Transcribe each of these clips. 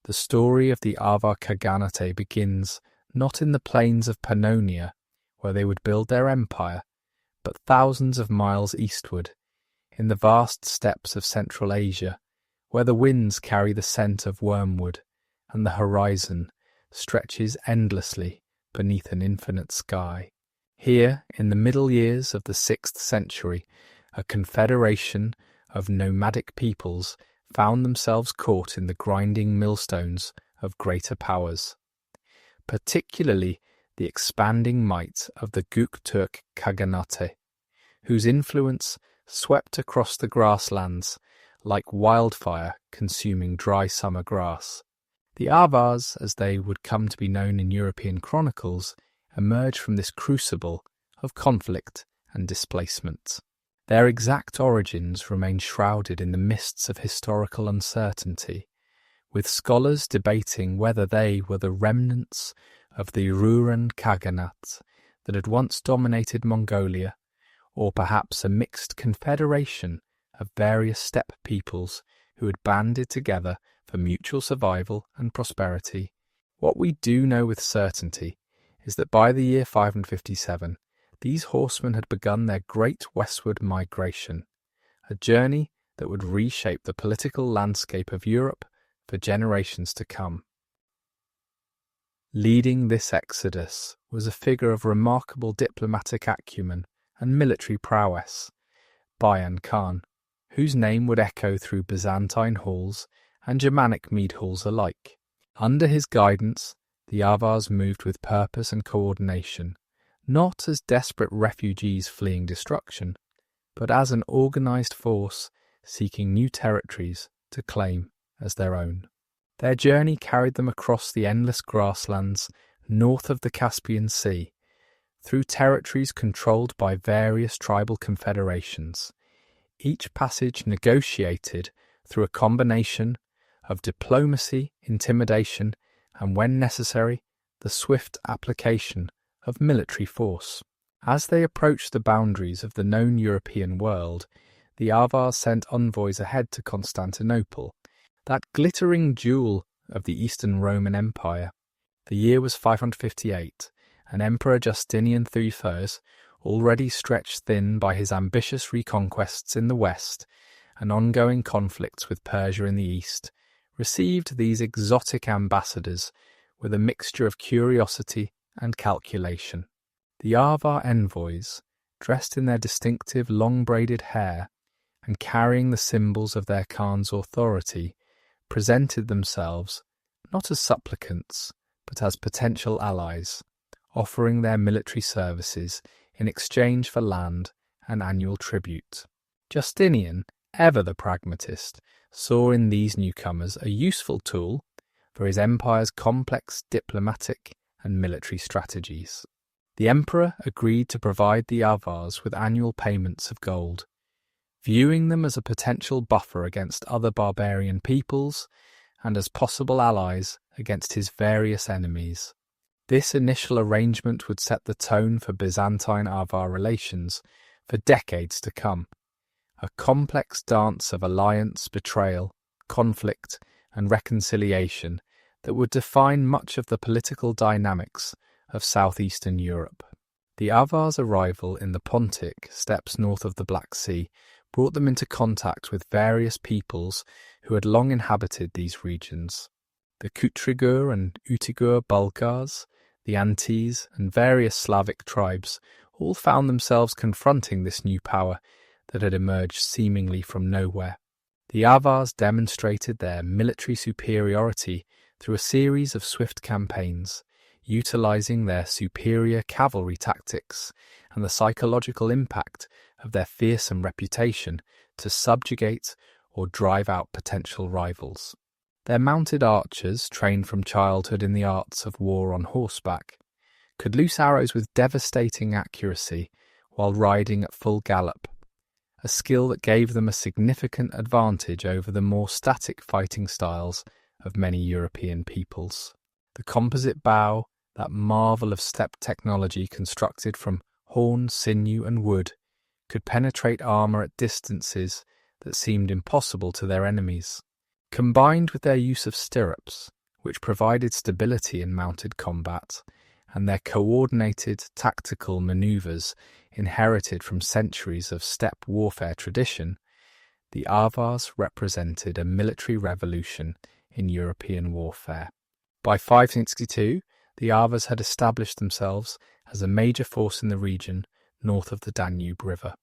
The story of the Avar Khaganate begins not in the plains of Pannonia, where they would build their empire, but thousands of miles eastward, in the vast steppes of Central Asia, where the winds carry the scent of wormwood, and the horizon stretches endlessly beneath an infinite sky. Here, in the middle years of the 6th century, a confederation of nomadic peoples found themselves caught in the grinding millstones of greater powers, particularly the expanding might of the Göktürk Khaganate, whose influence swept across the grasslands like wildfire consuming dry summer grass. The Avars, as they would come to be known in European chronicles, emerged from this crucible of conflict and displacement. Their exact origins remain shrouded in the mists of historical uncertainty, with scholars debating whether they were the remnants of the Ruran Khaganate that had once dominated Mongolia, or perhaps a mixed confederation of various steppe peoples who had banded together for mutual survival and prosperity. What we do know with certainty is that by the year 557, these horsemen had begun their great westward migration, a journey that would reshape the political landscape of Europe for generations to come. Leading this exodus was a figure of remarkable diplomatic acumen and military prowess, Bayan Khan, whose name would echo through Byzantine halls and Germanic mead halls alike. Under his guidance, the Avars moved with purpose and coordination, not as desperate refugees fleeing destruction, but as an organised force seeking new territories to claim as their own. Their journey carried them across the endless grasslands north of the Caspian Sea, through territories controlled by various tribal confederations, each passage negotiated through a combination of diplomacy, intimidation, and, when necessary, the swift application of military force. As they approached the boundaries of the known European world, the Avars sent envoys ahead to Constantinople, that glittering jewel of the Eastern Roman Empire. The year was 558, and Emperor Justinian III, already stretched thin by his ambitious reconquests in the west and ongoing conflicts with Persia in the east, received these exotic ambassadors with a mixture of curiosity and calculation. The Avar envoys, dressed in their distinctive long-braided hair and carrying the symbols of their Khan's authority, presented themselves not as supplicants, but as potential allies, offering their military services in exchange for land and annual tribute. Justinian, ever the pragmatist, saw in these newcomers a useful tool for his empire's complex diplomatic and military strategies. The emperor agreed to provide the Avars with annual payments of gold, viewing them as a potential buffer against other barbarian peoples and as possible allies against his various enemies. This initial arrangement would set the tone for Byzantine-Avar relations for decades to come, a complex dance of alliance, betrayal, conflict, and reconciliation that would define much of the political dynamics of southeastern Europe. The Avars' arrival in the Pontic steppes north of the Black Sea brought them into contact with various peoples who had long inhabited these regions. The Kutrigur and Utigur Bulgars, the Antes, and various Slavic tribes all found themselves confronting this new power that had emerged seemingly from nowhere. The Avars demonstrated their military superiority through a series of swift campaigns, utilizing their superior cavalry tactics and the psychological impact of their fearsome reputation to subjugate or drive out potential rivals. Their mounted archers, trained from childhood in the arts of war on horseback, could loose arrows with devastating accuracy while riding at full gallop, a skill that gave them a significant advantage over the more static fighting styles of many European peoples. The composite bow, that marvel of steppe technology constructed from horn, sinew, and wood, could penetrate armour at distances that seemed impossible to their enemies. Combined with their use of stirrups, which provided stability in mounted combat, and their coordinated tactical maneuvers inherited from centuries of steppe warfare tradition, the Avars represented a military revolution in European warfare. By 562, the Avars had established themselves as a major force in the region north of the Danube River.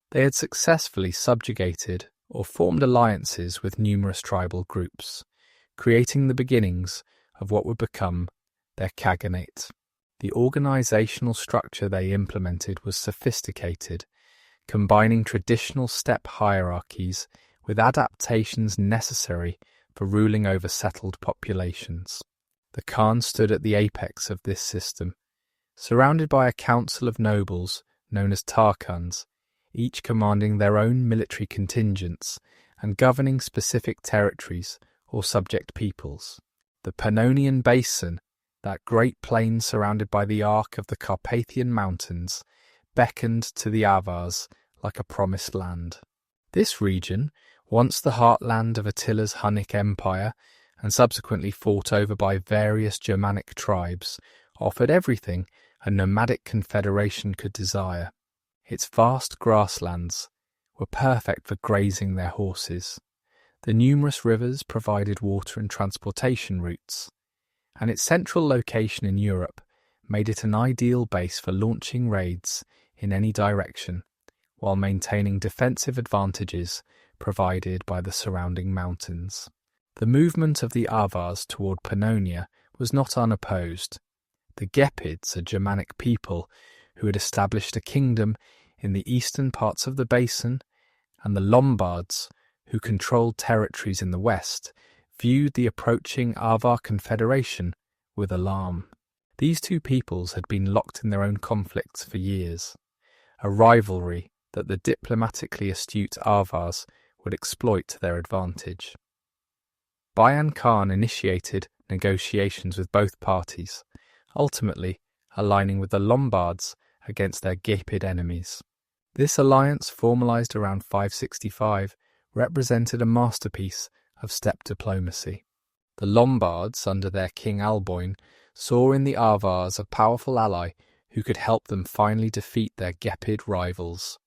They had successfully subjugated or formed alliances with numerous tribal groups, creating the beginnings of what would become their Khaganate. The organizational structure they implemented was sophisticated, combining traditional steppe hierarchies with adaptations necessary for ruling over settled populations. The Khan stood at the apex of this system, surrounded by a council of nobles known as Tarkhans, each commanding their own military contingents and governing specific territories or subject peoples. The Pannonian Basin, that great plain surrounded by the arc of the Carpathian Mountains, beckoned to the Avars like a promised land. This region, once the heartland of Attila's Hunnic Empire and subsequently fought over by various Germanic tribes, offered everything a nomadic confederation could desire. Its vast grasslands were perfect for grazing their horses. The numerous rivers provided water and transportation routes, and its central location in Europe made it an ideal base for launching raids in any direction, while maintaining defensive advantages provided by the surrounding mountains. The movement of the Avars toward Pannonia was not unopposed. The Gepids, a Germanic people who had established a kingdom in the eastern parts of the basin, and the Lombards, who controlled territories in the west, viewed the approaching Avar confederation with alarm. These two peoples had been locked in their own conflicts for years, a rivalry that the diplomatically astute Avars would exploit to their advantage. Bayan Khan initiated negotiations with both parties, ultimately aligning with the Lombards against their Gepid enemies. This alliance, formalized around 565, represented a masterpiece of steppe diplomacy. The Lombards, under their king Alboin, saw in the Avars a powerful ally who could help them finally defeat their Gepid rivals.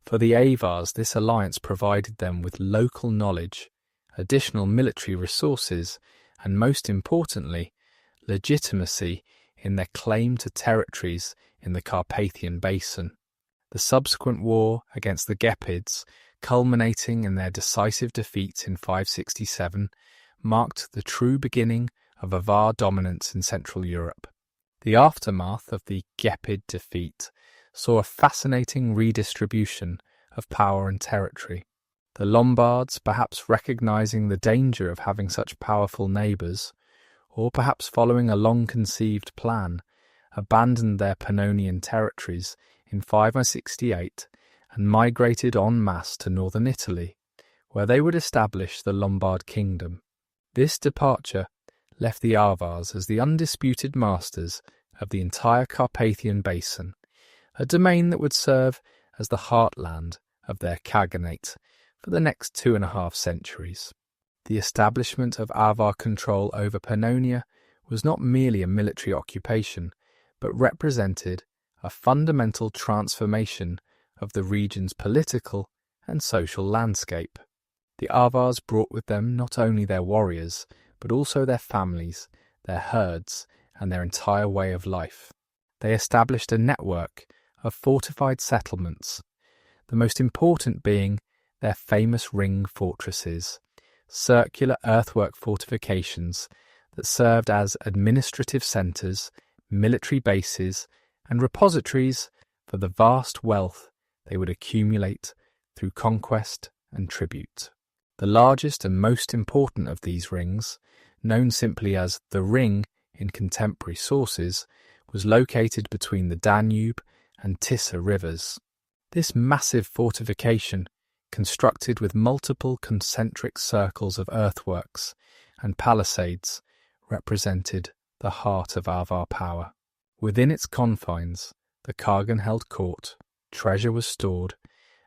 For the Avars, this alliance provided them with local knowledge, additional military resources, and most importantly, legitimacy in their claim to territories in the Carpathian Basin. The subsequent war against the Gepids, culminating in their decisive defeat in 567, marked the true beginning of Avar dominance in Central Europe. The aftermath of the Gepid defeat saw a fascinating redistribution of power and territory. The Lombards, perhaps recognizing the danger of having such powerful neighbours, or perhaps following a long-conceived plan, abandoned their Pannonian territories in 568 and migrated en masse to northern Italy, where they would establish the Lombard kingdom. This departure left the Avars as the undisputed masters of the entire Carpathian Basin, a domain that would serve as the heartland of their Khaganate for the next 2.5 centuries. The establishment of Avar control over Pannonia was not merely a military occupation, but represented a fundamental transformation of the region's political and social landscape. The Avars brought with them not only their warriors, but also their families, their herds, and their entire way of life. They established a network of fortified settlements, the most important being their famous ring fortresses, circular earthwork fortifications that served as administrative centres, military bases, and repositories for the vast wealth they would accumulate through conquest and tribute. The largest and most important of these rings, known simply as the Ring in contemporary sources, was located between the Danube and Tisa rivers. This massive fortification, constructed with multiple concentric circles of earthworks and palisades, represented the heart of Avar power. Within its confines, the Khagan held court, treasure was stored,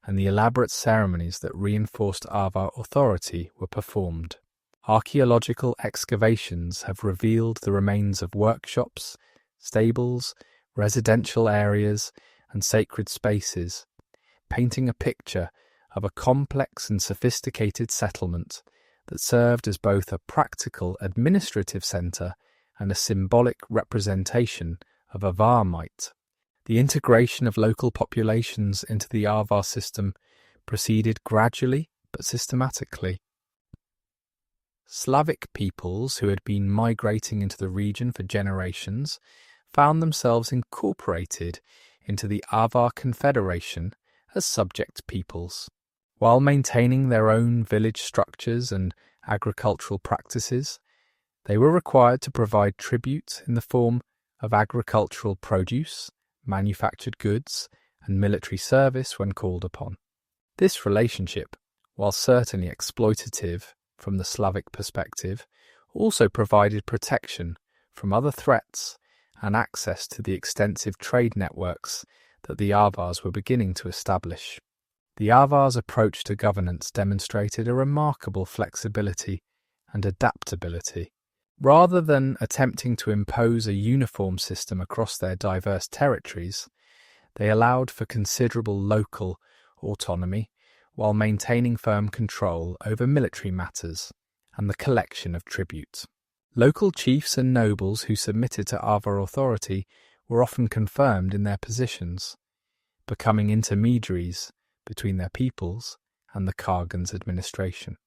and the elaborate ceremonies that reinforced Avar authority were performed. Archaeological excavations have revealed the remains of workshops, stables, residential areas, and sacred spaces, painting a picture of a complex and sophisticated settlement that served as both a practical administrative centre and a symbolic representation of Avar might. The integration of local populations into the Avar system proceeded gradually but systematically. Slavic peoples who had been migrating into the region for generations found themselves incorporated into the Avar Confederation as subject peoples. While maintaining their own village structures and agricultural practices, they were required to provide tribute in the form of agricultural produce, manufactured goods, and military service when called upon. This relationship, while certainly exploitative from the Slavic perspective, also provided protection from other threats and access to the extensive trade networks that the Avars were beginning to establish. The Avars' approach to governance demonstrated a remarkable flexibility and adaptability. Rather than attempting to impose a uniform system across their diverse territories, they allowed for considerable local autonomy while maintaining firm control over military matters and the collection of tribute. Local chiefs and nobles who submitted to Avar authority were often confirmed in their positions, becoming intermediaries between their peoples and the Khagan's administration.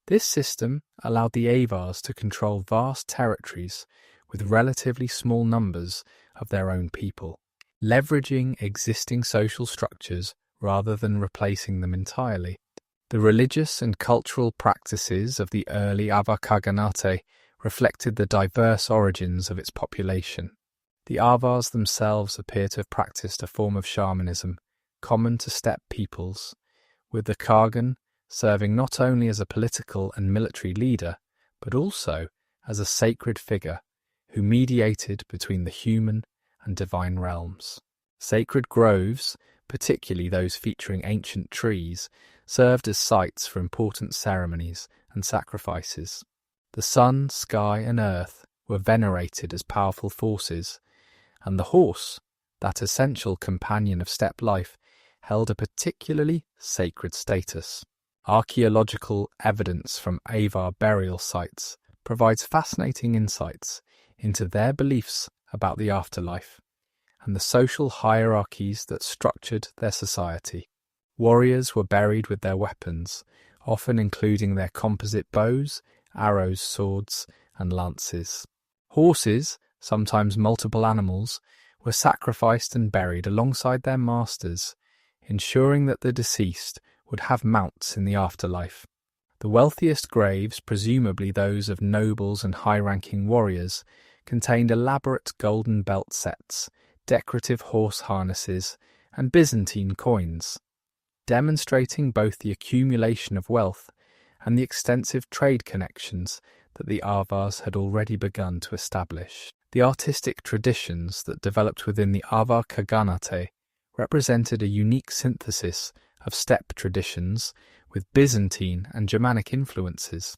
This system allowed the Avars to control vast territories with relatively small numbers of their own people, leveraging existing social structures rather than replacing them entirely. The religious and cultural practices of the early Avar Khaganate reflected the diverse origins of its population. The Avars themselves appear to have practiced a form of shamanism common to steppe peoples, with the Khagan serving not only as a political and military leader, but also as a sacred figure who mediated between the human and divine realms. Sacred groves, particularly those featuring ancient trees, served as sites for important ceremonies and sacrifices. The sun, sky, and earth were venerated as powerful forces, and the horse, that essential companion of steppe life, held a particularly sacred status. Archaeological evidence from Avar burial sites provides fascinating insights into their beliefs about the afterlife and the social hierarchies that structured their society. Warriors were buried with their weapons, often including their composite bows, arrows, swords, and lances. Horses, sometimes multiple animals, were sacrificed and buried alongside their masters, ensuring that the deceased would have mounts in the afterlife. The wealthiest graves, presumably those of nobles and high-ranking warriors, contained elaborate golden belt sets, decorative horse harnesses, and Byzantine coins, demonstrating both the accumulation of wealth and the extensive trade connections that the Avars had already begun to establish. The artistic traditions that developed within the Avar Khaganate represented a unique synthesis of steppe traditions with Byzantine and Germanic influences.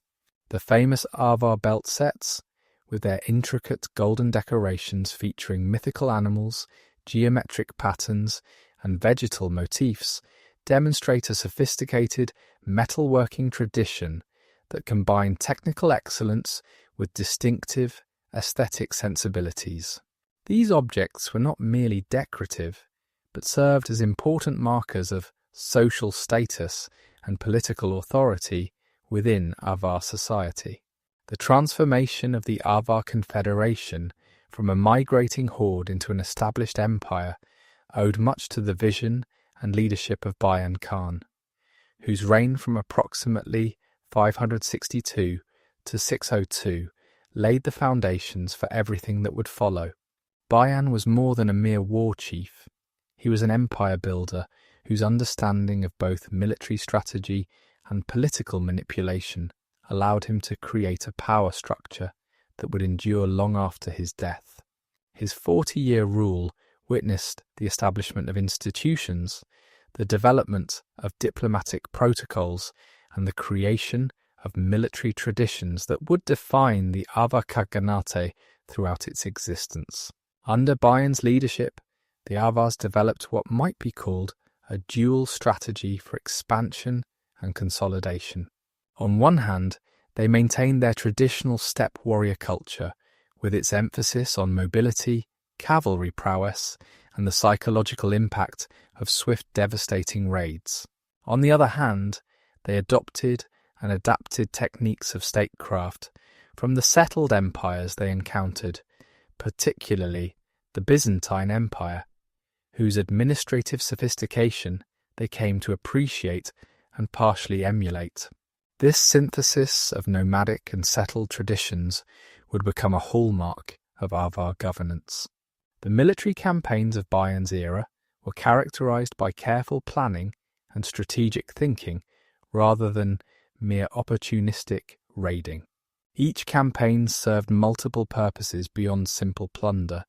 The famous Avar belt sets, with their intricate golden decorations featuring mythical animals, geometric patterns, and vegetal motifs, demonstrate a sophisticated metalworking tradition that combined technical excellence with distinctive aesthetic sensibilities. These objects were not merely decorative, but served as important markers of social status and political authority within Avar society. The transformation of the Avar Confederation from a migrating horde into an established empire owed much to the vision and leadership of Bayan Khan, whose reign from approximately 562 to 602 laid the foundations for everything that would follow. Bayan was more than a mere war chief. He was an empire builder whose understanding of both military strategy and political manipulation allowed him to create a power structure that would endure long after his death. His 40-year rule witnessed the establishment of institutions, the development of diplomatic protocols, and the creation of military traditions that would define the Avar Khaganate throughout its existence. Under Bayan's leadership, the Avars developed what might be called a dual strategy for expansion and consolidation. On one hand, they maintained their traditional steppe warrior culture, with its emphasis on mobility, cavalry prowess, and the psychological impact of swift, devastating raids. On the other hand, they adopted and adapted techniques of statecraft from the settled empires they encountered, particularly the Byzantine Empire, whose administrative sophistication they came to appreciate and partially emulate. This synthesis of nomadic and settled traditions would become a hallmark of Avar governance. The military campaigns of Bayan's era were characterized by careful planning and strategic thinking rather than mere opportunistic raiding. Each campaign served multiple purposes beyond simple plunder,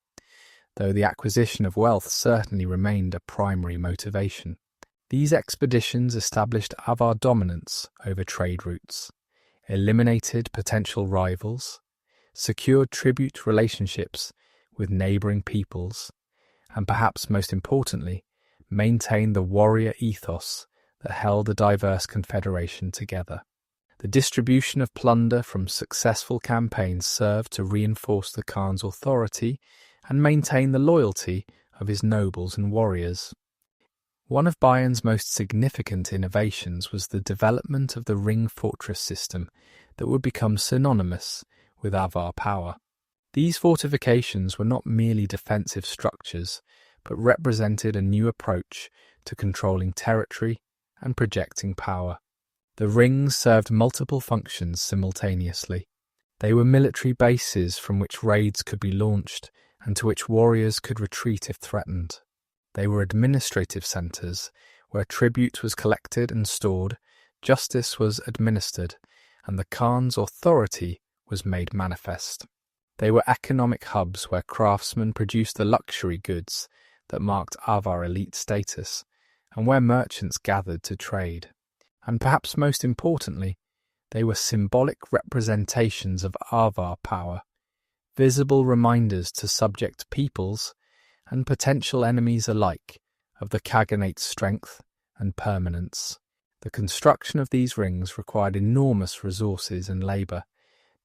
though the acquisition of wealth certainly remained a primary motivation. These expeditions established Avar dominance over trade routes, eliminated potential rivals, secured tribute relationships with neighbouring peoples, and perhaps most importantly, maintained the warrior ethos that held the diverse confederation together. The distribution of plunder from successful campaigns served to reinforce the Khan's authority and maintain the loyalty of his nobles and warriors. One of Bayan's most significant innovations was the development of the ring fortress system that would become synonymous with Avar power. These fortifications were not merely defensive structures, but represented a new approach to controlling territory and projecting power. The rings served multiple functions simultaneously. They were military bases from which raids could be launched and to which warriors could retreat if threatened. They were administrative centres where tribute was collected and stored, justice was administered, and the Khan's authority was made manifest. They were economic hubs where craftsmen produced the luxury goods that marked Avar elite status, and where merchants gathered to trade. And perhaps most importantly, they were symbolic representations of Avar power, visible reminders to subject peoples and potential enemies alike of the Khaganate's strength and permanence. The construction of these rings required enormous resources and labour,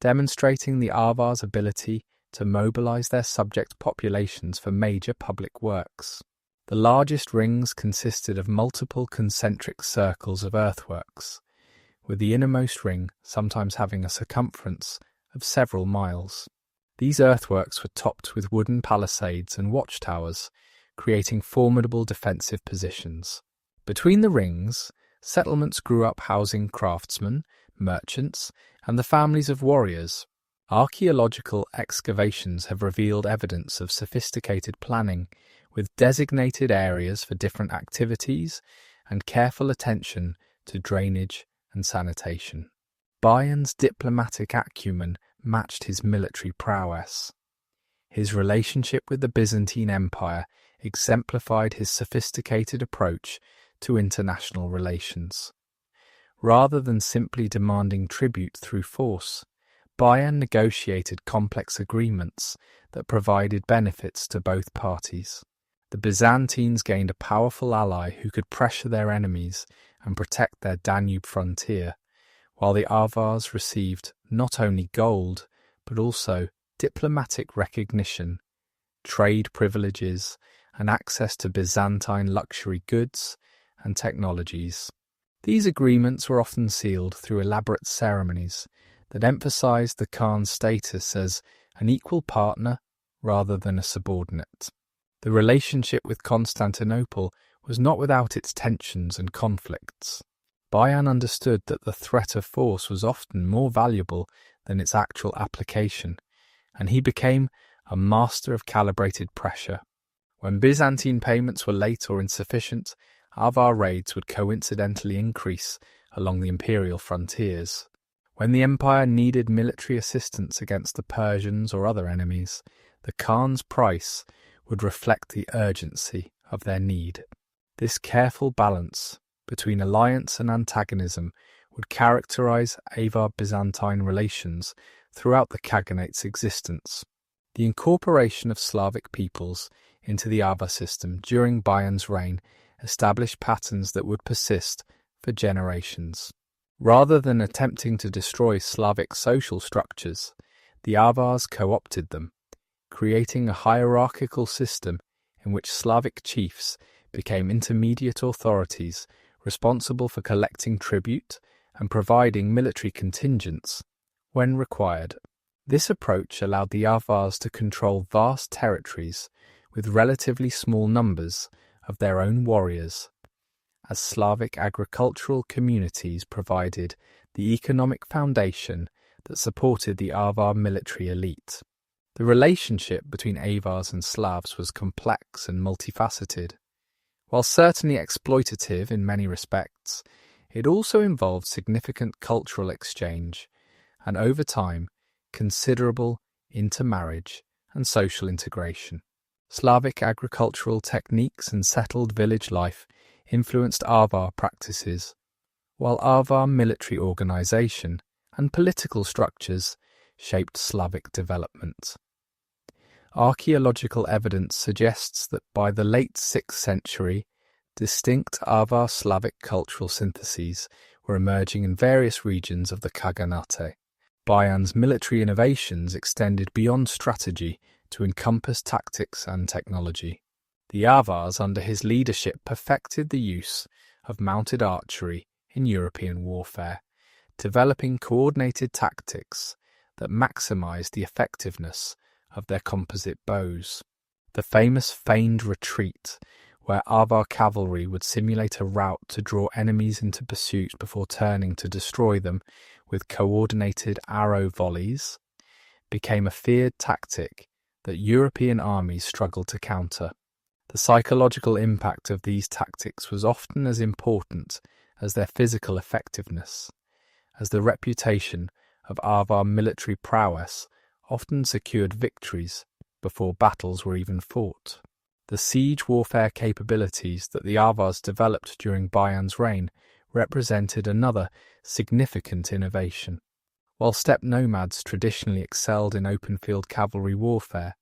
demonstrating the Avars' ability to mobilise their subject populations for major public works. The largest rings consisted of multiple concentric circles of earthworks, with the innermost ring sometimes having a circumference of several miles. These earthworks were topped with wooden palisades and watchtowers, creating formidable defensive positions. Between the rings, settlements grew up housing craftsmen, merchants, and the families of warriors. Archaeological excavations have revealed evidence of sophisticated planning, with designated areas for different activities and careful attention to drainage and sanitation. Bayan's diplomatic acumen matched his military prowess. His relationship with the Byzantine Empire exemplified his sophisticated approach to international relations. Rather than simply demanding tribute through force, Bayan negotiated complex agreements that provided benefits to both parties. The Byzantines gained a powerful ally who could pressure their enemies and protect their Danube frontier, while the Avars received not only gold, but also diplomatic recognition, trade privileges, and access to Byzantine luxury goods and technologies. These agreements were often sealed through elaborate ceremonies that emphasized the Khan's status as an equal partner rather than a subordinate. The relationship with Constantinople was not without its tensions and conflicts. Bayan understood that the threat of force was often more valuable than its actual application, and he became a master of calibrated pressure. When Byzantine payments were late or insufficient, Avar raids would coincidentally increase along the imperial frontiers. When the empire needed military assistance against the Persians or other enemies, the Khan's price would reflect the urgency of their need. This careful balance between alliance and antagonism would characterize Avar-Byzantine relations throughout the Khaganate's existence. The incorporation of Slavic peoples into the Avar system during Bayan's reign established patterns that would persist for generations. Rather than attempting to destroy Slavic social structures, the Avars co-opted them, creating a hierarchical system in which Slavic chiefs became intermediate authorities responsible for collecting tribute and providing military contingents when required. This approach allowed the Avars to control vast territories with relatively small numbers of their own warriors, as Slavic agricultural communities provided the economic foundation that supported the Avar military elite. The relationship between Avars and Slavs was complex and multifaceted. While certainly exploitative in many respects, it also involved significant cultural exchange and, over time, considerable intermarriage and social integration. Slavic agricultural techniques and settled village life influenced Avar practices, while Avar military organization and political structures shaped Slavic development. Archaeological evidence suggests that by the late 6th century, distinct Avar Slavic cultural syntheses were emerging in various regions of the Khaganate. Bayan's military innovations extended beyond strategy to encompass tactics and technology. The Avars, under his leadership, perfected the use of mounted archery in European warfare, developing coordinated tactics that maximized the effectiveness of their composite bows. The famous feigned retreat, where Avar cavalry would simulate a rout to draw enemies into pursuit before turning to destroy them with coordinated arrow volleys, became a feared tactic that European armies struggled to counter. The psychological impact of these tactics was often as important as their physical effectiveness, as the reputation of Avar military prowess often secured victories before battles were even fought. The siege warfare capabilities that the Avars developed during Bayan's reign represented another significant innovation. While steppe nomads traditionally excelled in open-field cavalry warfare,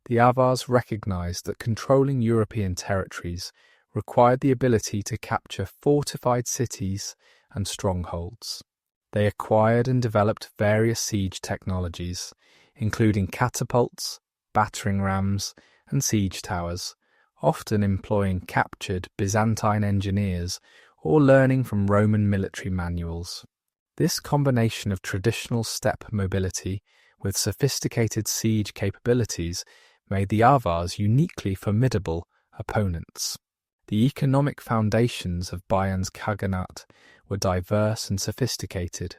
the Avars recognized that controlling European territories required the ability to capture fortified cities and strongholds. They acquired and developed various siege technologies, including catapults, battering rams, and siege towers, often employing captured Byzantine engineers or learning from Roman military manuals. This combination of traditional steppe mobility with sophisticated siege capabilities made the Avars uniquely formidable opponents. The economic foundations of Bayan's Khaganate were diverse and sophisticated.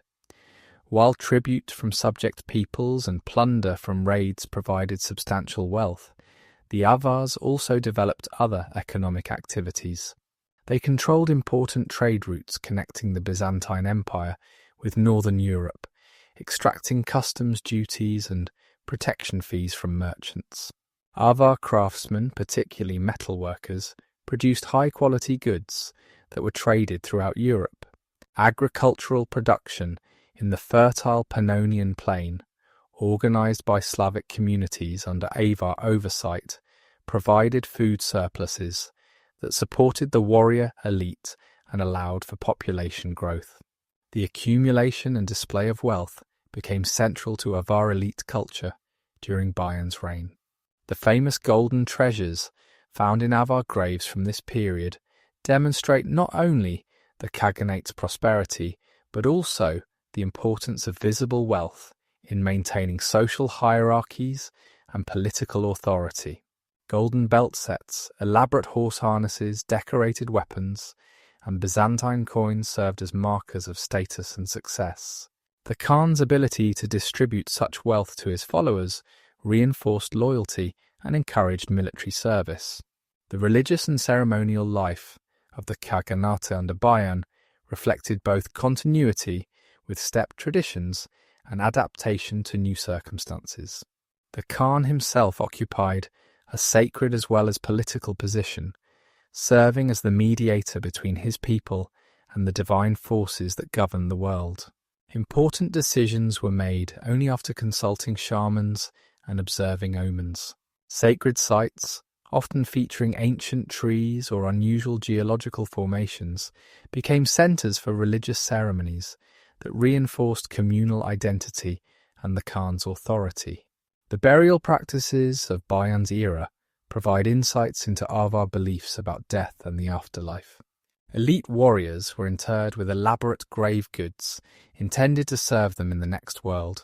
While tribute from subject peoples and plunder from raids provided substantial wealth, the Avars also developed other economic activities. They controlled important trade routes connecting the Byzantine Empire with northern Europe, extracting customs duties and protection fees from merchants. Avar craftsmen, particularly metalworkers, produced high-quality goods that were traded throughout Europe. Agricultural production in the fertile Pannonian Plain, organized by Slavic communities under Avar oversight, provided food surpluses that supported the warrior elite and allowed for population growth. The accumulation and display of wealth became central to Avar elite culture during Bayan's reign. The famous golden treasures found in Avar graves from this period demonstrate not only the Khaganate's prosperity, but also the importance of visible wealth in maintaining social hierarchies and political authority. Golden belt sets, elaborate horse harnesses, decorated weapons, and Byzantine coins served as markers of status and success. The Khan's ability to distribute such wealth to his followers reinforced loyalty and encouraged military service. The religious and ceremonial life of the Khaganate under Bayan reflected both continuity with steppe traditions and adaptation to new circumstances. The Khan himself occupied a sacred as well as political position, serving as the mediator between his people and the divine forces that govern the world. Important decisions were made only after consulting shamans and observing omens. Sacred sites, often featuring ancient trees or unusual geological formations, became centers for religious ceremonies that reinforced communal identity and the Khan's authority. The burial practices of Bayan's era provide insights into Avar beliefs about death and the afterlife. Elite warriors were interred with elaborate grave goods intended to serve them in the next world.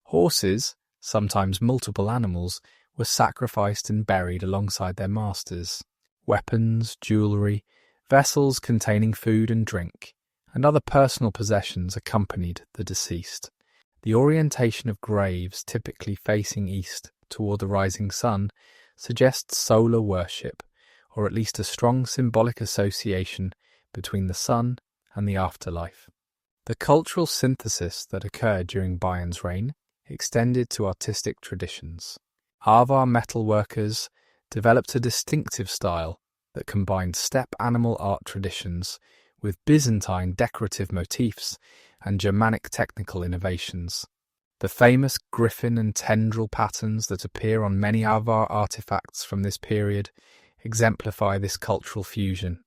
Horses, sometimes multiple animals, were sacrificed and buried alongside their masters. Weapons, jewellery, vessels containing food and drink, and other personal possessions accompanied the deceased. The orientation of graves, typically facing east toward the rising sun, suggests solar worship, or at least a strong symbolic association between the sun and the afterlife. The cultural synthesis that occurred during Bayan's reign extended to artistic traditions. Avar metalworkers developed a distinctive style that combined steppe animal art traditions with Byzantine decorative motifs and Germanic technical innovations. The famous griffin and tendril patterns that appear on many Avar artifacts from this period exemplify this cultural fusion.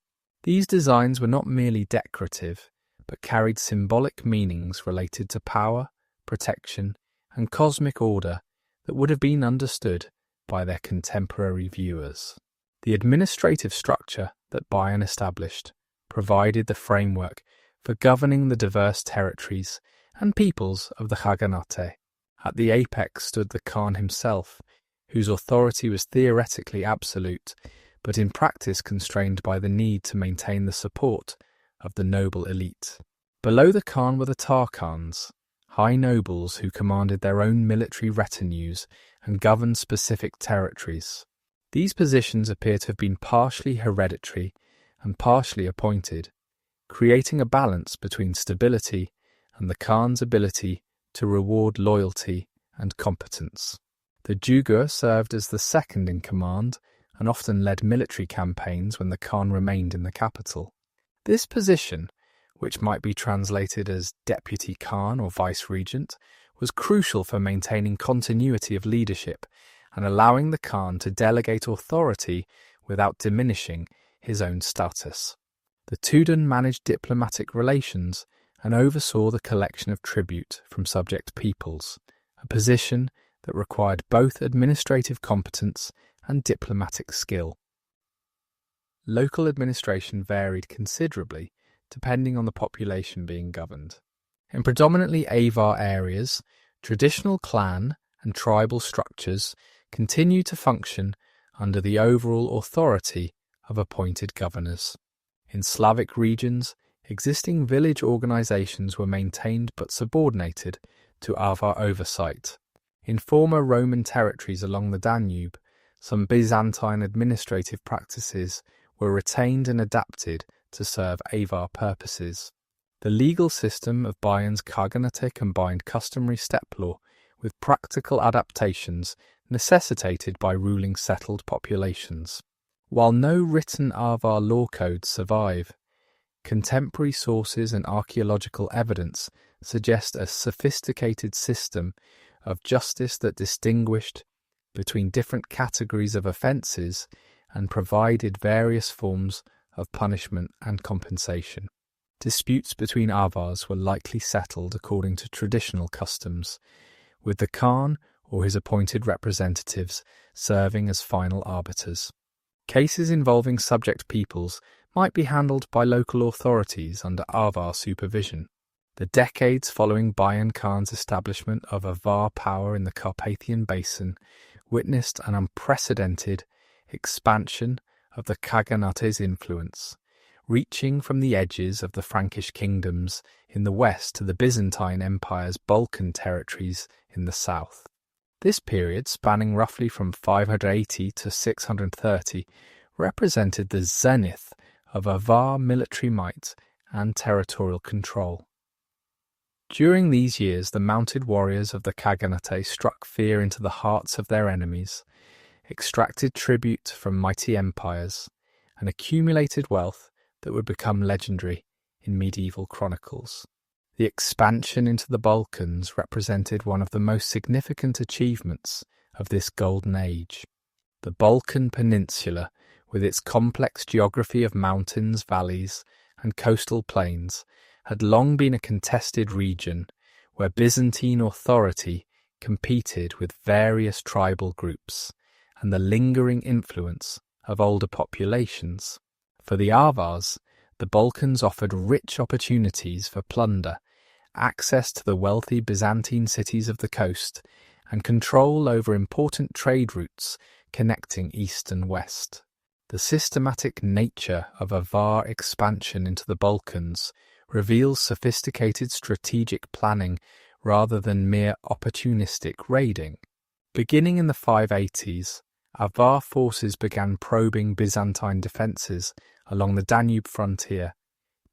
These designs were not merely decorative, but carried symbolic meanings related to power, protection, and cosmic order that would have been understood by their contemporary viewers. The administrative structure that Bayan established provided the framework for governing the diverse territories and peoples of the Khaganate. At the apex stood the Khan himself, whose authority was theoretically absolute, but in practice constrained by the need to maintain the support of the noble elite. Below the Khan were the Tarkhans, high nobles who commanded their own military retinues and governed specific territories. These positions appear to have been partially hereditary and partially appointed, creating a balance between stability and the Khan's ability to reward loyalty and competence. The Jugur served as the second in command and often led military campaigns when the Khan remained in the capital. This position, which might be translated as deputy Khan or vice-regent, was crucial for maintaining continuity of leadership and allowing the Khan to delegate authority without diminishing his own status. The Tudun managed diplomatic relations and oversaw the collection of tribute from subject peoples, a position that required both administrative competence and diplomatic skill. Local administration varied considerably depending on the population being governed. In predominantly Avar areas, traditional clan and tribal structures continued to function under the overall authority of appointed governors. In Slavic regions, existing village organizations were maintained but subordinated to Avar oversight. In former Roman territories along the Danube, some Byzantine administrative practices were retained and adapted to serve Avar purposes. The legal system of Bayan's Khaganate combined customary steppe law with practical adaptations necessitated by ruling settled populations. While no written Avar law codes survive, contemporary sources and archaeological evidence suggest a sophisticated system of justice that distinguished between different categories of offences and provided various forms of punishment and compensation. Disputes between Avars were likely settled according to traditional customs, with the Khan or his appointed representatives serving as final arbiters. Cases involving subject peoples might be handled by local authorities under Avar supervision. The decades following Bayan Khan's establishment of Avar power in the Carpathian Basin witnessed an unprecedented expansion of the Khaganate's influence, reaching from the edges of the Frankish kingdoms in the west to the Byzantine Empire's Balkan territories in the south. This period, spanning roughly from 580 to 630, represented the zenith of Avar military might and territorial control. During these years, the mounted warriors of the Khaganate struck fear into the hearts of their enemies, extracted tribute from mighty empires, and accumulated wealth that would become legendary in medieval chronicles. The expansion into the Balkans represented one of the most significant achievements of this golden age. The Balkan Peninsula, with its complex geography of mountains, valleys, and coastal plains, had long been a contested region where Byzantine authority competed with various tribal groups and the lingering influence of older populations. For the Avars, the Balkans offered rich opportunities for plunder, access to the wealthy Byzantine cities of the coast, and control over important trade routes connecting east and west. The systematic nature of Avar expansion into the Balkans reveals sophisticated strategic planning rather than mere opportunistic raiding. Beginning in the 580s, Avar forces began probing Byzantine defences along the Danube frontier,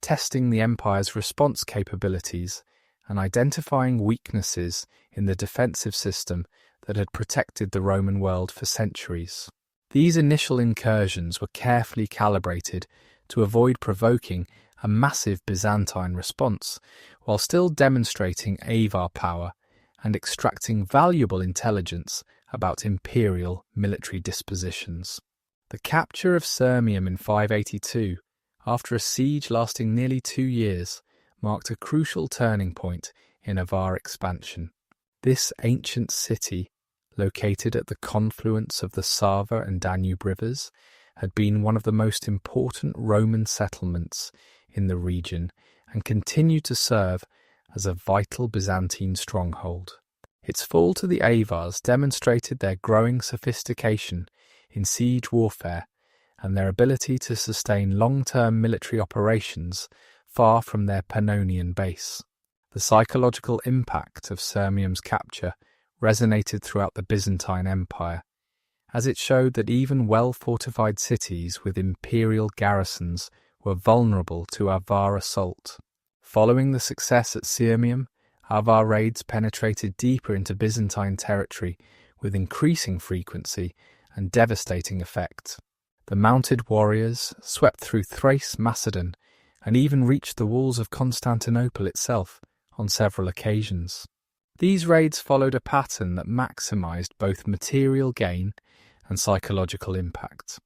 testing the empire's response capabilities and identifying weaknesses in the defensive system that had protected the Roman world for centuries. These initial incursions were carefully calibrated to avoid provoking a massive Byzantine response, while still demonstrating Avar power and extracting valuable intelligence about imperial military dispositions. The capture of Sirmium in 582, after a siege lasting nearly 2 years, marked a crucial turning point in Avar expansion. This ancient city, located at the confluence of the Sava and Danube rivers, had been one of the most important Roman settlements in the region and continued to serve as a vital Byzantine stronghold. Its fall to the Avars demonstrated their growing sophistication in siege warfare and their ability to sustain long-term military operations far from their Pannonian base. The psychological impact of Sirmium's capture resonated throughout the Byzantine Empire, as it showed that even well-fortified cities with imperial garrisons were vulnerable to Avar assault. Following the success at Sirmium, Avar raids penetrated deeper into Byzantine territory with increasing frequency and devastating effect. The mounted warriors swept through Thrace, Macedon, and even reached the walls of Constantinople itself on several occasions. These raids followed a pattern that maximised both material gain and psychological impact.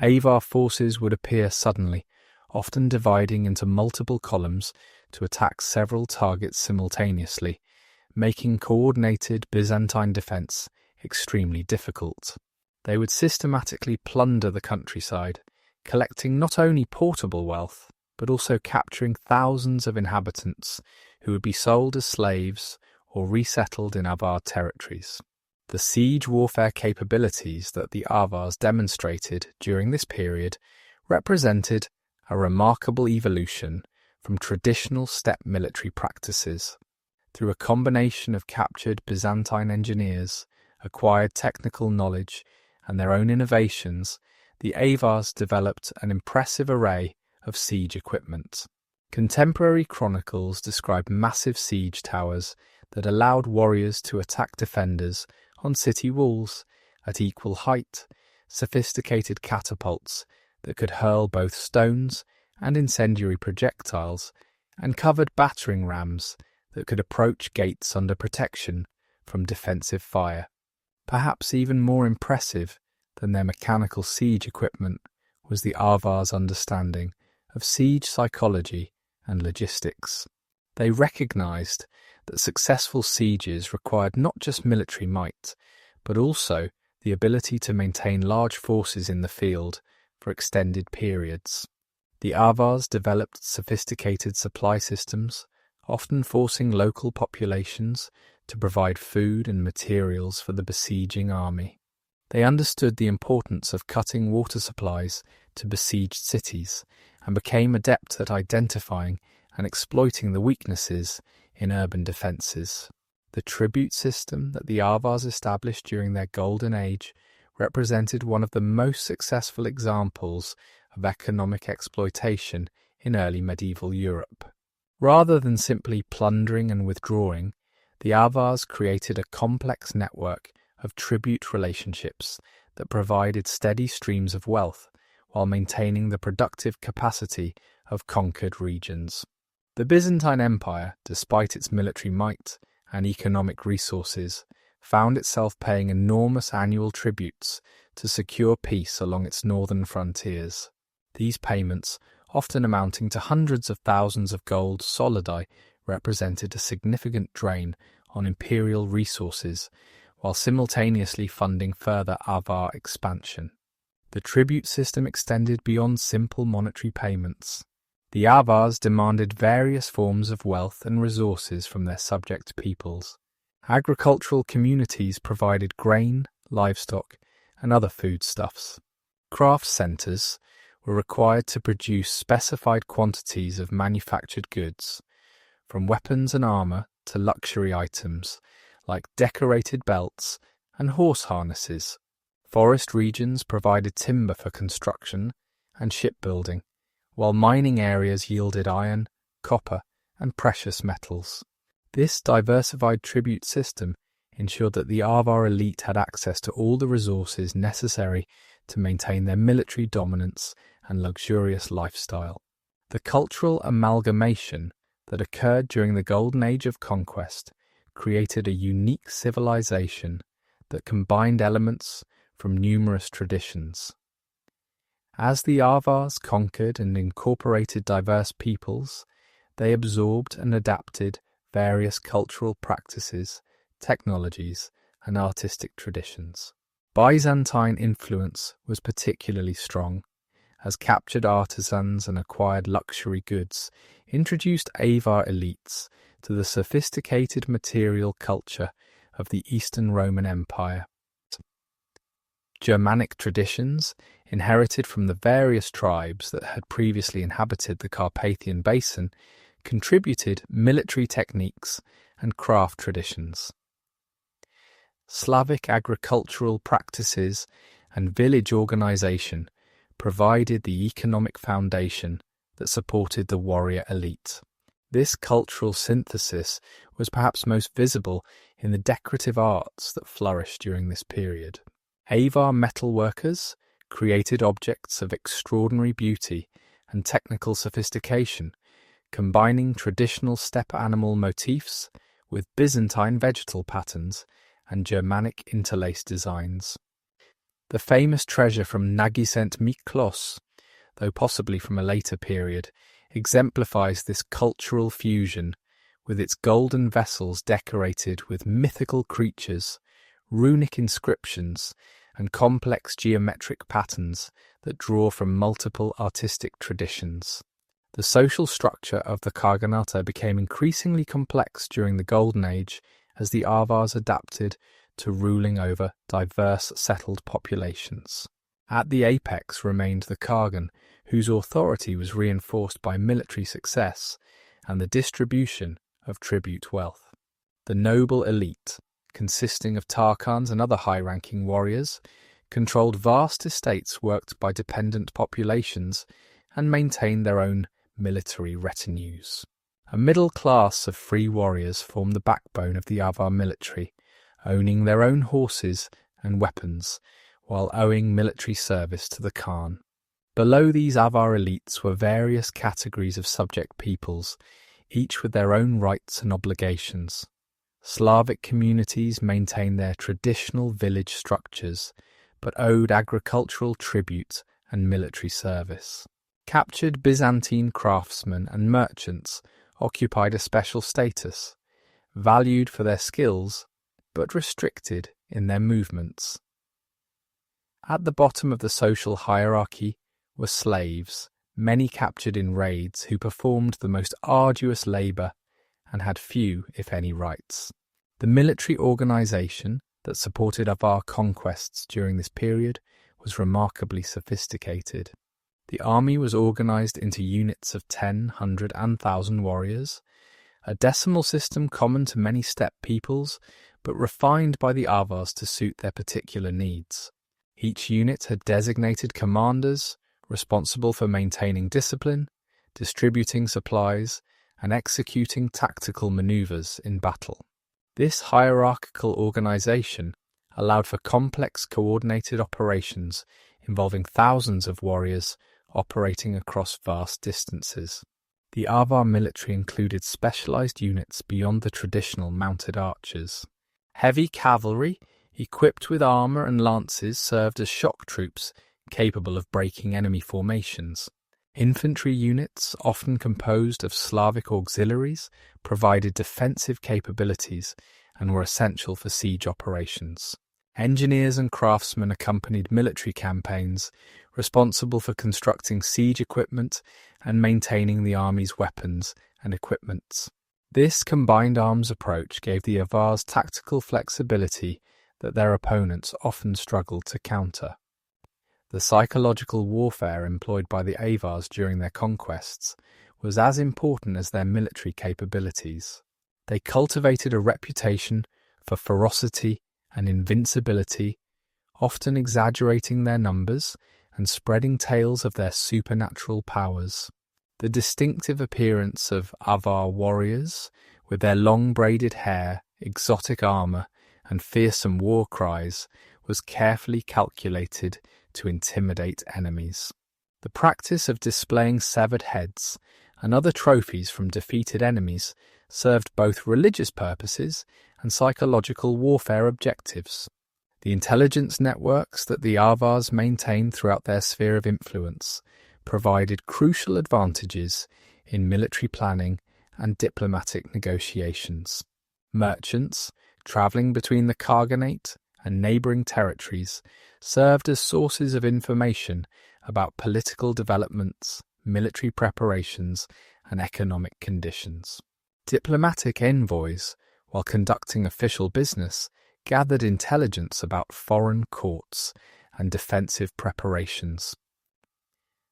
Avar forces would appear suddenly, often dividing into multiple columns to attack several targets simultaneously, making coordinated Byzantine defence extremely difficult. They would systematically plunder the countryside, collecting not only portable wealth, but also capturing thousands of inhabitants who would be sold as slaves or resettled in Avar territories. The siege warfare capabilities that the Avars demonstrated during this period represented a remarkable evolution from traditional steppe military practices. Through a combination of captured Byzantine engineers, acquired technical knowledge, and their own innovations, the Avars developed an impressive array of siege equipment. Contemporary chronicles describe massive siege towers that allowed warriors to attack defenders on city walls at equal height, sophisticated catapults that could hurl both stones and incendiary projectiles, and covered battering rams that could approach gates under protection from defensive fire. Perhaps even more impressive than their mechanical siege equipment was the Avars' understanding of siege psychology and logistics. They recognized that successful sieges required not just military might, but also the ability to maintain large forces in the field for extended periods. The Avars developed sophisticated supply systems, often forcing local populations to provide food and materials for the besieging army. They understood the importance of cutting water supplies to besieged cities and became adept at identifying and exploiting the weaknesses in urban defences. The tribute system that the Avars established during their golden age represented one of the most successful examples of economic exploitation in early medieval Europe. Rather than simply plundering and withdrawing, the Avars created a complex network of tribute relationships that provided steady streams of wealth while maintaining the productive capacity of conquered regions. The Byzantine Empire, despite its military might and economic resources, found itself paying enormous annual tributes to secure peace along its northern frontiers. These payments, often amounting to hundreds of thousands of gold solidi, represented a significant drain on imperial resources, while simultaneously funding further Avar expansion. The tribute system extended beyond simple monetary payments. The Avars demanded various forms of wealth and resources from their subject peoples. Agricultural communities provided grain, livestock, and other foodstuffs. Craft centres were required to produce specified quantities of manufactured goods, from weapons and armour to luxury items like decorated belts and horse harnesses. Forest regions provided timber for construction and shipbuilding, while mining areas yielded iron, copper, and precious metals. This diversified tribute system ensured that the Avar elite had access to all the resources necessary to maintain their military dominance and luxurious lifestyle. The cultural amalgamation that occurred during the Golden Age of conquest created a unique civilization that combined elements from numerous traditions. As the Avars conquered and incorporated diverse peoples, they absorbed and adapted various cultural practices, technologies, and artistic traditions. Byzantine influence was particularly strong, as captured artisans and acquired luxury goods introduced Avar elites to the sophisticated material culture of the Eastern Roman Empire. Germanic traditions, inherited from the various tribes that had previously inhabited the Carpathian Basin, contributed military techniques and craft traditions. Slavic agricultural practices and village organization provided the economic foundation that supported the warrior elite. This cultural synthesis was perhaps most visible in the decorative arts that flourished during this period. Avar metalworkers created objects of extraordinary beauty and technical sophistication, combining traditional steppe animal motifs with Byzantine vegetal patterns and Germanic interlaced designs. The famous treasure from Nagicent Miklos, though possibly from a later period, exemplifies this cultural fusion, with its golden vessels decorated with mythical creatures, runic inscriptions, and complex geometric patterns that draw from multiple artistic traditions. The social structure of the Khaganate became increasingly complex during the Golden Age as the Avars adapted to ruling over diverse settled populations. At the apex remained the Khagan, whose authority was reinforced by military success and the distribution of tribute wealth. The noble elite, consisting of Tarkans and other high-ranking warriors, controlled vast estates worked by dependent populations and maintained their own military retinues. A middle class of free warriors formed the backbone of the Avar military, owning their own horses and weapons while owing military service to the Khan. Below these Avar elites were various categories of subject peoples, each with their own rights and obligations. Slavic communities maintained their traditional village structures, but owed agricultural tribute and military service. Captured Byzantine craftsmen and merchants occupied a special status, valued for their skills, but restricted in their movements. At the bottom of the social hierarchy were slaves, many captured in raids, who performed the most arduous labour and had few, if any, rights. The military organisation that supported Avar conquests during this period was remarkably sophisticated. The army was organised into units of 10, 100 and 1,000 warriors, a decimal system common to many steppe peoples, but refined by the Avars to suit their particular needs. Each unit had designated commanders responsible for maintaining discipline, distributing supplies, and executing tactical manoeuvres in battle. This hierarchical organisation allowed for complex coordinated operations involving thousands of warriors operating across vast distances. The Avar military included specialized units beyond the traditional mounted archers. Heavy cavalry, equipped with armor and lances, served as shock troops capable of breaking enemy formations. Infantry units, often composed of Slavic auxiliaries, provided defensive capabilities and were essential for siege operations. Engineers and craftsmen accompanied military campaigns, responsible for constructing siege equipment and maintaining the army's weapons and equipments. This combined arms approach gave the Avars tactical flexibility that their opponents often struggled to counter. The psychological warfare employed by the Avars during their conquests was as important as their military capabilities. They cultivated a reputation for ferocity and invincibility, often exaggerating their numbers and spreading tales of their supernatural powers. The distinctive appearance of Avar warriors, with their long braided hair, exotic armor, and fearsome war cries, was carefully calculated to intimidate enemies. The practice of displaying severed heads and other trophies from defeated enemies served both religious purposes and psychological warfare objectives. The intelligence networks that the Avars maintained throughout their sphere of influence provided crucial advantages in military planning and diplomatic negotiations. Merchants, travelling between the Khaganate and neighbouring territories, served as sources of information about political developments, military preparations, and economic conditions. Diplomatic envoys, while conducting official business, gathered intelligence about foreign courts and defensive preparations.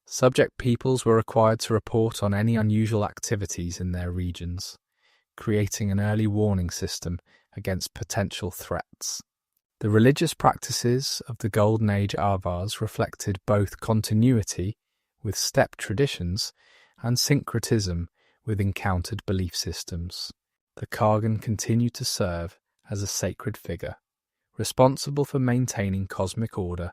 Subject peoples were required to report on any unusual activities in their regions, creating an early warning system against potential threats. The religious practices of the Golden Age Avars reflected both continuity with steppe traditions and syncretism with encountered belief systems. The Khagan continued to serve as a sacred figure, responsible for maintaining cosmic order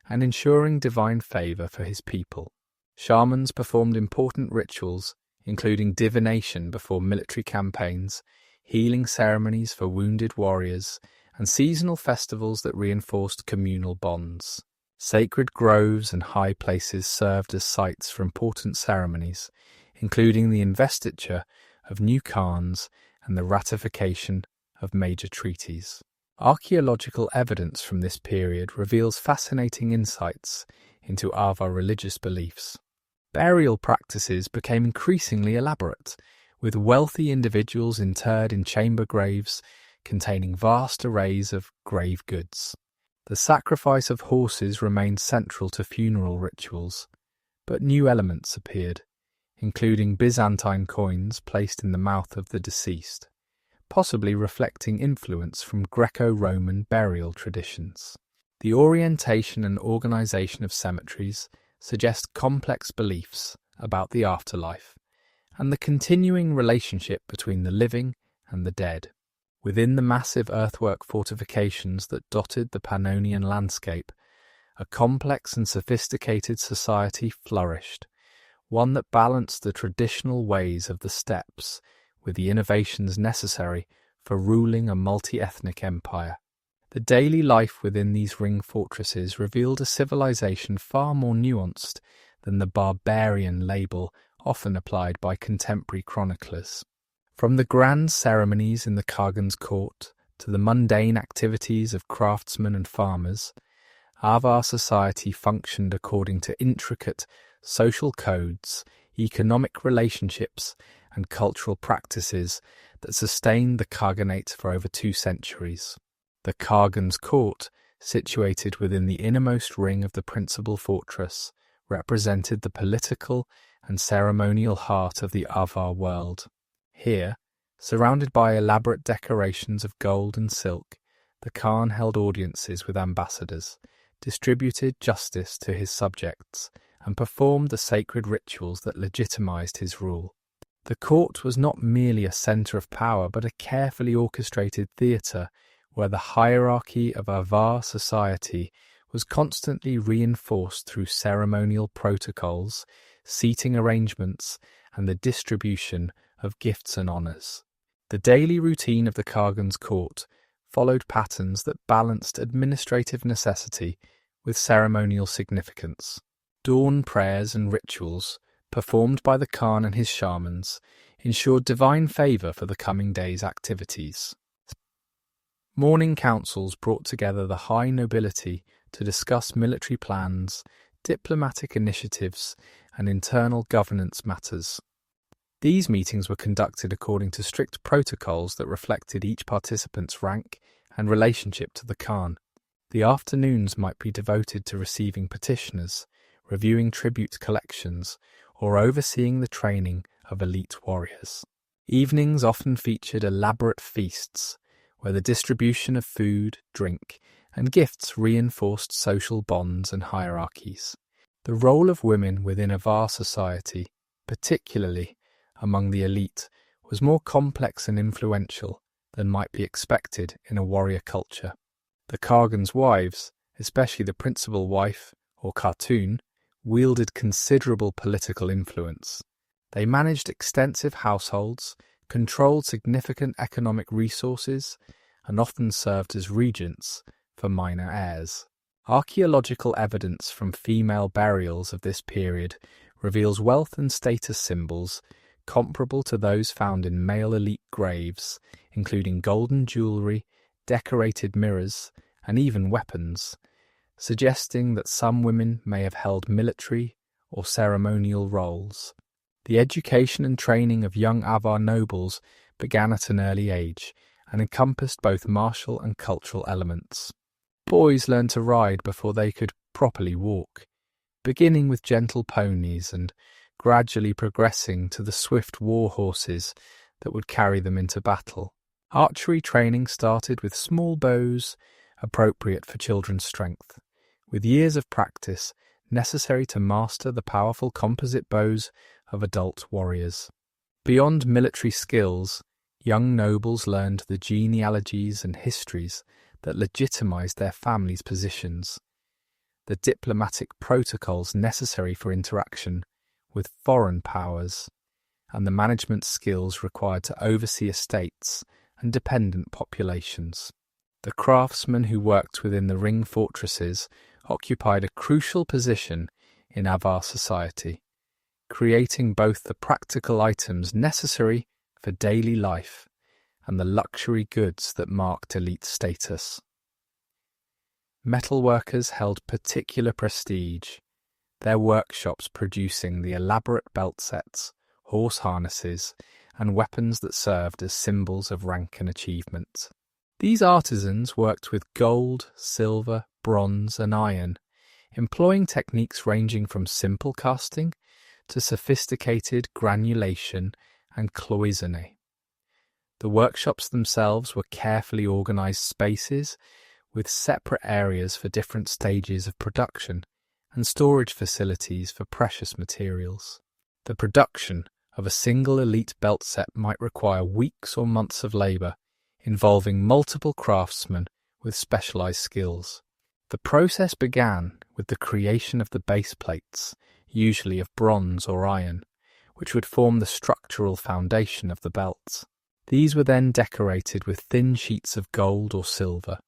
and ensuring divine favour for his people. Shamans performed important rituals, including divination before military campaigns, healing ceremonies for wounded warriors, and seasonal festivals that reinforced communal bonds. Sacred groves and high places served as sites for important ceremonies, including the investiture of new Khans and the ratification of major treaties. Archaeological evidence from this period reveals fascinating insights into Avar religious beliefs. Burial practices became increasingly elaborate, with wealthy individuals interred in chamber graves containing vast arrays of grave goods. The sacrifice of horses remained central to funeral rituals, but new elements appeared, including Byzantine coins placed in the mouth of the deceased, possibly reflecting influence from Greco-Roman burial traditions. The orientation and organization of cemeteries suggest complex beliefs about the afterlife and the continuing relationship between the living and the dead. Within the massive earthwork fortifications that dotted the Pannonian landscape, a complex and sophisticated society flourished, one that balanced the traditional ways of the steppes with the innovations necessary for ruling a multi-ethnic empire. The daily life within these ring fortresses revealed a civilization far more nuanced than the barbarian label often applied by contemporary chroniclers. From the grand ceremonies in the Khagan's court to the mundane activities of craftsmen and farmers, Avar society functioned according to intricate social codes, economic relationships, and cultural practices that sustained the Khaganate for over 2 centuries. The Khagan's court, situated within the innermost ring of the principal fortress, represented the political and ceremonial heart of the Avar world. Here, surrounded by elaborate decorations of gold and silk, the Khan held audiences with ambassadors, distributed justice to his subjects, and performed the sacred rituals that legitimized his rule. The court was not merely a centre of power, but a carefully orchestrated theatre where the hierarchy of Avar society was constantly reinforced through ceremonial protocols, seating arrangements, and the distribution of gifts and honours. The daily routine of the Khagan's court followed patterns that balanced administrative necessity with ceremonial significance. Dawn prayers and rituals, performed by the Khan and his shamans, ensured divine favour for the coming day's activities. Morning councils brought together the high nobility to discuss military plans, diplomatic initiatives, and internal governance matters. These meetings were conducted according to strict protocols that reflected each participant's rank and relationship to the Khan. The afternoons might be devoted to receiving petitioners, reviewing tribute collections, or overseeing the training of elite warriors. Evenings often featured elaborate feasts, where the distribution of food, drink, and gifts reinforced social bonds and hierarchies. The role of women within Avar society, particularly among the elite, was more complex and influential than might be expected in a warrior culture. The Khagan's wives, especially the principal wife, or Khatun, wielded considerable political influence. They managed extensive households, controlled significant economic resources, and often served as regents for minor heirs. Archaeological evidence from female burials of this period reveals wealth and status symbols comparable to those found in male elite graves, including golden jewellery, decorated mirrors, and even weapons, suggesting that some women may have held military or ceremonial roles. The education and training of young Avar nobles began at an early age and encompassed both martial and cultural elements. Boys learned to ride before they could properly walk, beginning with gentle ponies and gradually progressing to the swift war horses that would carry them into battle. Archery training started with small bows appropriate for children's strength, with years of practice necessary to master the powerful composite bows of adult warriors. Beyond military skills, young nobles learned the genealogies and histories that legitimized their families' positions, the diplomatic protocols necessary for interaction with foreign powers, and the management skills required to oversee estates and dependent populations. The craftsmen who worked within the ring fortresses occupied a crucial position in Avar society, creating both the practical items necessary for daily life and the luxury goods that marked elite status. Metalworkers held particular prestige, their workshops producing the elaborate belt sets, horse harnesses, and weapons that served as symbols of rank and achievement. These artisans worked with gold, silver, bronze, and iron, employing techniques ranging from simple casting to sophisticated granulation and cloisonné. The workshops themselves were carefully organized spaces with separate areas for different stages of production and storage facilities for precious materials. The production of a single elite belt set might require weeks or months of labor, involving multiple craftsmen with specialized skills. The process began with the creation of the base plates, usually of bronze or iron, which would form the structural foundation of the belt. These were then decorated with thin sheets of gold or silver,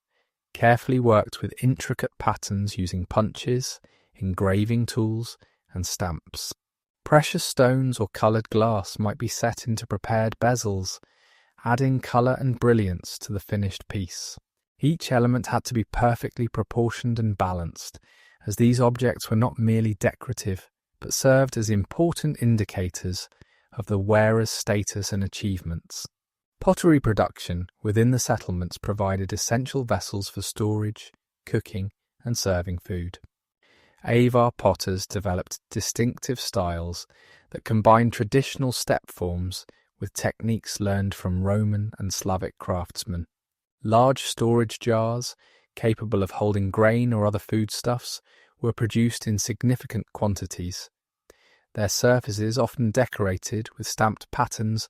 carefully worked with intricate patterns using punches, engraving tools, and stamps. Precious stones or coloured glass might be set into prepared bezels, adding colour and brilliance to the finished piece. Each element had to be perfectly proportioned and balanced, as these objects were not merely decorative, but served as important indicators of the wearer's status and achievements. Pottery production within the settlements provided essential vessels for storage, cooking, and serving food. Avar potters developed distinctive styles that combined traditional step forms with techniques learned from Roman and Slavic craftsmen. Large storage jars, capable of holding grain or other foodstuffs, were produced in significant quantities, their surfaces often decorated with stamped patterns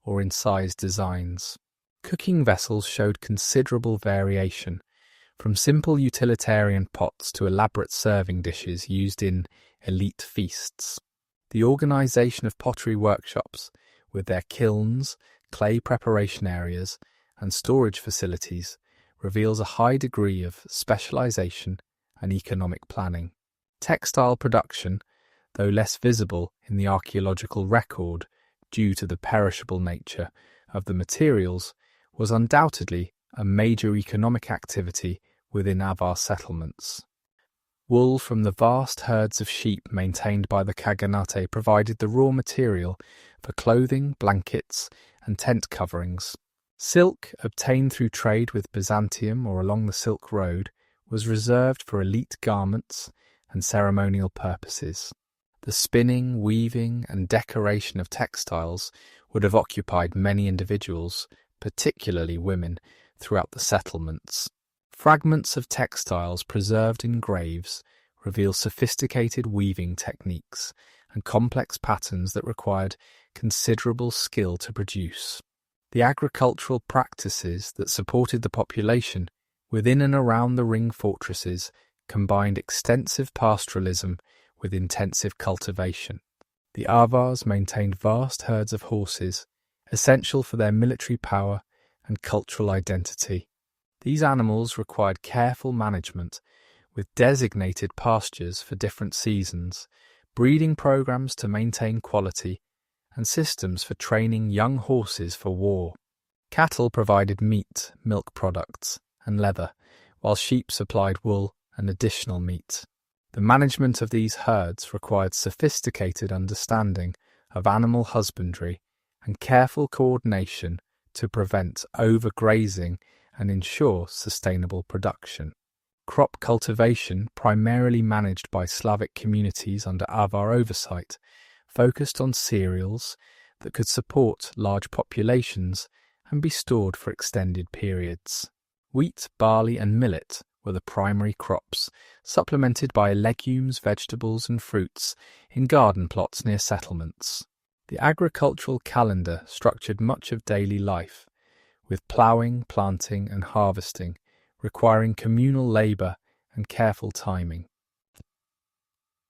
or incised designs. Cooking vessels showed considerable variation, from simple utilitarian pots to elaborate serving dishes used in elite feasts. The organisation of pottery workshops, with their kilns, clay preparation areas, and storage facilities, reveals a high degree of specialisation and economic planning. Textile production, though less visible in the archaeological record due to the perishable nature of the materials, was undoubtedly a major economic activity within Avar settlements. Wool from the vast herds of sheep maintained by the Khaganate provided the raw material for clothing, blankets, and tent coverings. Silk, obtained through trade with Byzantium or along the Silk Road, was reserved for elite garments and ceremonial purposes. The spinning, weaving, and decoration of textiles would have occupied many individuals, particularly women, throughout the settlements. Fragments of textiles preserved in graves reveal sophisticated weaving techniques and complex patterns that required considerable skill to produce. The agricultural practices that supported the population within and around the ring fortresses combined extensive pastoralism with intensive cultivation. The Avars maintained vast herds of horses, essential for their military power and cultural identity. These animals required careful management, with designated pastures for different seasons, breeding programs to maintain quality, and systems for training young horses for war. Cattle provided meat, milk products, and leather, while sheep supplied wool and additional meat. The management of these herds required sophisticated understanding of animal husbandry and careful coordination to prevent overgrazing and ensure sustainable production. Crop cultivation, primarily managed by Slavic communities under Avar oversight, focused on cereals that could support large populations and be stored for extended periods. Wheat, barley, and millet were the primary crops, supplemented by legumes, vegetables, and fruits in garden plots near settlements. The agricultural calendar structured much of daily life, with ploughing, planting, and harvesting requiring communal labour and careful timing.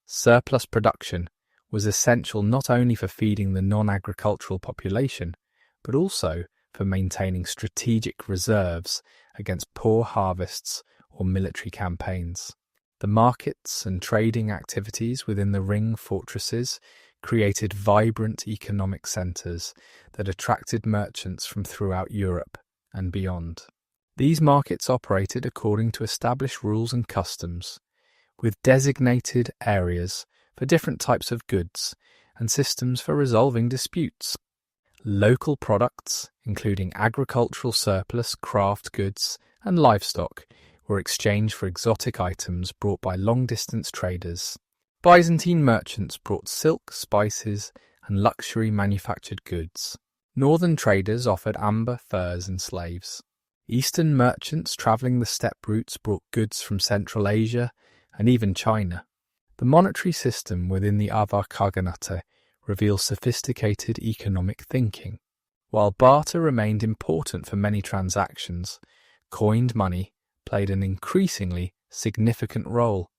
Surplus production was essential not only for feeding the non-agricultural population, but also for maintaining strategic reserves against poor harvests or military campaigns. The markets and trading activities within the ring fortresses created vibrant economic centres that attracted merchants from throughout Europe and beyond. These markets operated according to established rules and customs, with designated areas for different types of goods and systems for resolving disputes. Local products, including agricultural surplus, craft goods, and livestock, were exchanged for exotic items brought by long-distance traders. Byzantine merchants brought silk, spices, and luxury manufactured goods. Northern traders offered amber, furs, and slaves. Eastern merchants travelling the steppe routes brought goods from Central Asia and even China. The monetary system within the Avar Khaganate reveals sophisticated economic thinking. While barter remained important for many transactions, coined money played an increasingly significant role,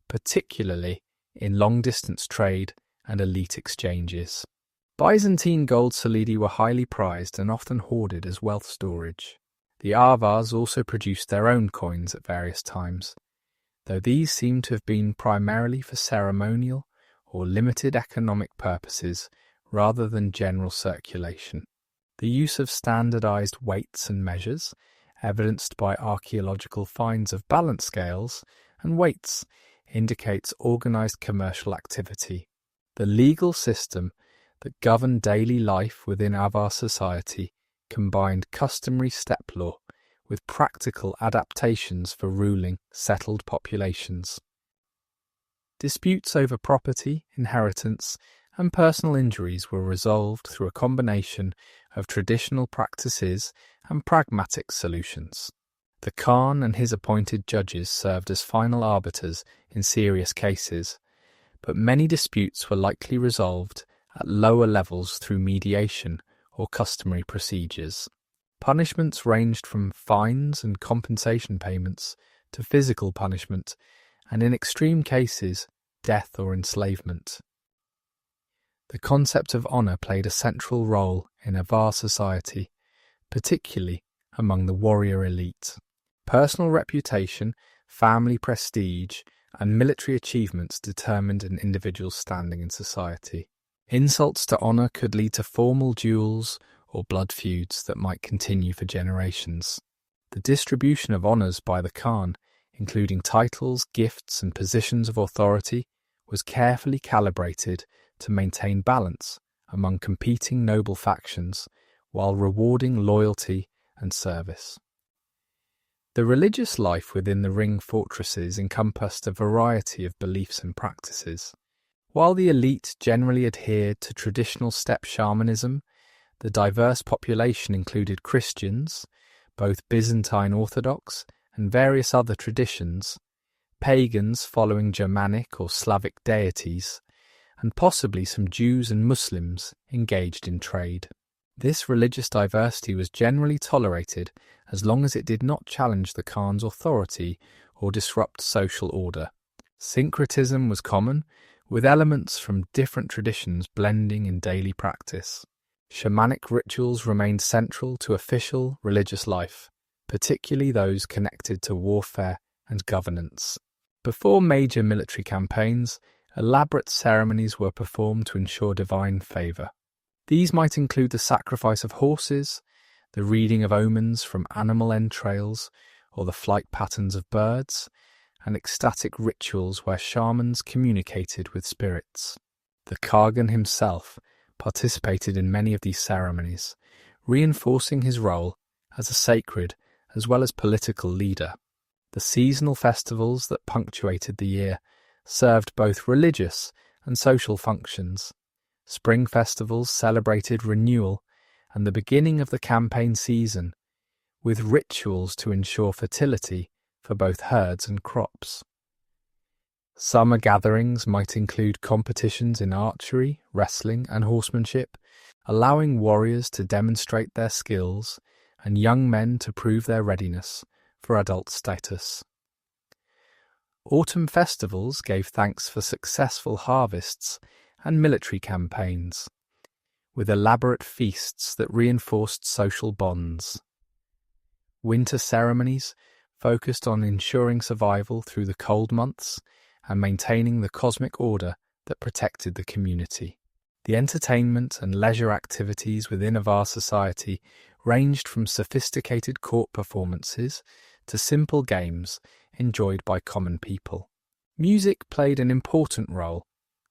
particularly in long-distance trade and elite exchanges. Byzantine gold solidi were highly prized and often hoarded as wealth storage. The Avars also produced their own coins at various times, though these seem to have been primarily for ceremonial or limited economic purposes rather than general circulation. The use of standardized weights and measures, evidenced by archaeological finds of balance scales and weights, indicates organized commercial activity. The legal system that governed daily life within Avar society combined customary steppe law with practical adaptations for ruling settled populations. Disputes over property, inheritance, and personal injuries were resolved through a combination of traditional practices and pragmatic solutions. The Khan and his appointed judges served as final arbiters in serious cases, but many disputes were likely resolved at lower levels through mediation or customary procedures. Punishments ranged from fines and compensation payments to physical punishment, and in extreme cases, death or enslavement. The concept of honour played a central role in Avar society, particularly among the warrior elite. Personal reputation, family prestige, and military achievements determined an individual's standing in society. Insults to honour could lead to formal duels or blood feuds that might continue for generations. The distribution of honours by the Khan, including titles, gifts, and positions of authority, was carefully calibrated to maintain balance among competing noble factions while rewarding loyalty and service. The religious life within the ring fortresses encompassed a variety of beliefs and practices. While the elite generally adhered to traditional steppe shamanism, the diverse population included Christians, both Byzantine Orthodox and various other traditions, pagans following Germanic or Slavic deities, and possibly some Jews and Muslims engaged in trade. This religious diversity was generally tolerated as long as it did not challenge the Khan's authority or disrupt social order. Syncretism was common, with elements from different traditions blending in daily practice. Shamanic rituals remained central to official religious life, particularly those connected to warfare and governance. Before major military campaigns, elaborate ceremonies were performed to ensure divine favour. These might include the sacrifice of horses, the reading of omens from animal entrails, or the flight patterns of birds, and ecstatic rituals where shamans communicated with spirits. The Khagan himself participated in many of these ceremonies, reinforcing his role as a sacred as well as political leader. The seasonal festivals that punctuated the year served both religious and social functions. Spring festivals celebrated renewal and the beginning of the campaign season, with rituals to ensure fertility for both herds and crops. Summer gatherings might include competitions in archery, wrestling, and horsemanship, allowing warriors to demonstrate their skills and young men to prove their readiness for adult status. Autumn festivals gave thanks for successful harvests and military campaigns, with elaborate feasts that reinforced social bonds. Winter ceremonies focused on ensuring survival through the cold months and maintaining the cosmic order that protected the community. The entertainment and leisure activities within Avar society ranged from sophisticated court performances to simple games enjoyed by common people. Music played an important role,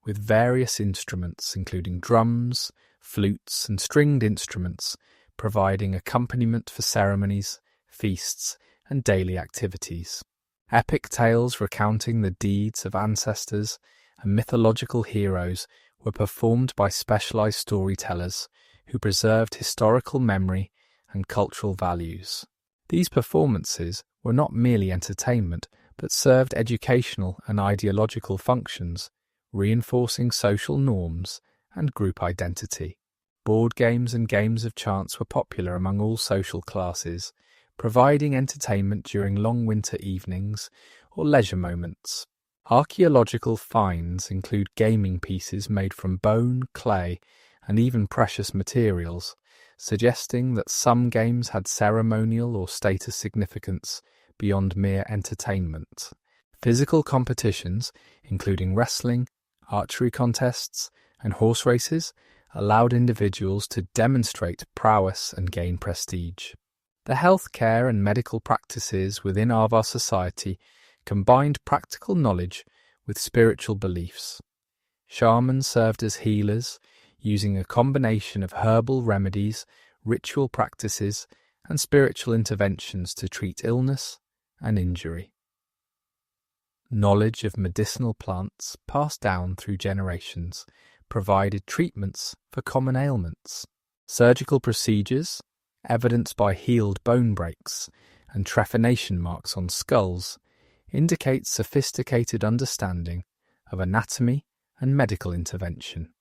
with various instruments including drums, flutes, and stringed instruments providing accompaniment for ceremonies, feasts, and daily activities. Epic tales recounting the deeds of ancestors and mythological heroes were performed by specialized storytellers who preserved historical memory and cultural values. These performances were not merely entertainment, but served educational and ideological functions, reinforcing social norms and group identity. Board games and games of chance were popular among all social classes, providing entertainment during long winter evenings or leisure moments. Archaeological finds include gaming pieces made from bone, clay, and even precious materials, suggesting that some games had ceremonial or status significance beyond mere entertainment. Physical competitions, including wrestling, archery contests, and horse races, allowed individuals to demonstrate prowess and gain prestige. The healthcare and medical practices within Avar society combined practical knowledge with spiritual beliefs. Shamans served as healers, using a combination of herbal remedies, ritual practices, and spiritual interventions to treat illness and injury. Knowledge of medicinal plants passed down through generations provided treatments for common ailments. Surgical procedures, evidenced by healed bone breaks and trephination marks on skulls, indicate sophisticated understanding of anatomy and medical intervention.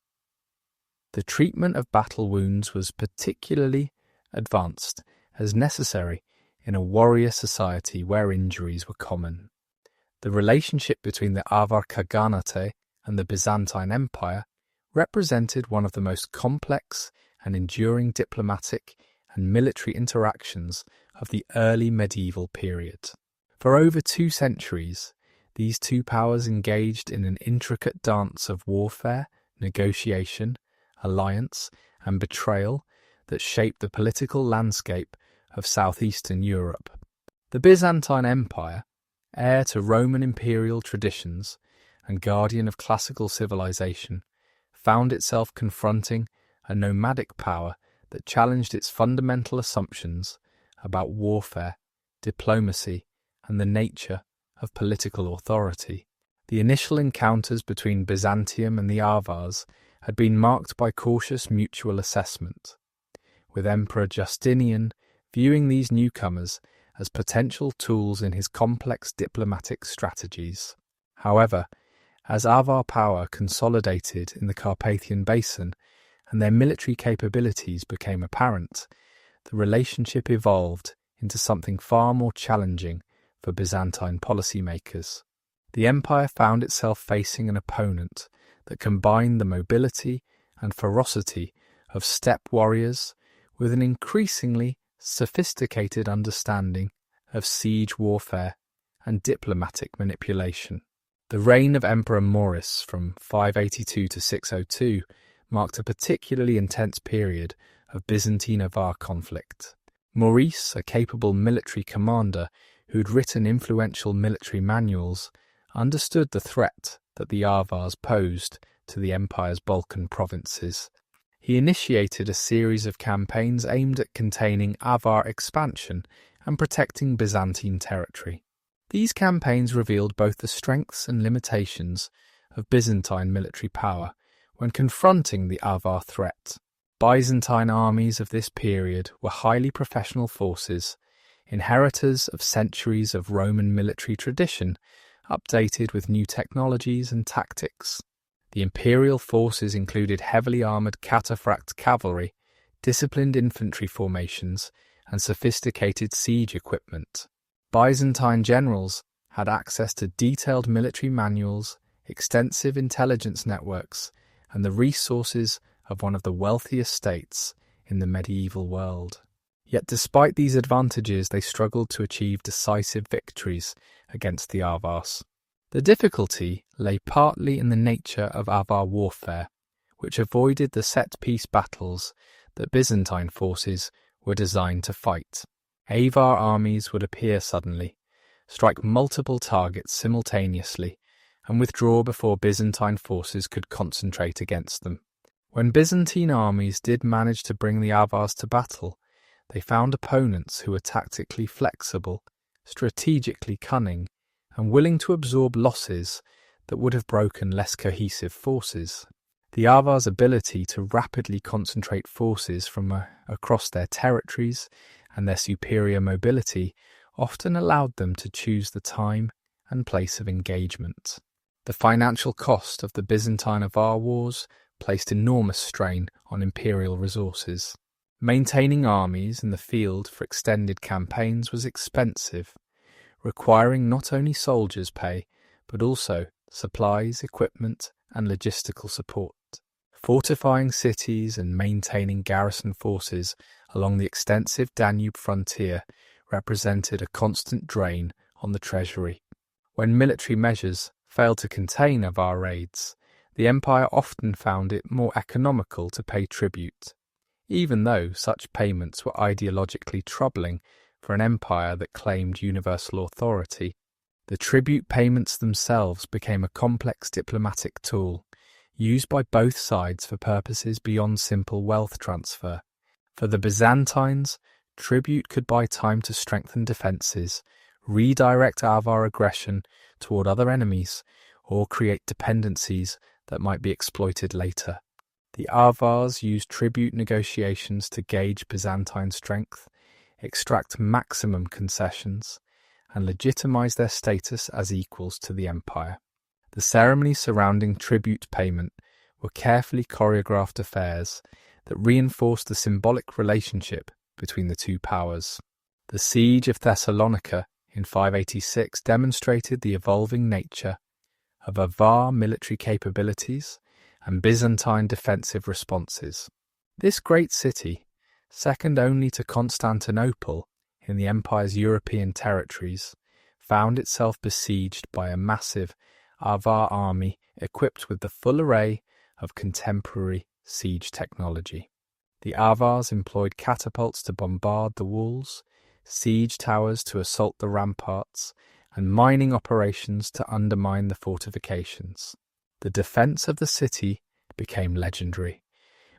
The treatment of battle wounds was particularly advanced as necessary in a warrior society where injuries were common. The relationship between the Avar Khaganate and the Byzantine Empire represented one of the most complex and enduring diplomatic and military interactions of the early medieval period. For over 2 centuries, these two powers engaged in an intricate dance of warfare, negotiation, alliance, and betrayal that shaped the political landscape of southeastern Europe. The Byzantine Empire, heir to Roman imperial traditions and guardian of classical civilization, found itself confronting a nomadic power that challenged its fundamental assumptions about warfare, diplomacy, and the nature of political authority. The initial encounters between Byzantium and the Avars had been marked by cautious mutual assessment, with Emperor Justinian viewing these newcomers as potential tools in his complex diplomatic strategies. However, as Avar power consolidated in the Carpathian Basin and their military capabilities became apparent, the relationship evolved into something far more challenging for Byzantine policymakers. The empire found itself facing an opponent that combined the mobility and ferocity of steppe warriors with an increasingly sophisticated understanding of siege warfare and diplomatic manipulation. The reign of Emperor Maurice from 582 to 602 marked a particularly intense period of Byzantine-Avar conflict. Maurice, a capable military commander who'd written influential military manuals, understood the threat that the Avars posed to the empire's Balkan provinces. He initiated a series of campaigns aimed at containing Avar expansion and protecting Byzantine territory. These campaigns revealed both the strengths and limitations of Byzantine military power when confronting the Avar threat. Byzantine armies of this period were highly professional forces, inheritors of centuries of Roman military tradition, updated with new technologies and tactics. The imperial forces included heavily armoured cataphract cavalry, disciplined infantry formations, and sophisticated siege equipment. Byzantine generals had access to detailed military manuals, extensive intelligence networks, and the resources of one of the wealthiest states in the medieval world. Yet despite these advantages, they struggled to achieve decisive victories against the Avars. The difficulty lay partly in the nature of Avar warfare, which avoided the set-piece battles that Byzantine forces were designed to fight. Avar armies would appear suddenly, strike multiple targets simultaneously, and withdraw before Byzantine forces could concentrate against them. When Byzantine armies did manage to bring the Avars to battle, they found opponents who were tactically flexible, strategically cunning, and willing to absorb losses that would have broken less cohesive forces. The Avars' ability to rapidly concentrate forces from across their territories and their superior mobility often allowed them to choose the time and place of engagement. The financial cost of the Byzantine-Avar wars placed enormous strain on imperial resources. Maintaining armies in the field for extended campaigns was expensive, requiring not only soldiers' pay, but also supplies, equipment, and logistical support. Fortifying cities and maintaining garrison forces along the extensive Danube frontier represented a constant drain on the treasury. When military measures failed to contain Avar raids, the empire often found it more economical to pay tribute, even though such payments were ideologically troubling for an empire that claimed universal authority. The tribute payments themselves became a complex diplomatic tool, used by both sides for purposes beyond simple wealth transfer. For the Byzantines, tribute could buy time to strengthen defences, redirect Avar aggression toward other enemies, or create dependencies that might be exploited later. The Avars used tribute negotiations to gauge Byzantine strength, extract maximum concessions, and legitimize their status as equals to the empire. The ceremonies surrounding tribute payment were carefully choreographed affairs that reinforced the symbolic relationship between the two powers. The siege of Thessalonica in 586 demonstrated the evolving nature of Avar military capabilities and Byzantine defensive responses. This great city, second only to Constantinople in the empire's European territories, found itself besieged by a massive Avar army equipped with the full array of contemporary siege technology. The Avars employed catapults to bombard the walls, siege towers to assault the ramparts, and mining operations to undermine the fortifications. The defense of the city became legendary,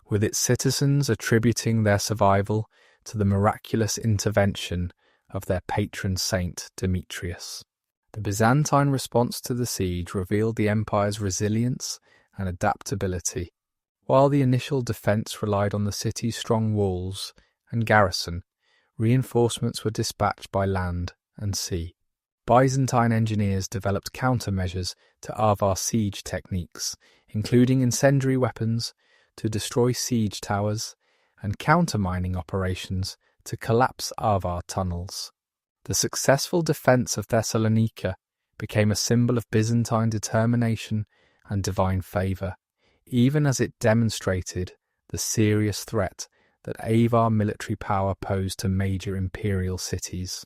with its citizens attributing their survival to the miraculous intervention of their patron saint Demetrius. The Byzantine response to the siege revealed the empire's resilience and adaptability. While the initial defense relied on the city's strong walls and garrison, reinforcements were dispatched by land and sea. Byzantine engineers developed countermeasures to Avar siege techniques, including incendiary weapons to destroy siege towers and countermining operations to collapse Avar tunnels. The successful defense of Thessalonica became a symbol of Byzantine determination and divine favor, even as it demonstrated the serious threat that Avar military power posed to major imperial cities.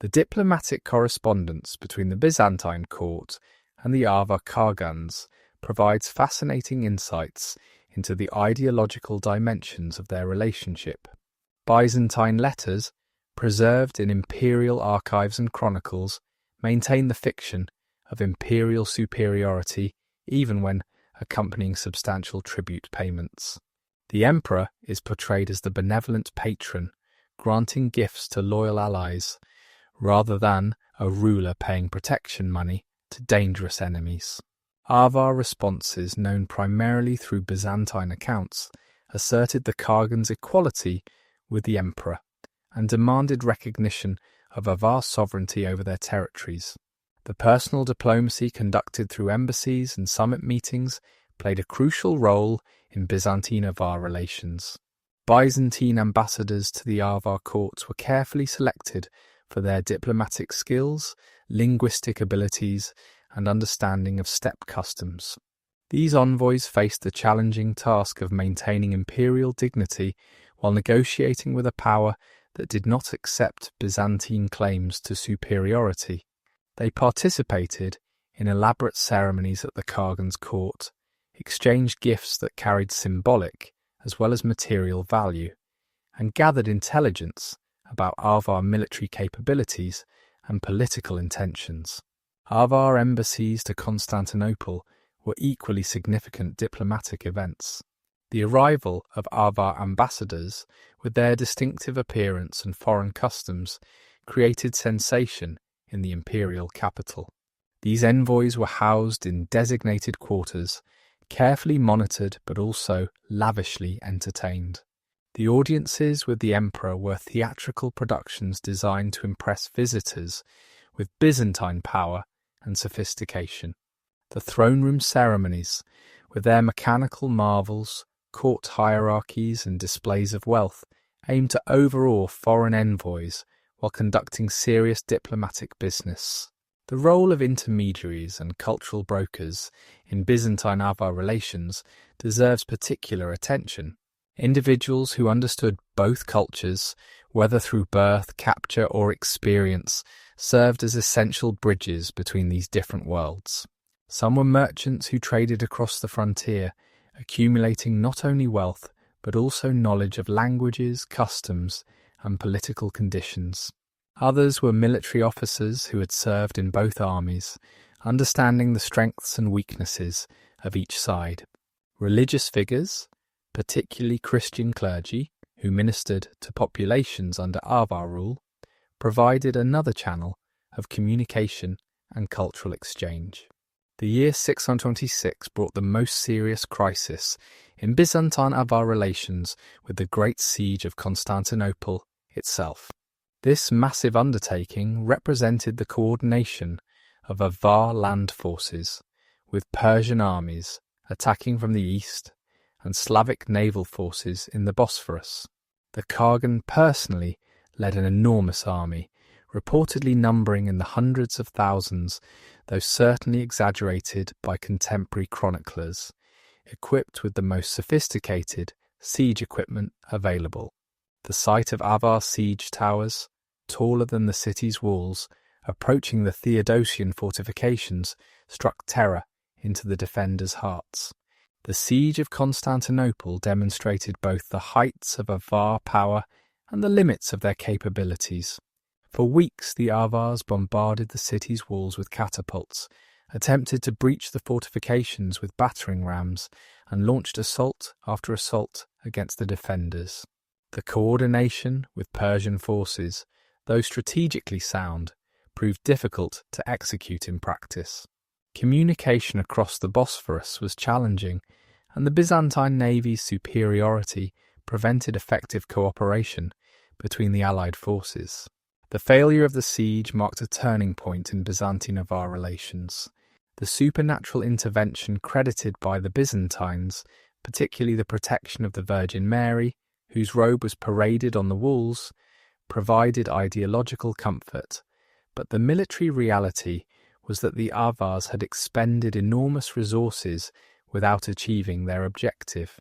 The diplomatic correspondence between the Byzantine court and the Avar Khagans provides fascinating insights into the ideological dimensions of their relationship. Byzantine letters, preserved in imperial archives and chronicles, maintain the fiction of imperial superiority even when accompanying substantial tribute payments. The emperor is portrayed as the benevolent patron, granting gifts to loyal allies, rather than a ruler paying protection money to dangerous enemies. Avar responses, known primarily through Byzantine accounts, asserted the Khagans' equality with the emperor and demanded recognition of Avar sovereignty over their territories. The personal diplomacy conducted through embassies and summit meetings played a crucial role in Byzantine-Avar relations. Byzantine ambassadors to the Avar courts were carefully selected for their diplomatic skills, linguistic abilities, and understanding of steppe customs. These envoys faced the challenging task of maintaining imperial dignity while negotiating with a power that did not accept Byzantine claims to superiority. They participated in elaborate ceremonies at the Khagans' court, exchanged gifts that carried symbolic as well as material value, and gathered intelligence about Avar military capabilities and political intentions. Avar embassies to Constantinople were equally significant diplomatic events. The arrival of Avar ambassadors, with their distinctive appearance and foreign customs, created sensation in the imperial capital. These envoys were housed in designated quarters, carefully monitored but also lavishly entertained. The audiences with the emperor were theatrical productions designed to impress visitors with Byzantine power and sophistication. The throne room ceremonies, with their mechanical marvels, court hierarchies and displays of wealth, aimed to overawe foreign envoys while conducting serious diplomatic business. The role of intermediaries and cultural brokers in Byzantine-Avar relations deserves particular attention. Individuals who understood both cultures, whether through birth, capture, or experience, served as essential bridges between these different worlds. Some were merchants who traded across the frontier, accumulating not only wealth but also knowledge of languages, customs, and political conditions. Others were military officers who had served in both armies, understanding the strengths and weaknesses of each side. Religious figures, particularly Christian clergy, who ministered to populations under Avar rule, provided another channel of communication and cultural exchange. The year 626 brought the most serious crisis in Byzantine-Avar relations with the Great Siege of Constantinople itself. This massive undertaking represented the coordination of Avar land forces, with Persian armies attacking from the east and Slavic naval forces in the Bosphorus. The Khagan personally led an enormous army, reportedly numbering in the hundreds of thousands, though certainly exaggerated by contemporary chroniclers, equipped with the most sophisticated siege equipment available. The sight of Avar's siege towers, taller than the city's walls, approaching the Theodosian fortifications, struck terror into the defenders' hearts. The siege of Constantinople demonstrated both the heights of Avar power and the limits of their capabilities. For weeks the Avars bombarded the city's walls with catapults, attempted to breach the fortifications with battering rams, and launched assault after assault against the defenders. The coordination with Persian forces, though strategically sound, proved difficult to execute in practice. Communication across the Bosphorus was challenging, and the Byzantine navy's superiority prevented effective cooperation between the allied forces. The failure of the siege marked a turning point in Byzantine-Avar relations. The supernatural intervention credited by the Byzantines, particularly the protection of the Virgin Mary, whose robe was paraded on the walls, provided ideological comfort, but the military reality was that the Avars had expended enormous resources without achieving their objective.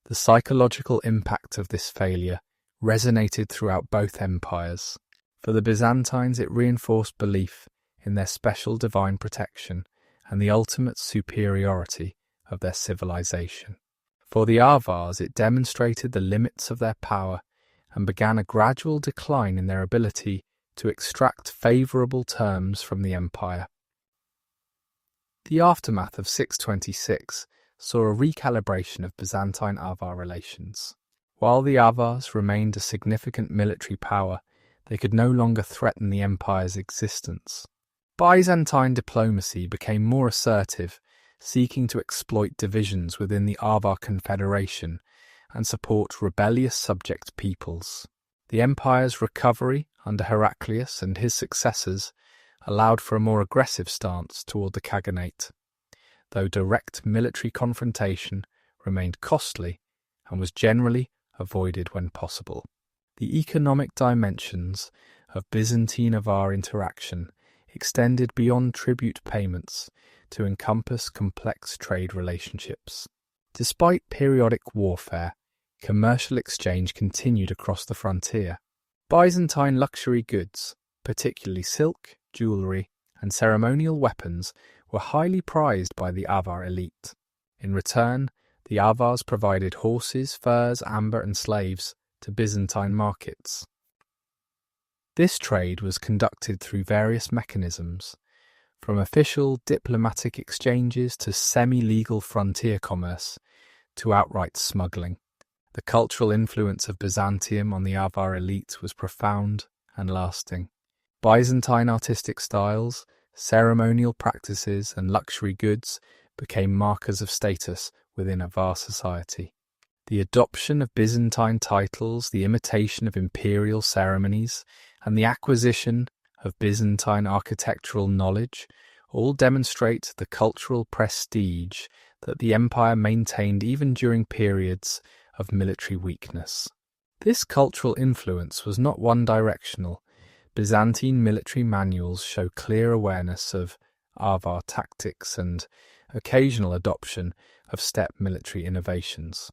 The psychological impact of this failure resonated throughout both empires. For the Byzantines, it reinforced belief in their special divine protection and the ultimate superiority of their civilization. For the Avars, it demonstrated the limits of their power and began a gradual decline in their ability to extract favourable terms from the empire. The aftermath of 626 saw a recalibration of Byzantine-Avar relations. While the Avars remained a significant military power, they could no longer threaten the empire's existence. Byzantine diplomacy became more assertive, seeking to exploit divisions within the Avar Confederation and support rebellious subject peoples. The empire's recovery under Heraclius and his successors allowed for a more aggressive stance toward the Khaganate, though direct military confrontation remained costly and was generally avoided when possible. The economic dimensions of Byzantine-Avar interaction extended beyond tribute payments to encompass complex trade relationships. Despite periodic warfare, commercial exchange continued across the frontier. Byzantine luxury goods, particularly silk, jewellery, and ceremonial weapons, were highly prized by the Avar elite. In return, the Avars provided horses, furs, amber, and slaves to Byzantine markets. This trade was conducted through various mechanisms, from official diplomatic exchanges to semi-legal frontier commerce to outright smuggling. The cultural influence of Byzantium on the Avar elite was profound and lasting. Byzantine artistic styles, ceremonial practices, and luxury goods became markers of status within Avar society. The adoption of Byzantine titles, the imitation of imperial ceremonies, and the acquisition of Byzantine architectural knowledge all demonstrate the cultural prestige that the empire maintained even during periods of military weakness. This cultural influence was not one-directional. Byzantine military manuals show clear awareness of Avar tactics and occasional adoption of steppe military innovations.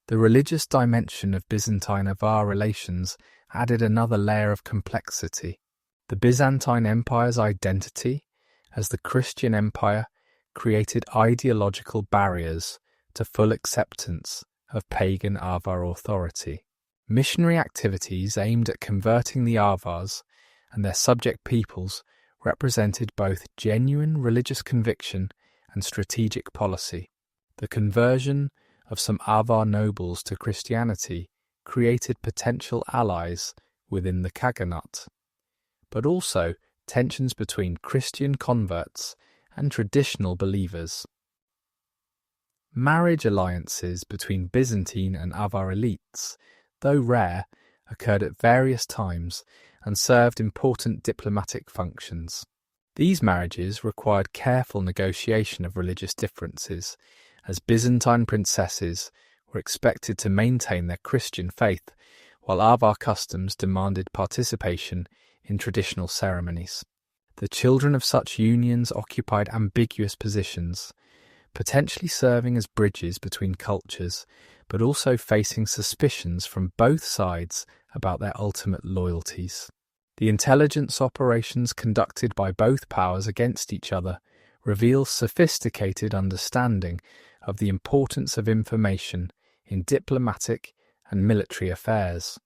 The religious dimension of Byzantine-Avar relations added another layer of complexity. The Byzantine Empire's identity as the Christian empire created ideological barriers to full acceptance of pagan Avar authority. Missionary activities aimed at converting the Avars and their subject peoples represented both genuine religious conviction and strategic policy. The conversion of some Avar nobles to Christianity created potential allies within the Khaganate, but also tensions between Christian converts and traditional believers. Marriage alliances between Byzantine and Avar elites, though rare, occurred at various times and served important diplomatic functions. These marriages required careful negotiation of religious differences, as Byzantine princesses were expected to maintain their Christian faith while Avar customs demanded participation in traditional ceremonies. The children of such unions occupied ambiguous positions, potentially serving as bridges between cultures, but also facing suspicions from both sides about their ultimate loyalties. The intelligence operations conducted by both powers against each other reveal sophisticated understanding of the importance of information in diplomatic and military affairs.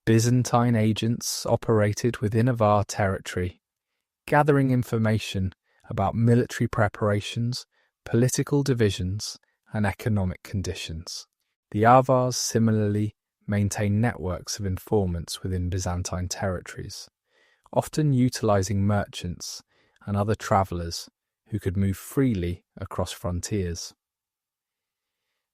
Byzantine agents operated within Avar territory, gathering information about military preparations, political divisions, and economic conditions. The Avars similarly maintain networks of informants within Byzantine territories, often utilizing merchants and other travelers who could move freely across frontiers.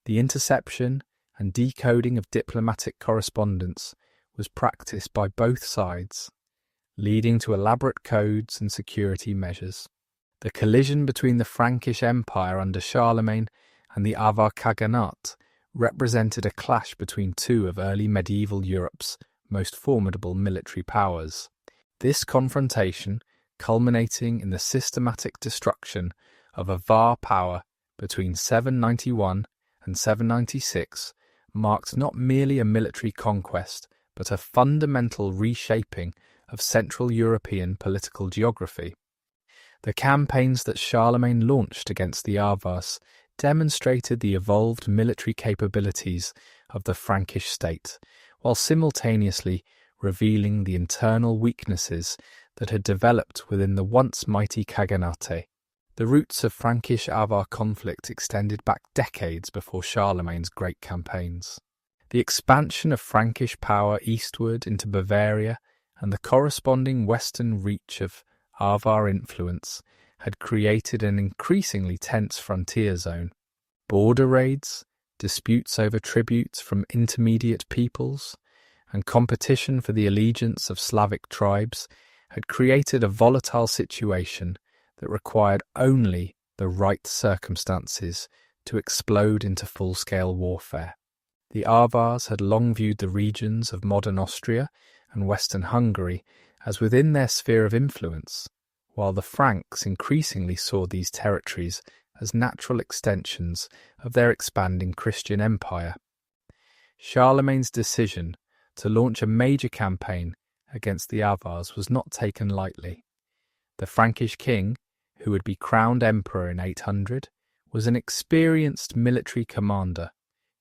The interception and decoding of diplomatic correspondence was practiced by both sides, leading to elaborate codes and security measures. The collision between the Frankish Empire under Charlemagne and the Avar Khaganate represented a clash between two of early medieval Europe's most formidable military powers. This confrontation, culminating in the systematic destruction of Avar power between 791 and 796, marked not merely a military conquest, but a fundamental reshaping of Central European political geography. The campaigns that Charlemagne launched against the Avars demonstrated the evolved military capabilities of the Frankish state, while simultaneously revealing the internal weaknesses that had developed within the once mighty Khaganate. The roots of Frankish-Avar conflict extended back decades before Charlemagne's great campaigns. The expansion of Frankish power eastward into Bavaria and the corresponding western reach of Avar influence had created an increasingly tense frontier zone. Border raids, disputes over tributes from intermediate peoples, and competition for the allegiance of Slavic tribes had created a volatile situation that required only the right circumstances to explode into full-scale warfare. The Avars had long viewed the regions of modern Austria and Western Hungary as within their sphere of influence, while the Franks increasingly saw these territories as natural extensions of their expanding Christian empire. Charlemagne's decision to launch a major campaign against the Avars was not taken lightly. The Frankish king, who would be crowned emperor in 800, was an experienced military commander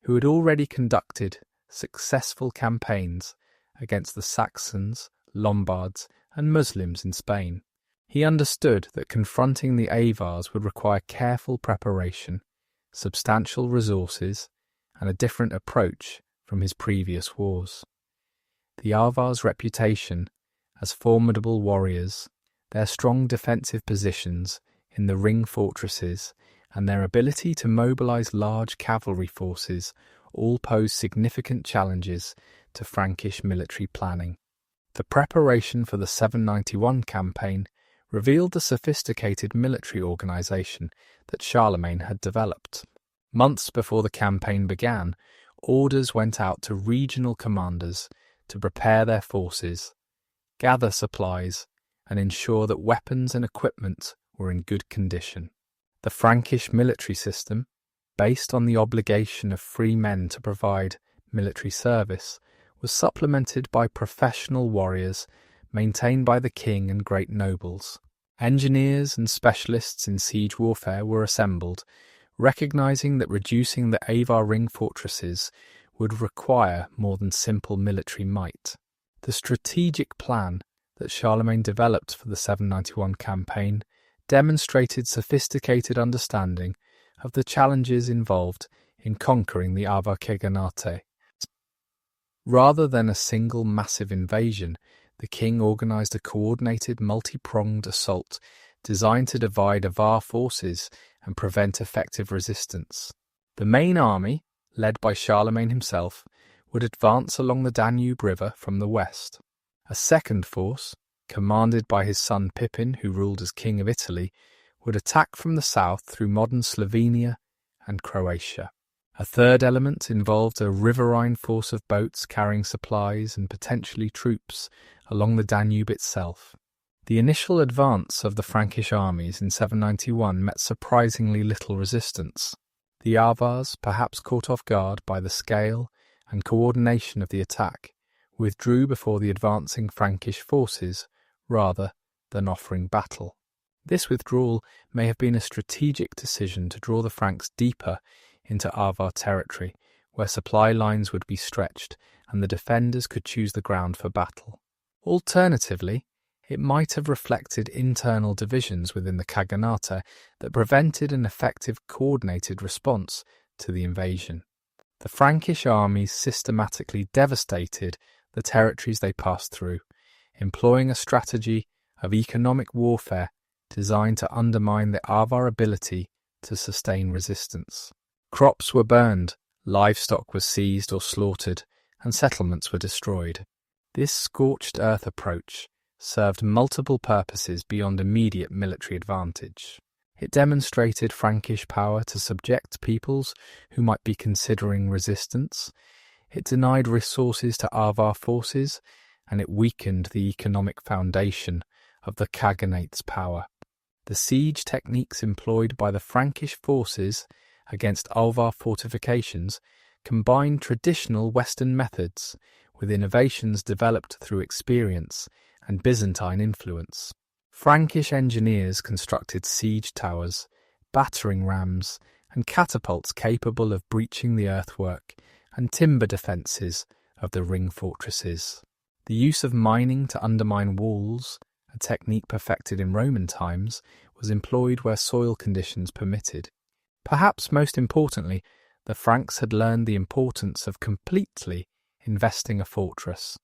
who had already conducted successful campaigns against the Saxons, Lombards, and Muslims in Spain. He understood that confronting the Avars would require careful preparation, substantial resources, and a different approach from his previous wars. The Avars' reputation as formidable warriors, their strong defensive positions in the ring fortresses, and their ability to mobilize large cavalry forces all posed significant challenges to Frankish military planning. The preparation for the 791 campaign revealed the sophisticated military organization that Charlemagne had developed. Months before the campaign began, orders went out to regional commanders to prepare their forces, gather supplies, and ensure that weapons and equipment were in good condition. The Frankish military system, based on the obligation of free men to provide military service, was supplemented by professional warriors maintained by the king and great nobles. Engineers and specialists in siege warfare were assembled, recognizing that reducing the Avar ring fortresses would require more than simple military might. The strategic plan that Charlemagne developed for the 791 campaign demonstrated sophisticated understanding of the challenges involved in conquering the Avar Khaganate. Rather than a single massive invasion, the king organized a coordinated multi-pronged assault designed to divide Avar forces and prevent effective resistance. The main army, led by Charlemagne himself, would advance along the Danube River from the west. A second force, commanded by his son Pippin, who ruled as King of Italy, would attack from the south through modern Slovenia and Croatia. A third element involved a riverine force of boats carrying supplies and potentially troops along the Danube itself. The initial advance of the Frankish armies in 791 met surprisingly little resistance. The Avars, perhaps caught off guard by the scale and coordination of the attack, withdrew before the advancing Frankish forces rather than offering battle. This withdrawal may have been a strategic decision to draw the Franks deeper into Avar territory, where supply lines would be stretched and the defenders could choose the ground for battle. Alternatively, it might have reflected internal divisions within the Khaganate that prevented an effective coordinated response to the invasion. The Frankish armies systematically devastated the territories they passed through, employing a strategy of economic warfare designed to undermine the Avar ability to sustain resistance. Crops were burned, livestock was seized or slaughtered, and settlements were destroyed. This scorched earth approach served multiple purposes beyond immediate military advantage. It demonstrated Frankish power to subject peoples who might be considering resistance. It denied resources to Avar forces, and it weakened the economic foundation of the Khaganate's power. The siege techniques employed by the Frankish forces against Avar fortifications combined traditional Western methods with innovations developed through experience and Byzantine influence. Frankish engineers constructed siege towers, battering rams, and catapults capable of breaching the earthwork and timber defences of the ring fortresses. The use of mining to undermine walls, a technique perfected in Roman times, was employed where soil conditions permitted. Perhaps most importantly, the Franks had learned the importance of completely investing a fortress,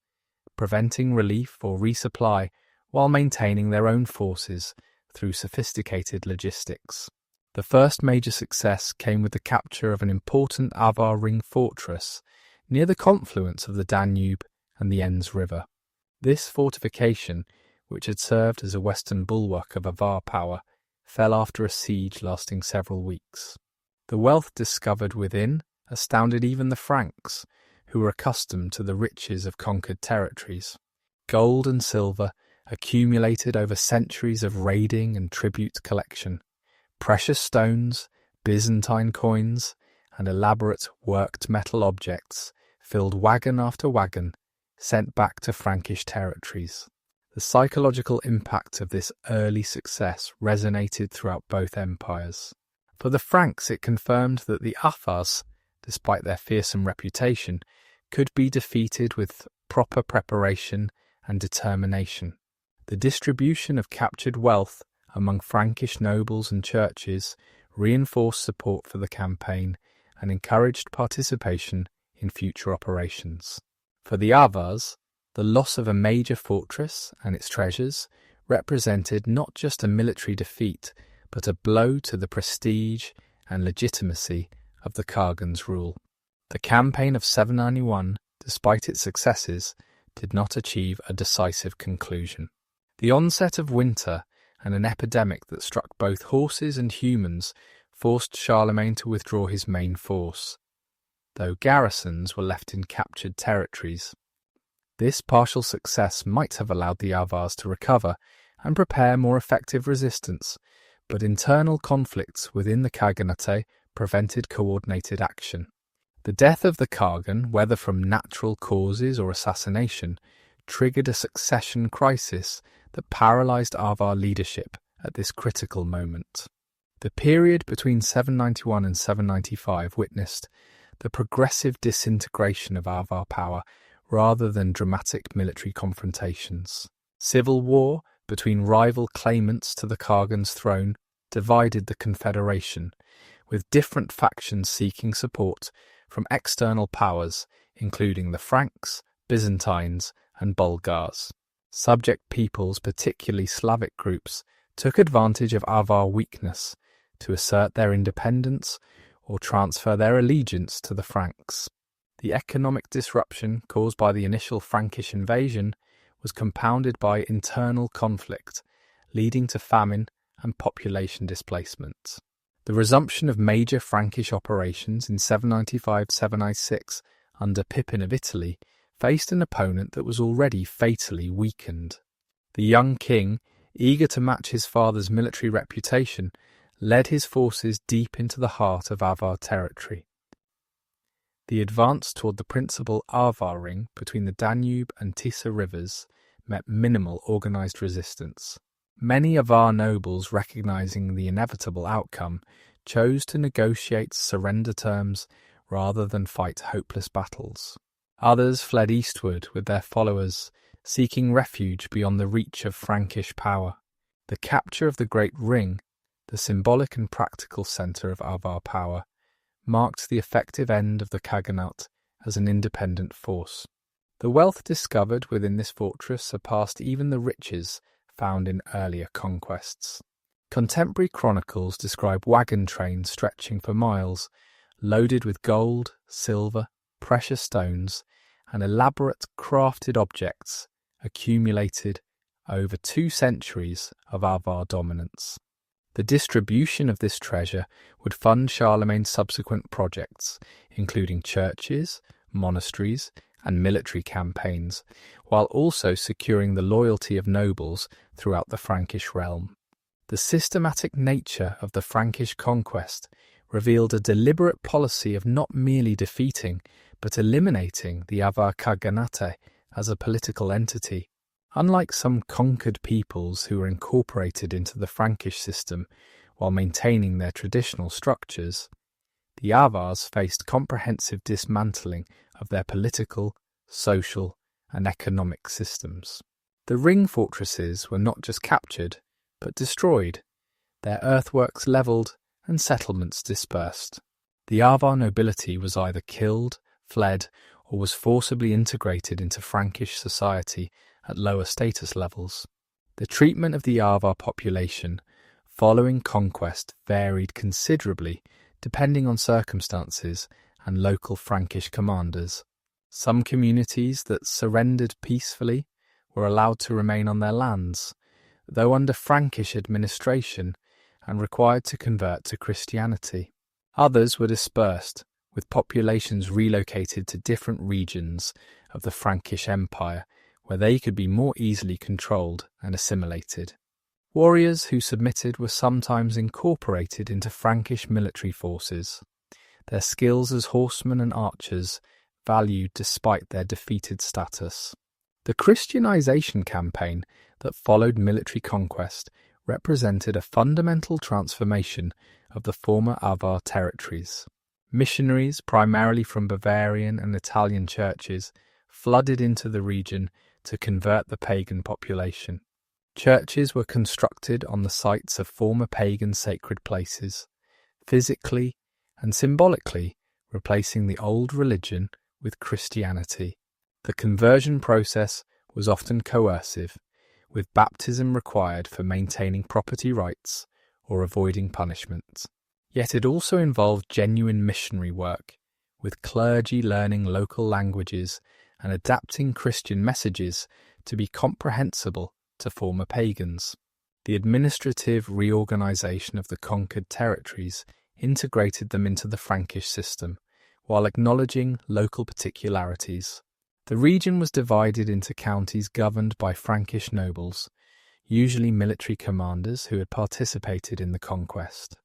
preventing relief or resupply while maintaining their own forces through sophisticated logistics. The first major success came with the capture of an important Avar ring fortress near the confluence of the Danube and the Enns River. This fortification, which had served as a western bulwark of Avar power, fell after a siege lasting several weeks. The wealth discovered within astounded even the Franks, who were accustomed to the riches of conquered territories. Gold and silver accumulated over centuries of raiding and tribute collection. Precious stones, Byzantine coins, and elaborate worked metal objects filled wagon after wagon, sent back to Frankish territories. The psychological impact of this early success resonated throughout both empires. For the Franks, it confirmed that the Avars, despite their fearsome reputation, could be defeated with proper preparation and determination. The distribution of captured wealth among Frankish nobles and churches reinforced support for the campaign and encouraged participation in future operations. For the Avars, the loss of a major fortress and its treasures represented not just a military defeat, but a blow to the prestige and legitimacy of the Khagan's rule. The campaign of 791, despite its successes, did not achieve a decisive conclusion. The onset of winter and an epidemic that struck both horses and humans forced Charlemagne to withdraw his main force, though garrisons were left in captured territories. This partial success might have allowed the Avars to recover and prepare more effective resistance, but internal conflicts within the Khaganate prevented coordinated action. The death of the Khagan, whether from natural causes or assassination, triggered a succession crisis that paralysed Avar leadership at this critical moment. The period between 791 and 795 witnessed the progressive disintegration of Avar power rather than dramatic military confrontations. Civil war between rival claimants to the Khagan's throne divided the confederation, with different factions seeking support from external powers, including the Franks, Byzantines, and Bulgars. Subject peoples, particularly Slavic groups, took advantage of Avar weakness to assert their independence or transfer their allegiance to the Franks. The economic disruption caused by the initial Frankish invasion was compounded by internal conflict, leading to famine and population displacement. The resumption of major Frankish operations in 795-796 under Pippin of Italy faced an opponent that was already fatally weakened. The young king, eager to match his father's military reputation, led his forces deep into the heart of Avar territory. The advance toward the principal Avar ring between the Danube and Tisa rivers met minimal organised resistance. Many Avar nobles, recognising the inevitable outcome, chose to negotiate surrender terms rather than fight hopeless battles. Others fled eastward with their followers, seeking refuge beyond the reach of Frankish power. The capture of the Great Ring, the symbolic and practical centre of Avar power, marked the effective end of the Khaganate as an independent force. The wealth discovered within this fortress surpassed even the riches found in earlier conquests. Contemporary chronicles describe wagon trains stretching for miles, loaded with gold, silver, precious stones, and elaborate crafted objects accumulated over 2 centuries of Avar dominance. The distribution of this treasure would fund Charlemagne's subsequent projects, including churches, monasteries, and military campaigns, while also securing the loyalty of nobles throughout the Frankish realm. The systematic nature of the Frankish conquest revealed a deliberate policy of not merely defeating, but eliminating the Avar Khaganate as a political entity. Unlike some conquered peoples who were incorporated into the Frankish system while maintaining their traditional structures, the Avars faced comprehensive dismantling of their political, social, and economic systems. The ring fortresses were not just captured, but destroyed, their earthworks levelled and settlements dispersed. The Avar nobility was either killed, fled, or was forcibly integrated into Frankish society at lower status levels. The treatment of the Avar population following conquest varied considerably depending on circumstances and local Frankish commanders. Some communities that surrendered peacefully were allowed to remain on their lands, though under Frankish administration and required to convert to Christianity. Others were dispersed, with populations relocated to different regions of the Frankish Empire, where they could be more easily controlled and assimilated. Warriors who submitted were sometimes incorporated into Frankish military forces, their skills as horsemen and archers valued despite their defeated status. The Christianization campaign that followed military conquest represented a fundamental transformation of the former Avar territories. Missionaries, primarily from Bavarian and Italian churches, flooded into the region to convert the pagan population. Churches were constructed on the sites of former pagan sacred places, physically and symbolically replacing the old religion with Christianity. The conversion process was often coercive, with baptism required for maintaining property rights or avoiding punishment. Yet it also involved genuine missionary work, with clergy learning local languages and adapting Christian messages to be comprehensible to former pagans. The administrative reorganization of the conquered territories integrated them into the Frankish system, while acknowledging local particularities. The region was divided into counties governed by Frankish nobles, usually military commanders who had participated in the conquest.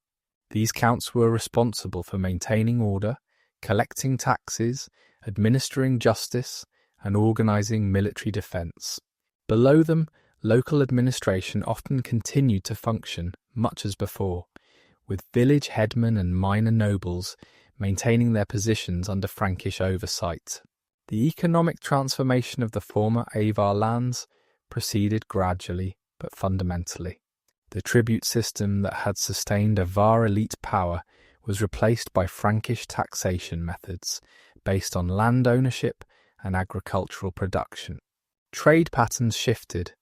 These counts were responsible for maintaining order, collecting taxes, administering justice, and organizing military defense. Below them, local administration often continued to function much as before, with village headmen and minor nobles maintaining their positions under Frankish oversight. The economic transformation of the former Avar lands proceeded gradually but fundamentally. The tribute system that had sustained Avar elite power was replaced by Frankish taxation methods based on land ownership and agricultural production. Trade patterns shifted,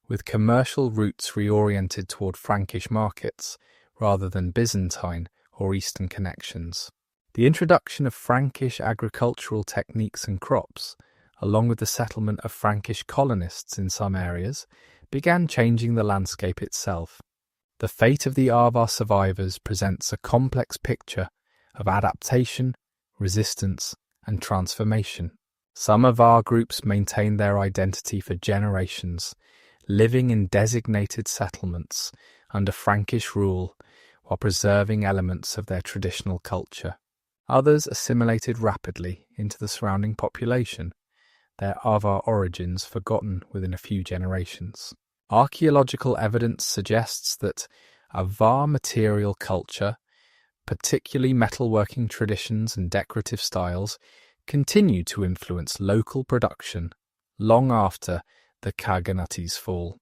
with commercial routes reoriented toward Frankish markets rather than Byzantine or Eastern connections. The introduction of Frankish agricultural techniques and crops, along with the settlement of Frankish colonists in some areas, began changing the landscape itself. The fate of the Avar survivors presents a complex picture of adaptation, resistance, and transformation. Some Avar groups maintained their identity for generations, living in designated settlements under Frankish rule while preserving elements of their traditional culture. Others assimilated rapidly into the surrounding population, their Avar origins forgotten within a few generations. Archaeological evidence suggests that Avar material culture, particularly metalworking traditions and decorative styles, continued to influence local production long after the Khaganate's fall.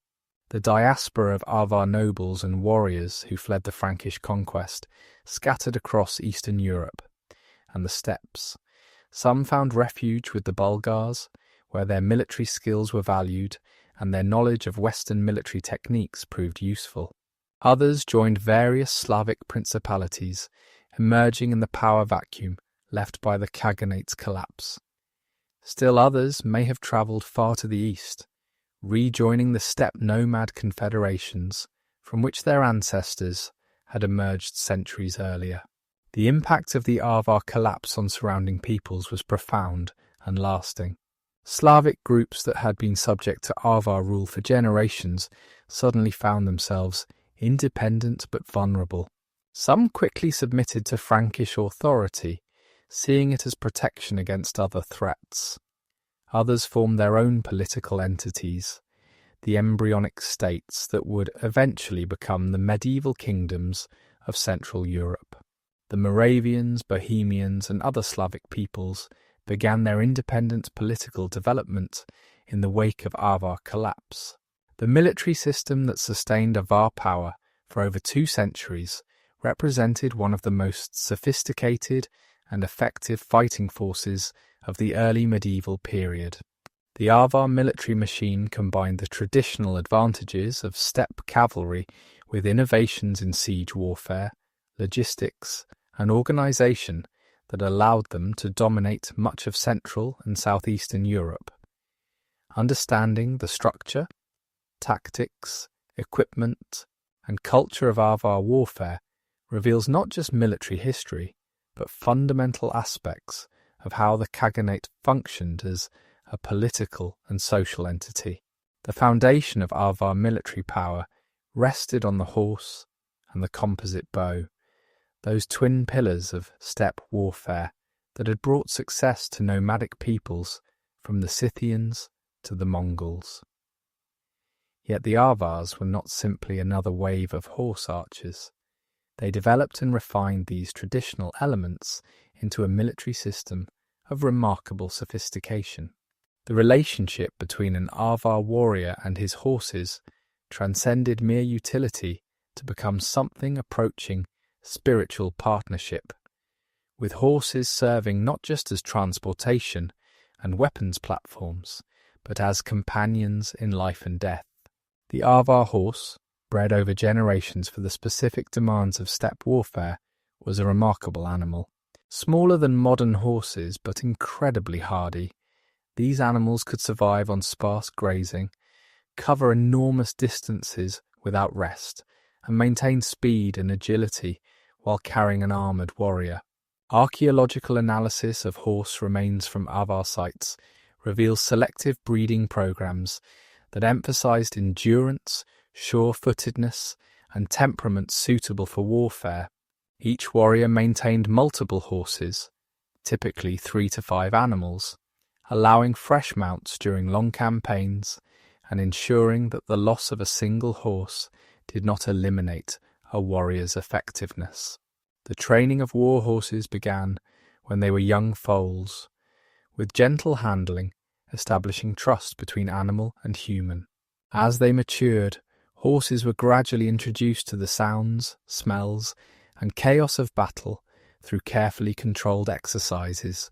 The diaspora of Avar nobles and warriors who fled the Frankish conquest scattered across Eastern Europe and the steppes. Some found refuge with the Bulgars, where their military skills were valued and their knowledge of Western military techniques proved useful. Others joined various Slavic principalities, emerging in the power vacuum left by the Khaganate's collapse. Still others may have travelled far to the east, rejoining the steppe nomad confederations from which their ancestors had emerged centuries earlier. The impact of the Avar collapse on surrounding peoples was profound and lasting. Slavic groups that had been subject to Avar rule for generations suddenly found themselves independent but vulnerable. Some quickly submitted to Frankish authority, seeing it as protection against other threats. Others formed their own political entities, the embryonic states that would eventually become the medieval kingdoms of Central Europe. The Moravians, Bohemians, and other Slavic peoples began their independent political development in the wake of Avar collapse. The military system that sustained Avar power for over 2 centuries represented one of the most sophisticated and effective fighting forces of the early medieval period. The Avar military machine combined the traditional advantages of steppe cavalry with innovations in siege warfare, logistics, and organisation that allowed them to dominate much of Central and Southeastern Europe. Understanding the structure, tactics, equipment, and culture of Avar warfare reveals not just military history, but fundamental aspects of how the Khaganate functioned as a political and social entity. The foundation of Avar military power rested on the horse and the composite bow, those twin pillars of steppe warfare that had brought success to nomadic peoples from the Scythians to the Mongols. Yet the Avars were not simply another wave of horse archers. They developed and refined these traditional elements into a military system of remarkable sophistication. The relationship between an Avar warrior and his horses transcended mere utility to become something approaching spiritual partnership, with horses serving not just as transportation and weapons platforms, but as companions in life and death. The Avar horse, bred over generations for the specific demands of steppe warfare, was a remarkable animal. Smaller than modern horses, but incredibly hardy, these animals could survive on sparse grazing, cover enormous distances without rest, and maintain speed and agility while carrying an armoured warrior. Archaeological analysis of horse remains from Avar sites reveals selective breeding programs that emphasized endurance, sure-footedness, and temperament suitable for warfare. Each warrior maintained multiple horses, typically 3 to 5 animals, allowing fresh mounts during long campaigns and ensuring that the loss of a single horse did not eliminate a warrior's effectiveness. The training of war horses began when they were young foals, with gentle handling establishing trust between animal and human. As they matured, horses were gradually introduced to the sounds, smells, and chaos of battle through carefully controlled exercises.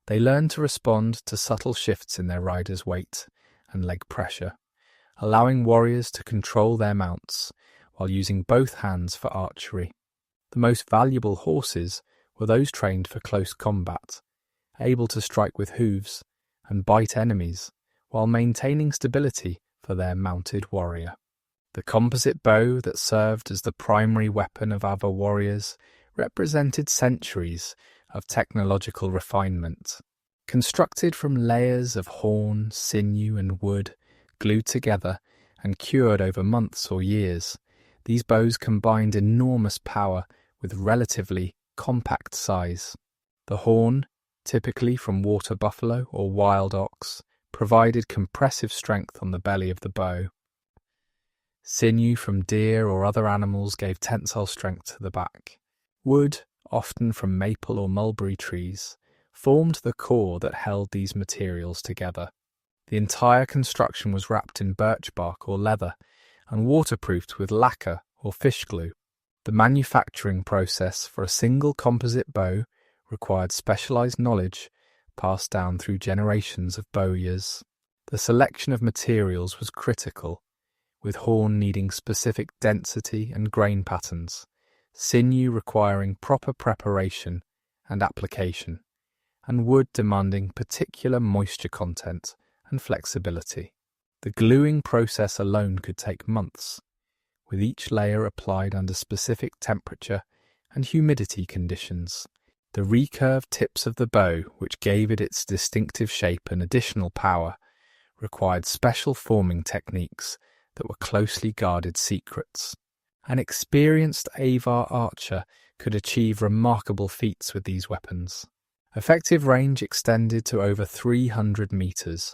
They learned to respond to subtle shifts in their riders' weight and leg pressure, allowing warriors to control their mounts while using both hands for archery. The most valuable horses were those trained for close combat, able to strike with hooves and bite enemies while maintaining stability for their mounted warrior. The composite bow that served as the primary weapon of Avar warriors represented centuries of technological refinement. Constructed from layers of horn, sinew, and wood, glued together and cured over months or years, these bows combined enormous power with relatively compact size. The horn, typically from water buffalo or wild ox, provided compressive strength on the belly of the bow. Sinew from deer or other animals gave tensile strength to the back. Wood, often from maple or mulberry trees, formed the core that held these materials together. The entire construction was wrapped in birch bark or leather and waterproofed with lacquer or fish glue. The manufacturing process for a single composite bow required specialized knowledge passed down through generations of bowyers. The selection of materials was critical, with horn needing specific density and grain patterns, sinew requiring proper preparation and application, and wood demanding particular moisture content and flexibility. The gluing process alone could take months, with each layer applied under specific temperature and humidity conditions. The recurved tips of the bow, which gave it its distinctive shape and additional power, required special forming techniques that were closely guarded secrets. An experienced Avar archer could achieve remarkable feats with these weapons. Effective range extended to over 300 meters,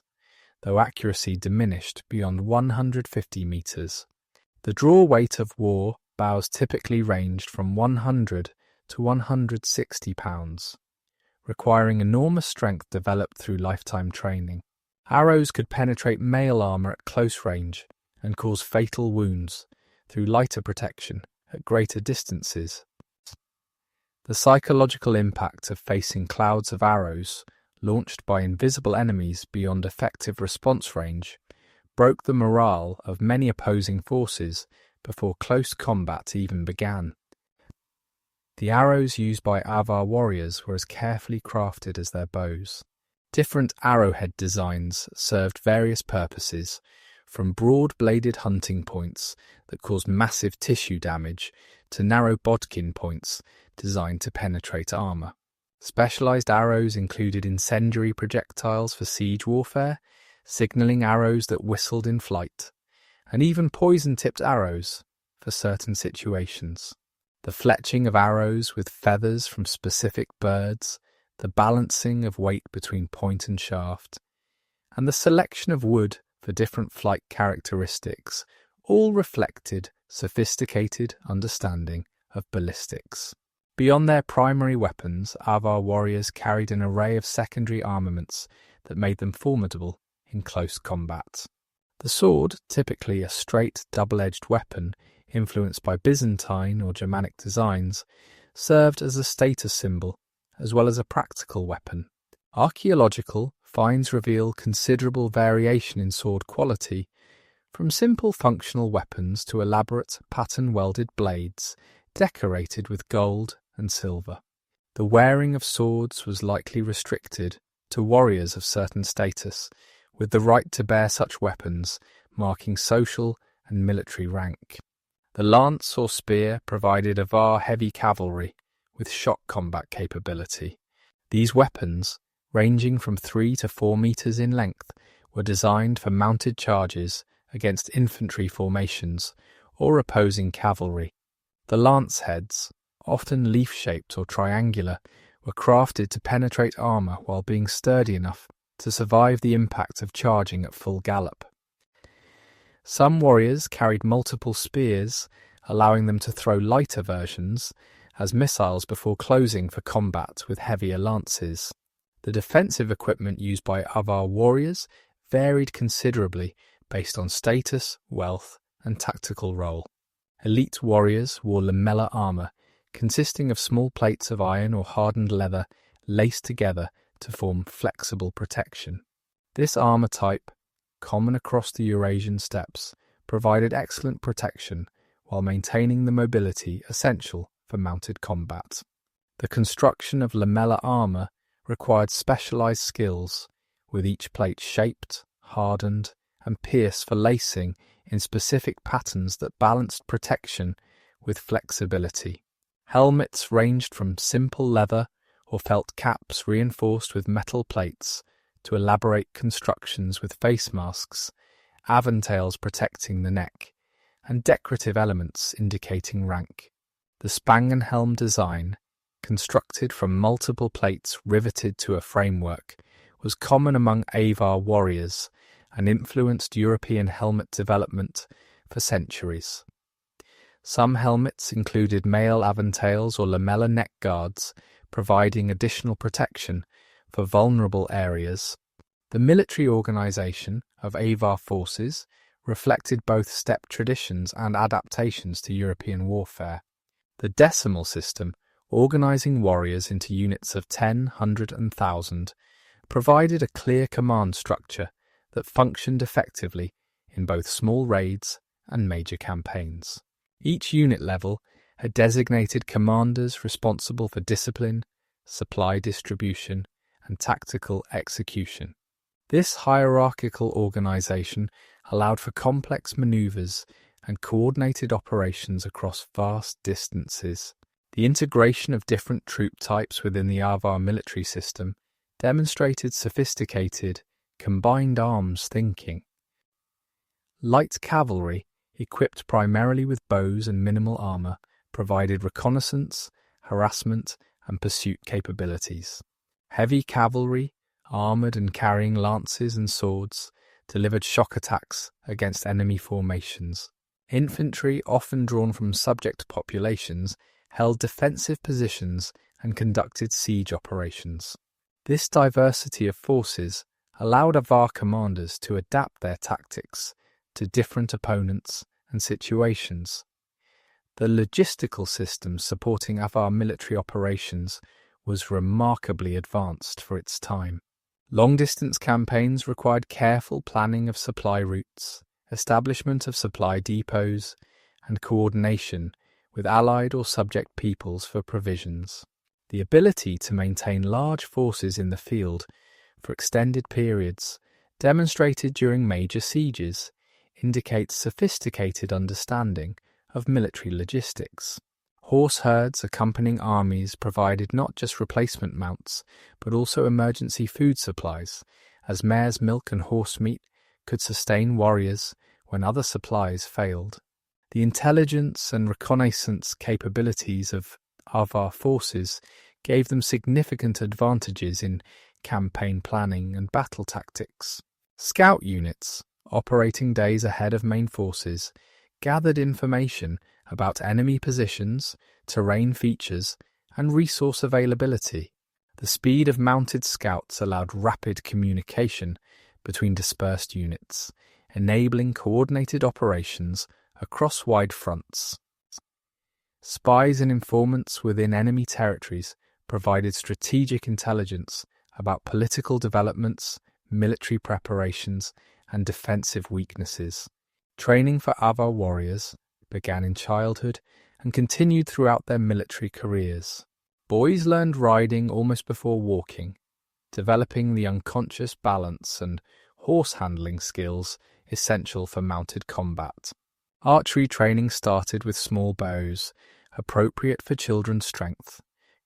though accuracy diminished beyond 150 meters. The draw weight of war bows typically ranged from 100 to 160 pounds, requiring enormous strength developed through lifetime training. Arrows could penetrate mail armor at close range and cause fatal wounds through lighter protection at greater distances. The psychological impact of facing clouds of arrows launched by invisible enemies beyond effective response range broke the morale of many opposing forces before close combat even began. The arrows used by Avar warriors were as carefully crafted as their bows. Different arrowhead designs served various purposes, from broad-bladed hunting points that caused massive tissue damage to narrow bodkin points designed to penetrate armor. Specialized arrows included incendiary projectiles for siege warfare, signaling arrows that whistled in flight, and even poison-tipped arrows for certain situations. The fletching of arrows with feathers from specific birds, the balancing of weight between point and shaft, and the selection of wood for different flight characteristics all reflected sophisticated understanding of ballistics. Beyond their primary weapons, Avar warriors carried an array of secondary armaments that made them formidable in close combat. The sword, typically a straight double-edged weapon influenced by Byzantine or Germanic designs, served as a status symbol as well as a practical weapon. Archaeological finds reveal considerable variation in sword quality, from simple functional weapons to elaborate pattern-welded blades decorated with gold and silver. The wearing of swords was likely restricted to warriors of certain status, with the right to bear such weapons marking social and military rank. The lance or spear provided Avar heavy cavalry with shock combat capability. These weapons, ranging from 3 to 4 meters in length, were designed for mounted charges against infantry formations or opposing cavalry. The lance heads, often leaf-shaped or triangular, were crafted to penetrate armor while being sturdy enough to survive the impact of charging at full gallop. Some warriors carried multiple spears, allowing them to throw lighter versions as missiles before closing for combat with heavier lances. The defensive equipment used by Avar warriors varied considerably based on status, wealth, and tactical role. Elite warriors wore lamellar armor, consisting of small plates of iron or hardened leather laced together to form flexible protection. This armor type, common across the Eurasian steppes, provided excellent protection while maintaining the mobility essential for mounted combat. The construction of lamellar armor required specialized skills, with each plate shaped, hardened, and pierced for lacing in specific patterns that balanced protection with flexibility. Helmets ranged from simple leather or felt caps reinforced with metal plates to elaborate constructions with face masks, aventails protecting the neck, and decorative elements indicating rank. The Spangenhelm design, constructed from multiple plates riveted to a framework, was common among Avar warriors and influenced European helmet development for centuries. Some helmets included mail aventails or lamellar neck guards, providing additional protection for vulnerable areas. The military organization of Avar forces reflected both steppe traditions and adaptations to European warfare. The decimal system, organizing warriors into units of 10, 100, and 1,000, provided a clear command structure that functioned effectively in both small raids and major campaigns. Each unit level had designated commanders responsible for discipline, supply distribution, and tactical execution. This hierarchical organization allowed for complex maneuvers and coordinated operations across vast distances. The integration of different troop types within the Avar military system demonstrated sophisticated, combined arms thinking. Light cavalry, equipped primarily with bows and minimal armor, provided reconnaissance, harassment, and pursuit capabilities. Heavy cavalry, armored and carrying lances and swords, delivered shock attacks against enemy formations. Infantry, often drawn from subject populations, held defensive positions and conducted siege operations. This diversity of forces allowed Avar commanders to adapt their tactics to different opponents and situations. The logistical system supporting Avar military operations was remarkably advanced for its time. Long-distance campaigns required careful planning of supply routes, establishment of supply depots, and coordination with allied or subject peoples for provisions. The ability to maintain large forces in the field for extended periods, demonstrated during major sieges, indicates sophisticated understanding of military logistics. Horse herds accompanying armies provided not just replacement mounts, but also emergency food supplies, as mare's milk and horse meat could sustain warriors when other supplies failed. The intelligence and reconnaissance capabilities of Avar forces gave them significant advantages in campaign planning and battle tactics. Scout units, operating days ahead of main forces, gathered information about enemy positions, terrain features, and resource availability. The speed of mounted scouts allowed rapid communication between dispersed units, enabling coordinated operations across wide fronts. Spies and informants within enemy territories provided strategic intelligence about political developments, military preparations, and defensive weaknesses. Training for Avar warriors began in childhood and continued throughout their military careers. Boys learned riding almost before walking, developing the unconscious balance and horse handling skills essential for mounted combat. Archery training started with small bows, appropriate for children's strength,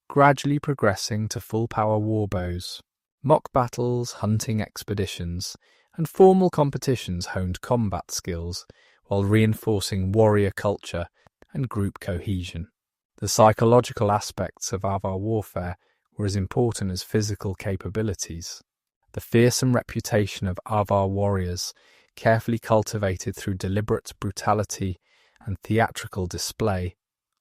gradually progressing to full-power warbows. Mock battles, hunting expeditions, and formal competitions honed combat skills while reinforcing warrior culture and group cohesion. The psychological aspects of Avar warfare were as important as physical capabilities. The fearsome reputation of Avar warriors, carefully cultivated through deliberate brutality and theatrical display,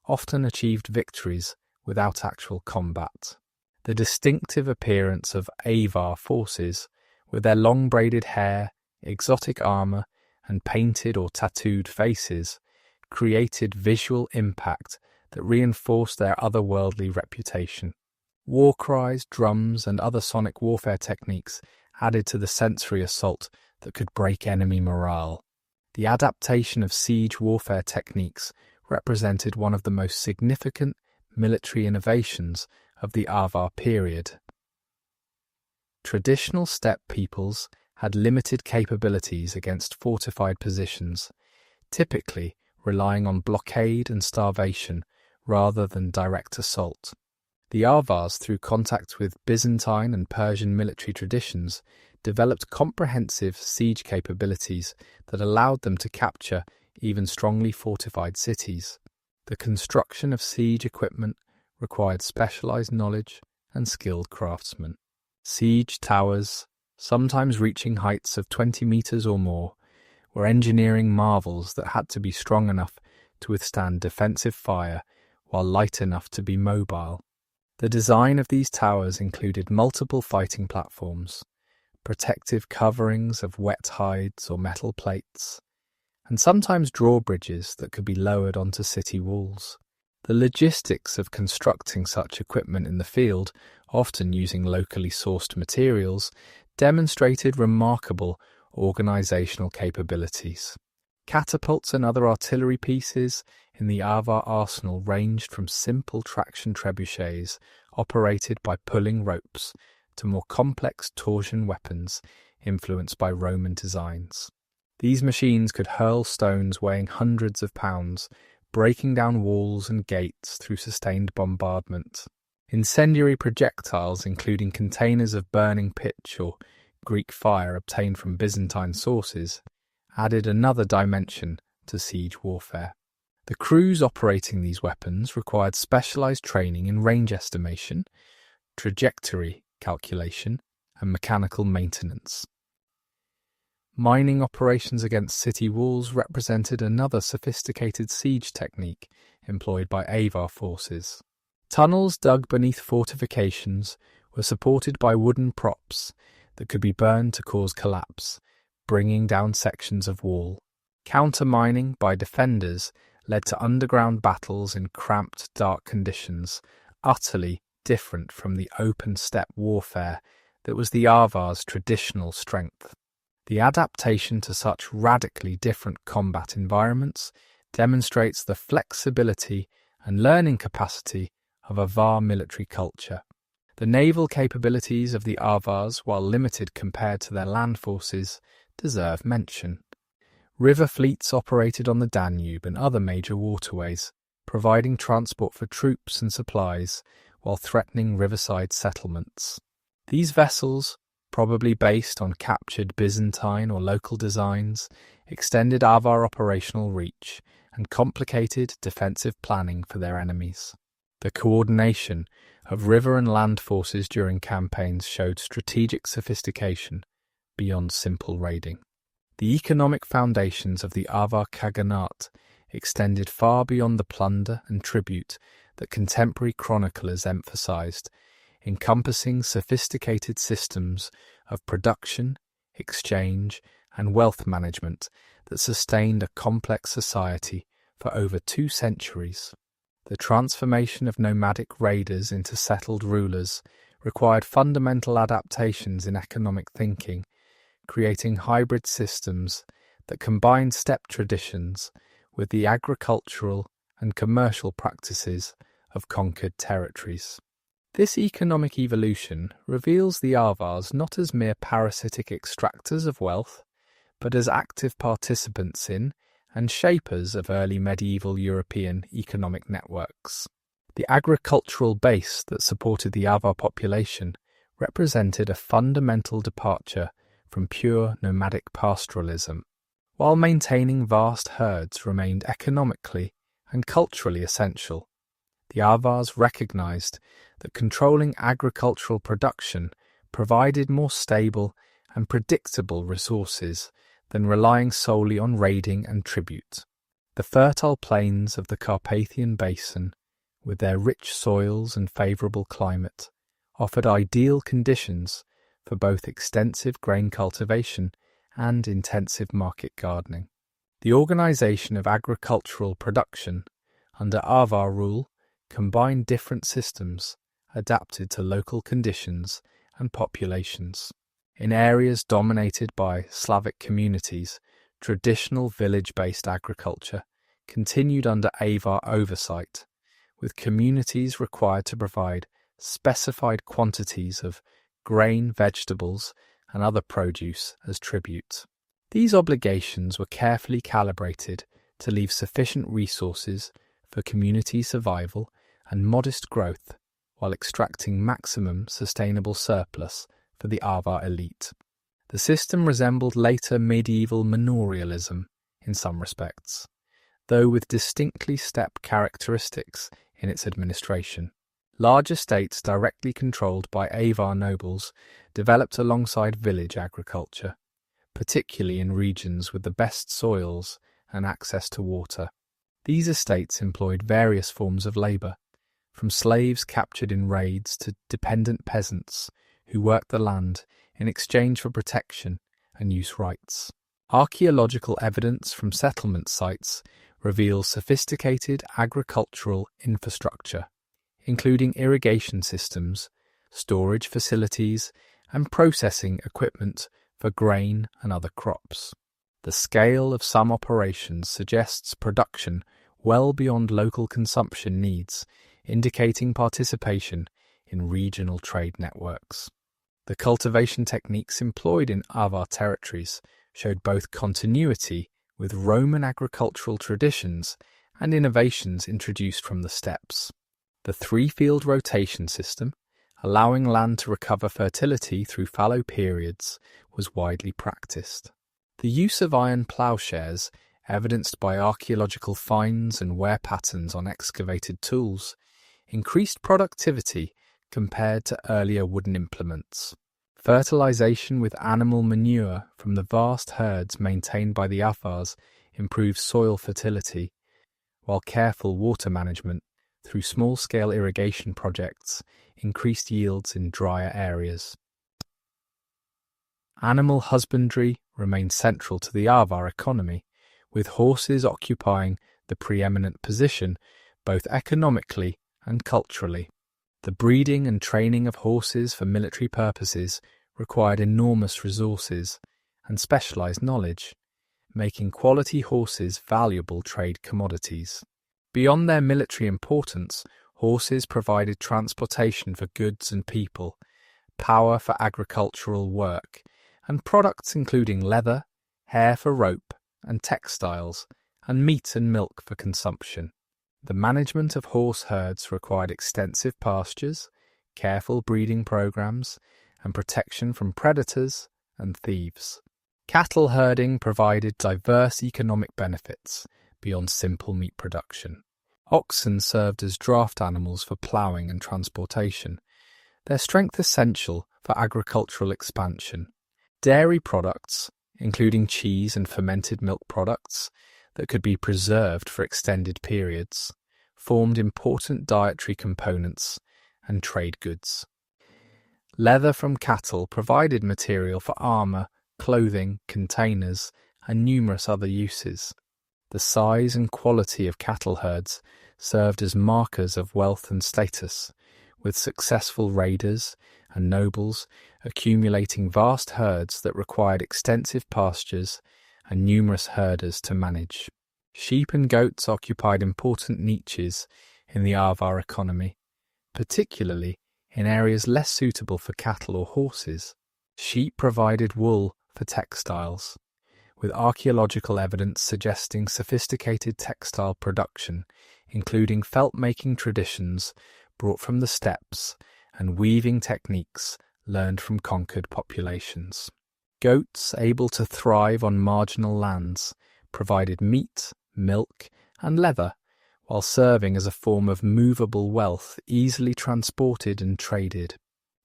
often achieved victories without actual combat. The distinctive appearance of Avar forces, with their long braided hair, exotic armour, and painted or tattooed faces, created visual impact that reinforced their otherworldly reputation. War cries, drums, and other sonic warfare techniques added to the sensory assault that could break enemy morale. The adaptation of siege warfare techniques represented one of the most significant military innovations of the Avar period. Traditional steppe peoples had limited capabilities against fortified positions, typically relying on blockade and starvation rather than direct assault. The Avars, through contact with Byzantine and Persian military traditions, developed comprehensive siege capabilities that allowed them to capture even strongly fortified cities. The construction of siege equipment required specialized knowledge and skilled craftsmen. Siege towers, sometimes reaching heights of 20 meters or more, were engineering marvels that had to be strong enough to withstand defensive fire while light enough to be mobile. The design of these towers included multiple fighting platforms, protective coverings of wet hides or metal plates, and sometimes drawbridges that could be lowered onto city walls. The logistics of constructing such equipment in the field, often using locally sourced materials, demonstrated remarkable organizational capabilities. Catapults and other artillery pieces in the Avar arsenal ranged from simple traction trebuchets operated by pulling ropes to more complex torsion weapons influenced by Roman designs. These machines could hurl stones weighing hundreds of pounds, breaking down walls and gates through sustained bombardment. Incendiary projectiles, including containers of burning pitch or Greek fire obtained from Byzantine sources, added another dimension to siege warfare. The crews operating these weapons required specialized training in range estimation, trajectory calculation, and mechanical maintenance. Mining operations against city walls represented another sophisticated siege technique employed by Avar forces. Tunnels dug beneath fortifications were supported by wooden props that could be burned to cause collapse, bringing down sections of wall. Counter-mining by defenders led to underground battles in cramped, dark conditions, utterly different from the open-steppe warfare that was the Avars' traditional strength. The adaptation to such radically different combat environments demonstrates the flexibility and learning capacity of Avar military culture. The naval capabilities of the Avars, while limited compared to their land forces, deserve mention. River fleets operated on the Danube and other major waterways, providing transport for troops and supplies while threatening riverside settlements. These vessels, probably based on captured Byzantine or local designs, extended Avar operational reach and complicated defensive planning for their enemies. The coordination of river and land forces during campaigns showed strategic sophistication beyond simple raiding. The economic foundations of the Avar Khaganate extended far beyond the plunder and tribute that contemporary chroniclers emphasized, encompassing sophisticated systems of production, exchange, and wealth management that sustained a complex society for over 2 centuries. The transformation of nomadic raiders into settled rulers required fundamental adaptations in economic thinking, creating hybrid systems that combined steppe traditions with the agricultural and commercial practices of conquered territories. This economic evolution reveals the Avars not as mere parasitic extractors of wealth, but as active participants in and shapers of early medieval European economic networks. The agricultural base that supported the Avar population represented a fundamental departure from pure nomadic pastoralism, while maintaining vast herds remained economically and culturally essential. The Avars recognized that controlling agricultural production provided more stable and predictable resources than relying solely on raiding and tribute. The fertile plains of the Carpathian Basin, with their rich soils and favourable climate, offered ideal conditions for both extensive grain cultivation and intensive market gardening. The organisation of agricultural production under Avar rule combined different systems adapted to local conditions and populations. In areas dominated by Slavic communities, traditional village-based agriculture continued under Avar oversight, with communities required to provide specified quantities of grain, vegetables, and other produce as tribute. These obligations were carefully calibrated to leave sufficient resources for community survival and modest growth while extracting maximum sustainable surplus for the Avar elite. The system resembled later medieval manorialism in some respects, though with distinctly steppe characteristics in its administration. Large estates directly controlled by Avar nobles developed alongside village agriculture, particularly in regions with the best soils and access to water. These estates employed various forms of labour, from slaves captured in raids to dependent peasants who worked the land in exchange for protection and use rights. Archaeological evidence from settlement sites reveals sophisticated agricultural infrastructure, including irrigation systems, storage facilities, and processing equipment for grain and other crops. The scale of some operations suggests production well beyond local consumption needs, indicating participation in regional trade networks. The cultivation techniques employed in Avar territories showed both continuity with Roman agricultural traditions and innovations introduced from the steppes. The three-field rotation system, allowing land to recover fertility through fallow periods, was widely practiced. The use of iron ploughshares, evidenced by archaeological finds and wear patterns on excavated tools, increased productivity compared to earlier wooden implements. Fertilization with animal manure from the vast herds maintained by the Avars improved soil fertility, while careful water management through small-scale irrigation projects increased yields in drier areas. Animal husbandry remained central to the Avar economy, with horses occupying the preeminent position both economically and culturally. The breeding and training of horses for military purposes required enormous resources and specialized knowledge, making quality horses valuable trade commodities. Beyond their military importance, horses provided transportation for goods and people, power for agricultural work, and products including leather, hair for rope and textiles, and meat and milk for consumption. The management of horse herds required extensive pastures, careful breeding programs, and protection from predators and thieves. Cattle herding provided diverse economic benefits beyond simple meat production. Oxen served as draft animals for ploughing and transportation, their strength essential for agricultural expansion. Dairy products, including cheese and fermented milk products that could be preserved for extended periods, formed important dietary components and trade goods. Leather from cattle provided material for armour, clothing, containers, and numerous other uses. The size and quality of cattle herds served as markers of wealth and status, with successful raiders and nobles accumulating vast herds that required extensive pastures and numerous herders to manage. Sheep and goats occupied important niches in the Avar economy, particularly in areas less suitable for cattle or horses. Sheep provided wool for textiles, with archaeological evidence suggesting sophisticated textile production, including felt-making traditions brought from the steppes and weaving techniques learned from conquered populations. Goats able to thrive on marginal lands provided meat, milk, and leather, while serving as a form of movable wealth easily transported and traded.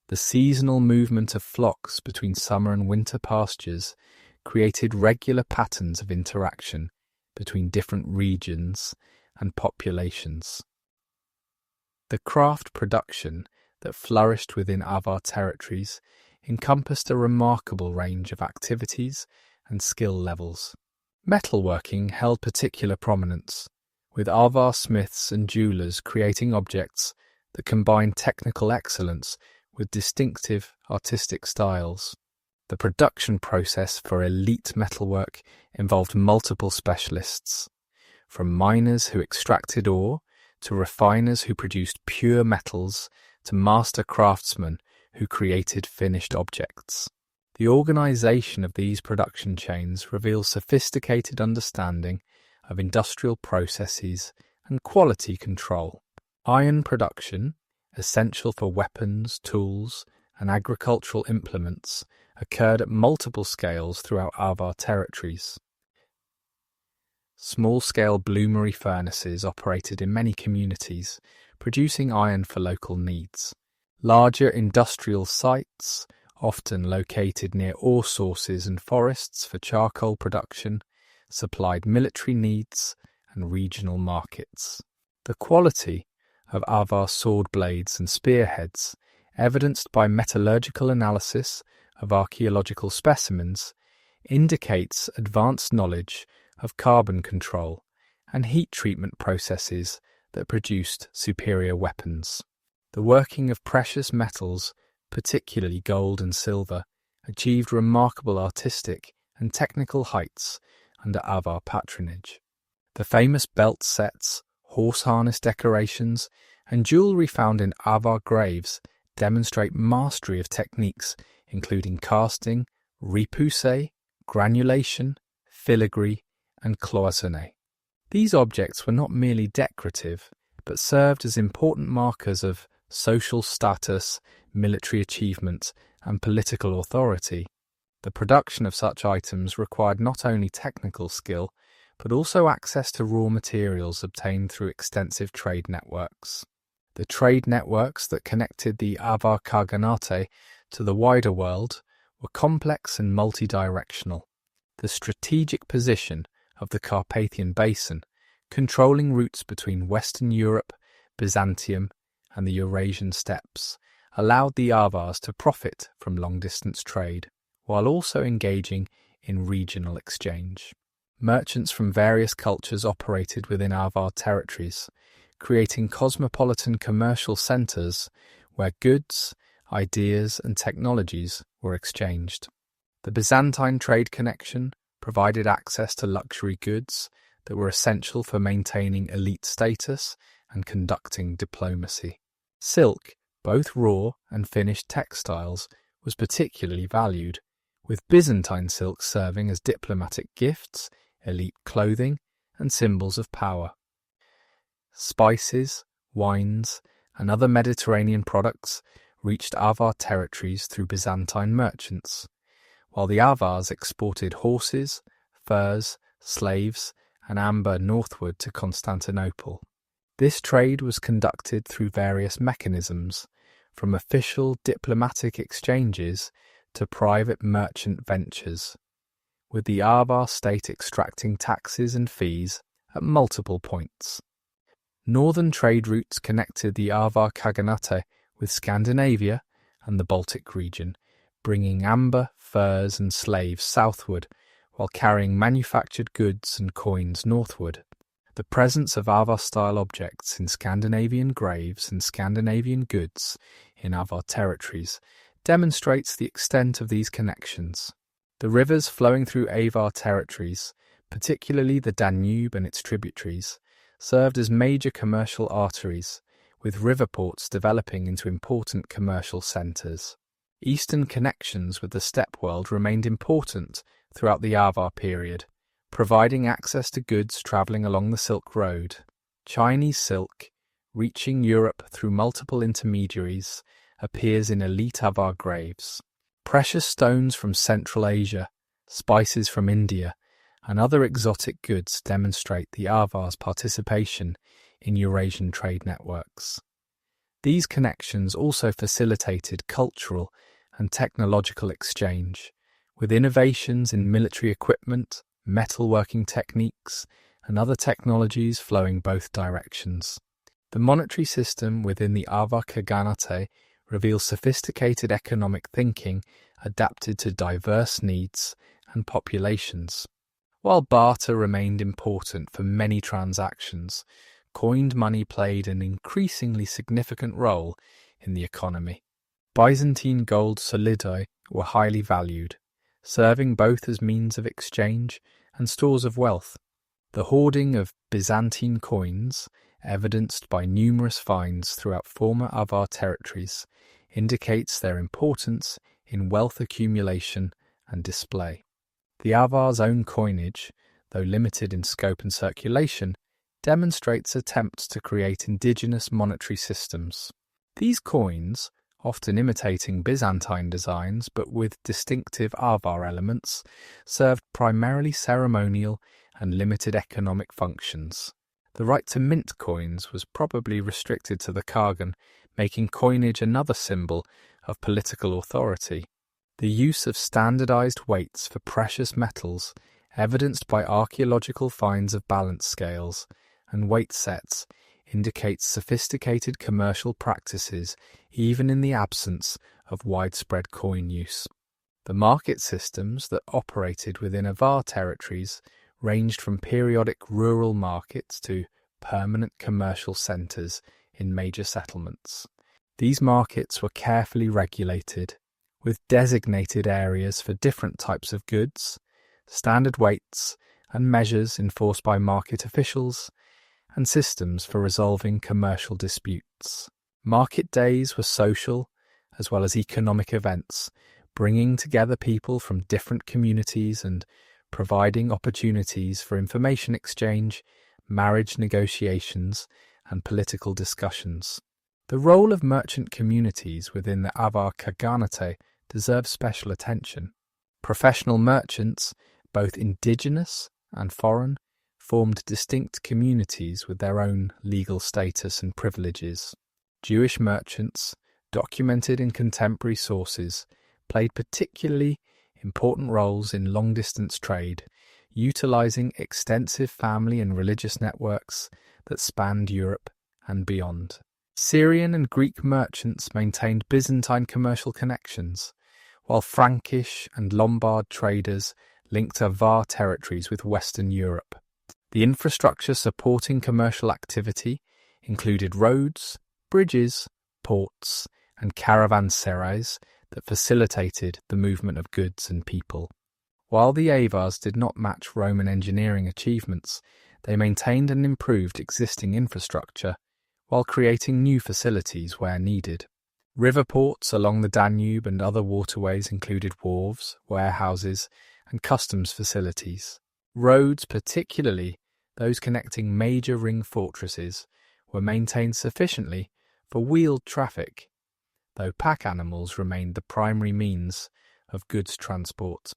The seasonal movement of flocks between summer and winter pastures created regular patterns of interaction between different regions and populations. The craft production that flourished within Avar territories encompassed a remarkable range of activities and skill levels. Metalworking held particular prominence, with Avar smiths and jewelers creating objects that combined technical excellence with distinctive artistic styles. The production process for elite metalwork involved multiple specialists, from miners who extracted ore to refiners who produced pure metals to master craftsmen who created finished objects. The organization of these production chains reveals sophisticated understanding of industrial processes and quality control. Iron production, essential for weapons, tools, and agricultural implements, occurred at multiple scales throughout Avar territories. Small-scale bloomery furnaces operated in many communities, producing iron for local needs. Larger industrial sites, often located near ore sources and forests for charcoal production, supplied military needs and regional markets. The quality of Avar sword blades and spearheads, evidenced by metallurgical analysis of archaeological specimens, indicates advanced knowledge of carbon control and heat treatment processes that produced superior weapons. The working of precious metals, particularly gold and silver, achieved remarkable artistic and technical heights under Avar patronage. The famous belt sets, horse harness decorations, and jewellery found in Avar graves demonstrate mastery of techniques including casting, repoussé, granulation, filigree, and cloisonné. These objects were not merely decorative, but served as important markers of social status, military achievement, and political authority. The production of such items required not only technical skill, but also access to raw materials obtained through extensive trade networks. The trade networks that connected the Avar Khaganate to the wider world were complex and multi-directional. The strategic position of the Carpathian Basin, controlling routes between Western Europe, Byzantium, and the Eurasian steppes, allowed the Avars to profit from long-distance trade, while also engaging in regional exchange. Merchants from various cultures operated within Avar territories, creating cosmopolitan commercial centres where goods, ideas, and technologies were exchanged. The Byzantine trade connection provided access to luxury goods that were essential for maintaining elite status and conducting diplomacy. Silk, both raw and finished textiles, was particularly valued, with Byzantine silk serving as diplomatic gifts, elite clothing, and symbols of power. Spices, wines, and other Mediterranean products reached Avar territories through Byzantine merchants, while the Avars exported horses, furs, slaves, and amber northward to Constantinople. This trade was conducted through various mechanisms, from official diplomatic exchanges to private merchant ventures, with the Avar state extracting taxes and fees at multiple points. Northern trade routes connected the Avar Khaganate with Scandinavia and the Baltic region, bringing amber, furs, and slaves southward, while carrying manufactured goods and coins northward. The presence of Avar-style objects in Scandinavian graves and Scandinavian goods in Avar territories demonstrates the extent of these connections. The rivers flowing through Avar territories, particularly the Danube and its tributaries, served as major commercial arteries, with river ports developing into important commercial centres. Eastern connections with the steppe world remained important throughout the Avar period, providing access to goods travelling along the Silk Road. Chinese silk, reaching Europe through multiple intermediaries, appears in elite Avar graves. Precious stones from Central Asia, spices from India, and other exotic goods demonstrate the Avars' participation in Eurasian trade networks. These connections also facilitated cultural and technological exchange, with innovations in military equipment, metalworking techniques, and other technologies flowing both directions. The monetary system within the Avar Khaganate reveals sophisticated economic thinking adapted to diverse needs and populations. While barter remained important for many transactions, coined money played an increasingly significant role in the economy. Byzantine gold solidi were highly valued, serving both as means of exchange and stores of wealth. The hoarding of Byzantine coins, evidenced by numerous finds throughout former Avar territories, indicates their importance in wealth accumulation and display. The Avars' own coinage, though limited in scope and circulation, demonstrates attempts to create indigenous monetary systems. These coins, often imitating Byzantine designs but with distinctive Avar elements, served primarily ceremonial and limited economic functions. The right to mint coins was probably restricted to the Khagan, making coinage another symbol of political authority. The use of standardized weights for precious metals, evidenced by archaeological finds of balance scales and weight sets, indicates sophisticated commercial practices even in the absence of widespread coin use. The market systems that operated within Avar territories ranged from periodic rural markets to permanent commercial centres in major settlements. These markets were carefully regulated, with designated areas for different types of goods, standard weights and measures enforced by market officials, and systems for resolving commercial disputes. Market days were social as well as economic events, bringing together people from different communities and providing opportunities for information exchange, marriage negotiations, and political discussions. The role of merchant communities within the Avar Khaganate deserves special attention. Professional merchants, both indigenous and foreign, formed distinct communities with their own legal status and privileges. Jewish merchants, documented in contemporary sources, played particularly important roles in long-distance trade, utilizing extensive family and religious networks that spanned Europe and beyond. Syrian and Greek merchants maintained Byzantine commercial connections, while Frankish and Lombard traders linked Avar territories with Western Europe. The infrastructure supporting commercial activity included roads, bridges, ports, and caravanserais that facilitated the movement of goods and people. While the Avars did not match Roman engineering achievements, they maintained and improved existing infrastructure while creating new facilities where needed. River ports along the Danube and other waterways included wharves, warehouses, and customs facilities. Roads, particularly those connecting major ring fortresses, were maintained sufficiently for wheeled traffic, though pack animals remained the primary means of goods transport.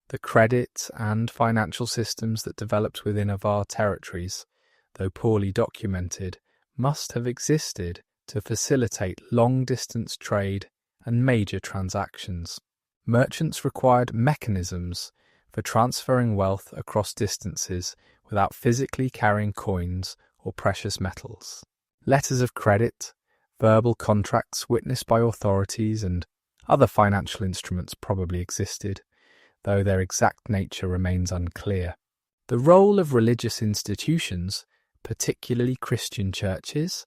The credit and financial systems that developed within Avar territories, though poorly documented, must have existed to facilitate long-distance trade and major transactions. Merchants required mechanisms for transferring wealth across distances without physically carrying coins or precious metals. Letters of credit, verbal contracts witnessed by authorities, and other financial instruments probably existed, though their exact nature remains unclear. The role of religious institutions, particularly Christian churches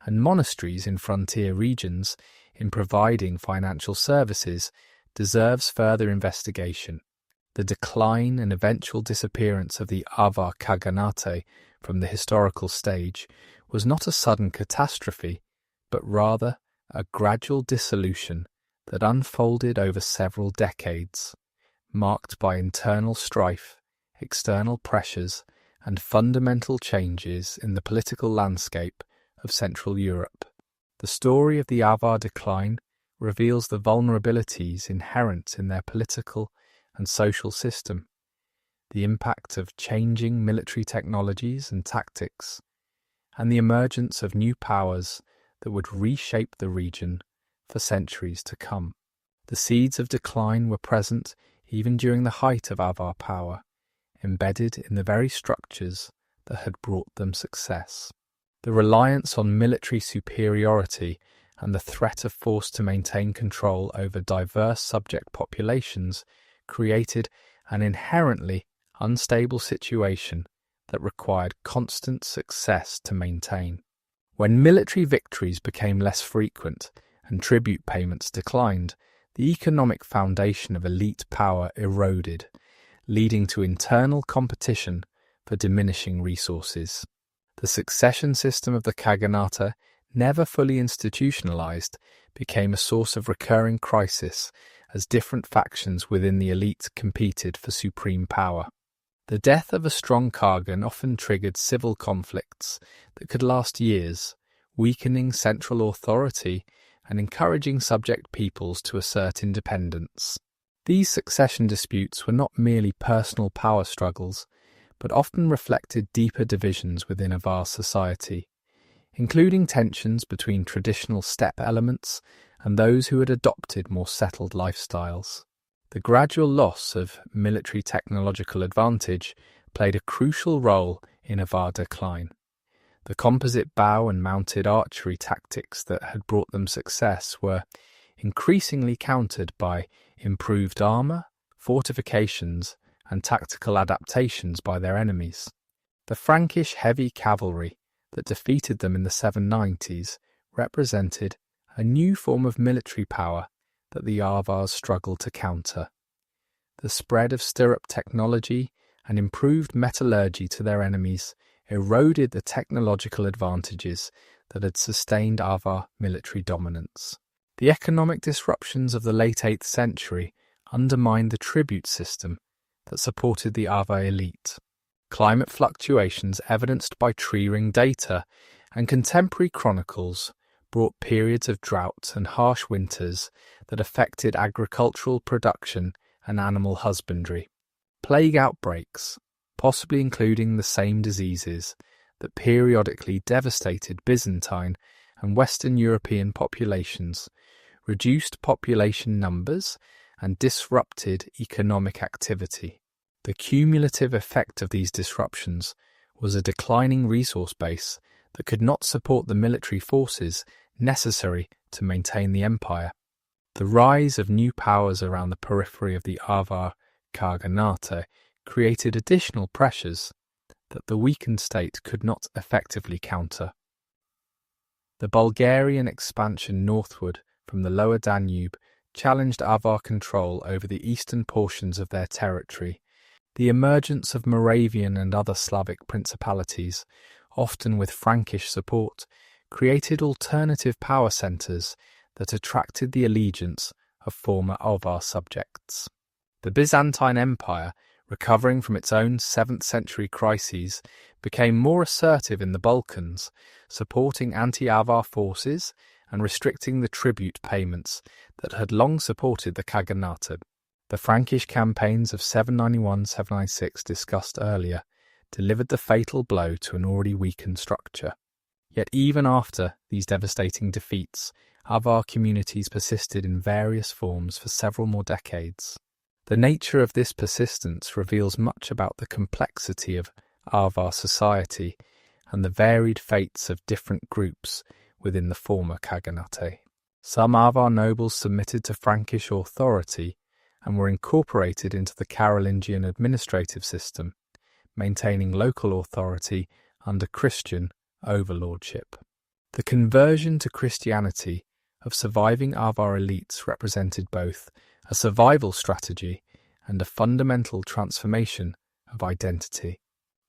and monasteries in frontier regions, in providing financial services, deserves further investigation. The decline and eventual disappearance of the Avar Khaganate from the historical stage was not a sudden catastrophe, but rather a gradual dissolution that unfolded over several decades, marked by internal strife, external pressures, and fundamental changes in the political landscape of Central Europe. The story of the Avar decline reveals the vulnerabilities inherent in their political and social system, the impact of changing military technologies and tactics, and the emergence of new powers that would reshape the region for centuries to come. The seeds of decline were present even during the height of Avar power, embedded in the very structures that had brought them success. The reliance on military superiority and the threat of force to maintain control over diverse subject populations created an inherently unstable situation that required constant success to maintain. When military victories became less frequent and tribute payments declined, the economic foundation of elite power eroded, leading to internal competition for diminishing resources. The succession system of the Khaganate, never fully institutionalized, became a source of recurring crisis as different factions within the elite competed for supreme power. The death of a strong Khagan often triggered civil conflicts that could last years, weakening central authority and encouraging subject peoples to assert independence. These succession disputes were not merely personal power struggles, but often reflected deeper divisions within Avar society, including tensions between traditional steppe elements and those who had adopted more settled lifestyles. The gradual loss of military technological advantage played a crucial role in Avar decline. The composite bow and mounted archery tactics that had brought them success were increasingly countered by improved armour, fortifications, and tactical adaptations by their enemies. The Frankish heavy cavalry that defeated them in the 790s represented a new form of military power that the Avars struggled to counter. The spread of stirrup technology and improved metallurgy to their enemies eroded the technological advantages that had sustained Avar military dominance. The economic disruptions of the late 8th century undermined the tribute system that supported the Avar elite. Climate fluctuations evidenced by tree ring data and contemporary chronicles brought periods of drought and harsh winters that affected agricultural production and animal husbandry. Plague outbreaks, possibly including the same diseases that periodically devastated Byzantine and Western European populations, reduced population numbers and disrupted economic activity. The cumulative effect of these disruptions was a declining resource base that could not support the military forces necessary to maintain the empire. The rise of new powers around the periphery of the Avar Khaganate created additional pressures that the weakened state could not effectively counter. The Bulgarian expansion northward from the lower Danube challenged Avar control over the eastern portions of their territory. The emergence of Moravian and other Slavic principalities, often with Frankish support, created alternative power centres that attracted the allegiance of former Avar subjects. The Byzantine Empire, recovering from its own 7th century crises, became more assertive in the Balkans, supporting anti-Avar forces and restricting the tribute payments that had long supported the Khaganate. The Frankish campaigns of 791-796 discussed earlier delivered the fatal blow to an already weakened structure. Yet even after these devastating defeats, Avar communities persisted in various forms for several more decades. The nature of this persistence reveals much about the complexity of Avar society and the varied fates of different groups within the former Khaganate. Some Avar nobles submitted to Frankish authority and were incorporated into the Carolingian administrative system, maintaining local authority under Christian overlordship. The conversion to Christianity of surviving Avar elites represented both a survival strategy and a fundamental transformation of identity.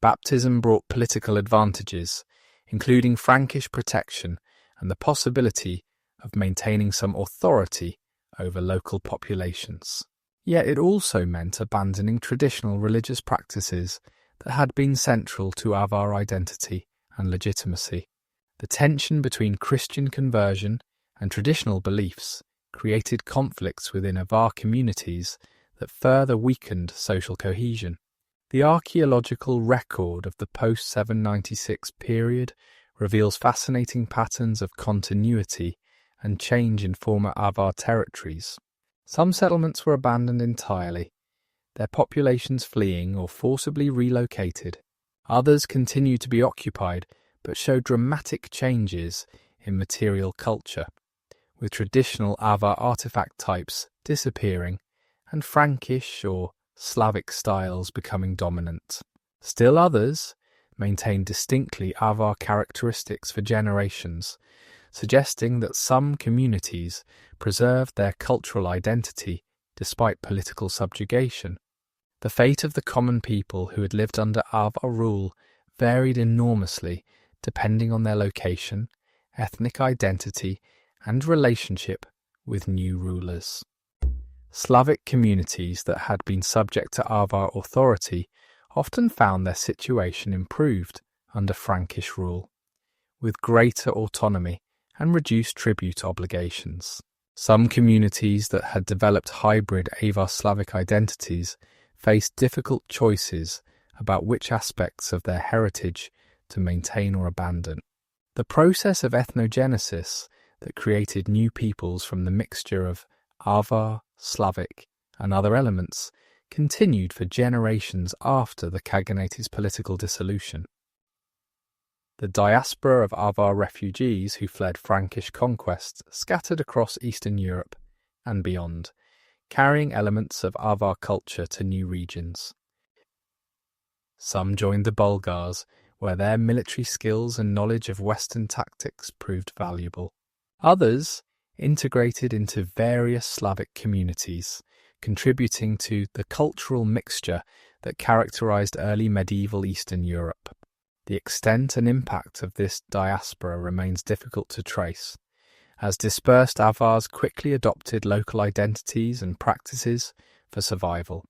Baptism brought political advantages, including Frankish protection and the possibility of maintaining some authority over local populations. Yet it also meant abandoning traditional religious practices that had been central to Avar identity and legitimacy. The tension between Christian conversion and traditional beliefs created conflicts within Avar communities that further weakened social cohesion. The archaeological record of the post-796 period reveals fascinating patterns of continuity and change in former Avar territories. Some settlements were abandoned entirely, their populations fleeing or forcibly relocated. Others continued to be occupied but showed dramatic changes in material culture, with traditional Avar artifact types disappearing and Frankish or Slavic styles becoming dominant. Still others maintained distinctly Avar characteristics for generations, suggesting that some communities preserved their cultural identity despite political subjugation. The fate of the common people who had lived under Avar rule varied enormously depending on their location, ethnic identity, and relationship with new rulers. Slavic communities that had been subject to Avar authority often found their situation improved under Frankish rule, with greater autonomy and reduced tribute obligations. Some communities that had developed hybrid Avar Slavic identities faced difficult choices about which aspects of their heritage to maintain or abandon. The process of ethnogenesis that created new peoples from the mixture of Avar, Slavic, and other elements continued for generations after the Khaganate's political dissolution. The diaspora of Avar refugees who fled Frankish conquest scattered across Eastern Europe and beyond, carrying elements of Avar culture to new regions. Some joined the Bulgars, where their military skills and knowledge of Western tactics proved valuable. Others integrated into various Slavic communities, contributing to the cultural mixture that characterized early medieval Eastern Europe. The extent and impact of this diaspora remains difficult to trace, as dispersed Avars quickly adopted local identities and practices for survival.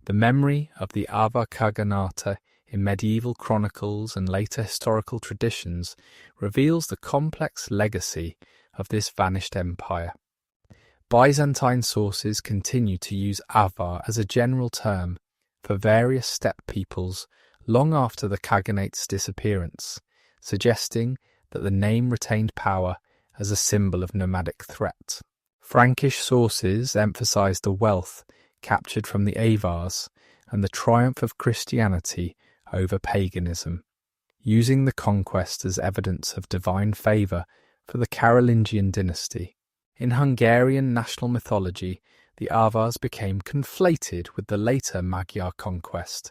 The memory of the Avar Khaganate in medieval chronicles and later historical traditions reveals the complex legacy of this vanished empire. Byzantine sources continue to use Avar as a general term for various steppe peoples long after the Khaganate's disappearance, suggesting that the name retained power as a symbol of nomadic threat. Frankish sources emphasize the wealth captured from the Avars and the triumph of Christianity over paganism, using the conquest as evidence of divine favour for the Carolingian dynasty. In Hungarian national mythology, the Avars became conflated with the later Magyar conquest,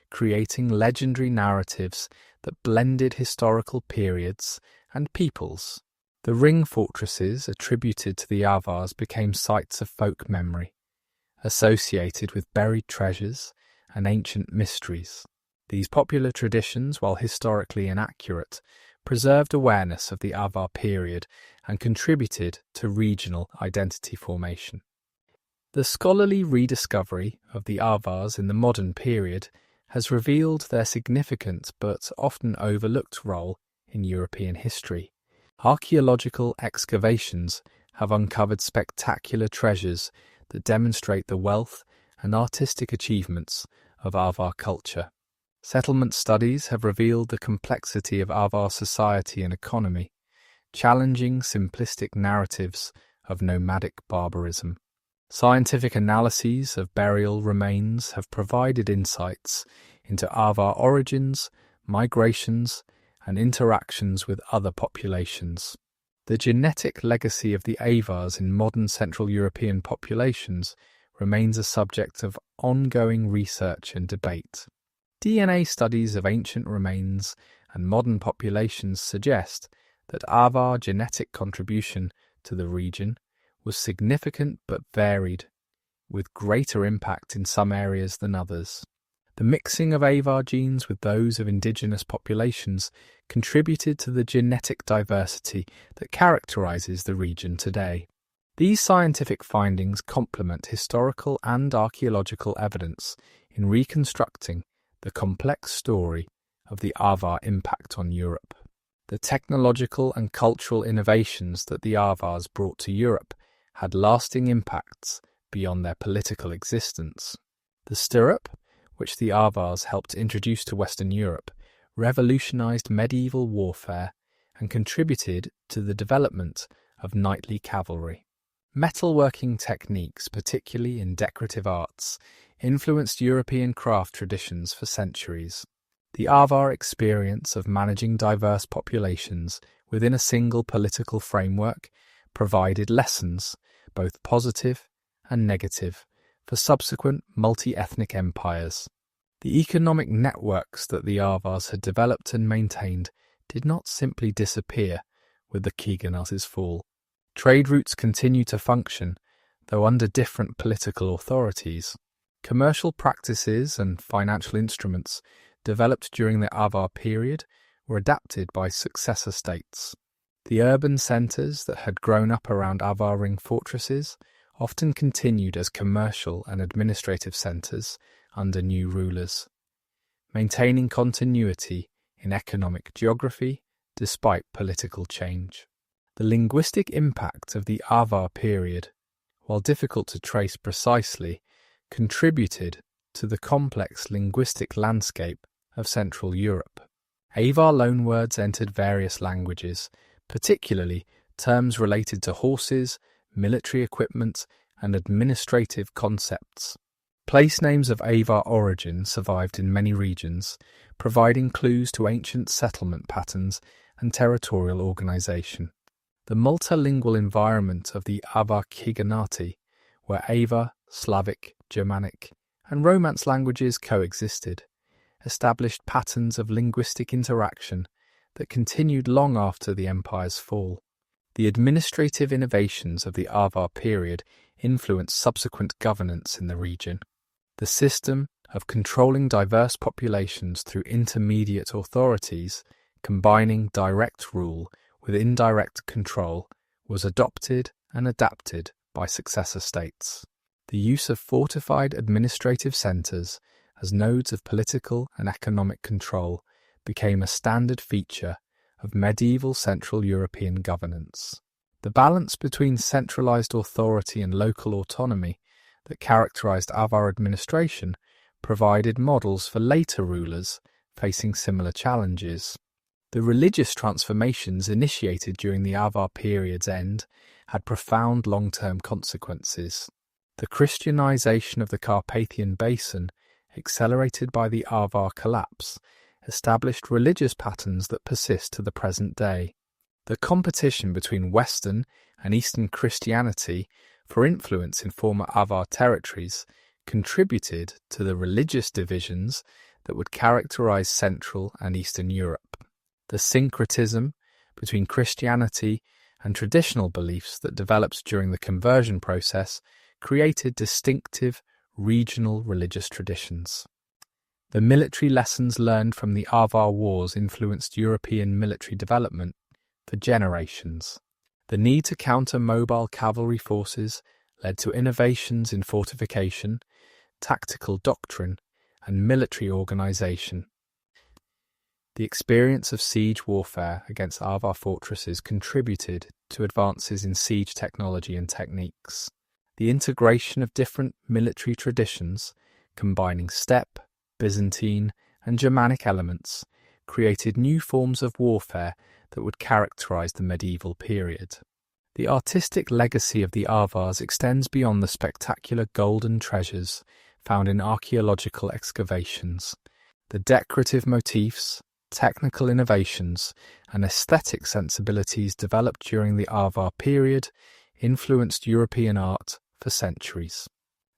creating legendary narratives that blended historical periods and peoples. The ring fortresses attributed to the Avars became sites of folk memory, associated with buried treasures and ancient mysteries. These popular traditions, while historically inaccurate, preserved awareness of the Avar period and contributed to regional identity formation. The scholarly rediscovery of the Avars in the modern period has revealed their significant but often overlooked role in European history. Archaeological excavations have uncovered spectacular treasures that demonstrate the wealth and artistic achievements of Avar culture. Settlement studies have revealed the complexity of Avar society and economy, challenging simplistic narratives of nomadic barbarism. Scientific analyses of burial remains have provided insights into Avar origins, migrations, and interactions with other populations. The genetic legacy of the Avars in modern Central European populations remains a subject of ongoing research and debate. DNA studies of ancient remains and modern populations suggest that Avar genetic contribution to the region was significant but varied, with greater impact in some areas than others. The mixing of Avar genes with those of indigenous populations contributed to the genetic diversity that characterizes the region today. These scientific findings complement historical and archaeological evidence in reconstructing the complex story of the Avar impact on Europe. The technological and cultural innovations that the Avars brought to Europe had lasting impacts beyond their political existence. The stirrup, which the Avars helped introduce to Western Europe, revolutionized medieval warfare and contributed to the development of knightly cavalry. Metalworking techniques, particularly in decorative arts, influenced European craft traditions for centuries. The Avar experience of managing diverse populations within a single political framework provided lessons, both positive and negative, for subsequent multi-ethnic empires. The economic networks that the Avars had developed and maintained did not simply disappear with the Khaganate's fall. Trade routes continue to function, though under different political authorities. Commercial practices and financial instruments developed during the Avar period were adapted by successor states. The urban centres that had grown up around Avar ring fortresses often continued as commercial and administrative centres under new rulers. maintaining continuity in economic geography despite political change. The linguistic impact of the Avar period, while difficult to trace precisely, contributed to the complex linguistic landscape of Central Europe. Avar loanwords entered various languages, particularly terms related to horses, military equipment, and administrative concepts. Place names of Avar origin survived in many regions, providing clues to ancient settlement patterns and territorial organization. The multilingual environment of the Avar Khaganate, where Avar, Slavic, Germanic, and Romance languages coexisted, established patterns of linguistic interaction that continued long after the empire's fall. The administrative innovations of the Avar period influenced subsequent governance in the region. The system of controlling diverse populations through intermediate authorities, combining direct rule with indirect control, was adopted and adapted by successor states. The use of fortified administrative centres as nodes of political and economic control became a standard feature of medieval Central European governance. The balance between centralised authority and local autonomy that characterised Avar administration provided models for later rulers facing similar challenges. The religious transformations initiated during the Avar period's end had profound long-term consequences. The Christianization of the Carpathian Basin, accelerated by the Avar collapse, established religious patterns that persist to the present day. The competition between Western and Eastern Christianity for influence in former Avar territories contributed to the religious divisions that would characterize Central and Eastern Europe. The syncretism between Christianity and traditional beliefs that developed during the conversion process created distinctive regional religious traditions. The military lessons learned from the Avar Wars influenced European military development for generations. The need to counter mobile cavalry forces led to innovations in fortification, tactical doctrine, and military organization. The experience of siege warfare against Avar fortresses contributed to advances in siege technology and techniques. The integration of different military traditions, combining steppe, Byzantine, and Germanic elements, created new forms of warfare that would characterize the medieval period. The artistic legacy of the Avars extends beyond the spectacular golden treasures found in archaeological excavations. The decorative motifs, technical innovations, and aesthetic sensibilities developed during the Avar period influenced European art for centuries.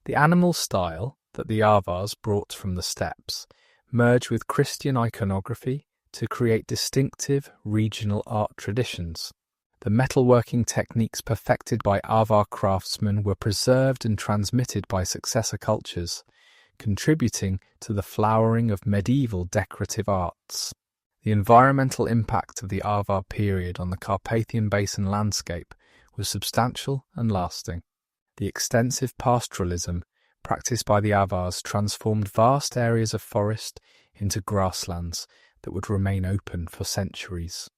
The animal style that the Avars brought from the steppes merged with Christian iconography to create distinctive regional art traditions. The metalworking techniques perfected by Avar craftsmen were preserved and transmitted by successor cultures, contributing to the flowering of medieval decorative arts. The environmental impact of the Avar period on the Carpathian Basin landscape was substantial and lasting. The extensive pastoralism practiced by the Avars transformed vast areas of forest into grasslands that would remain open for centuries.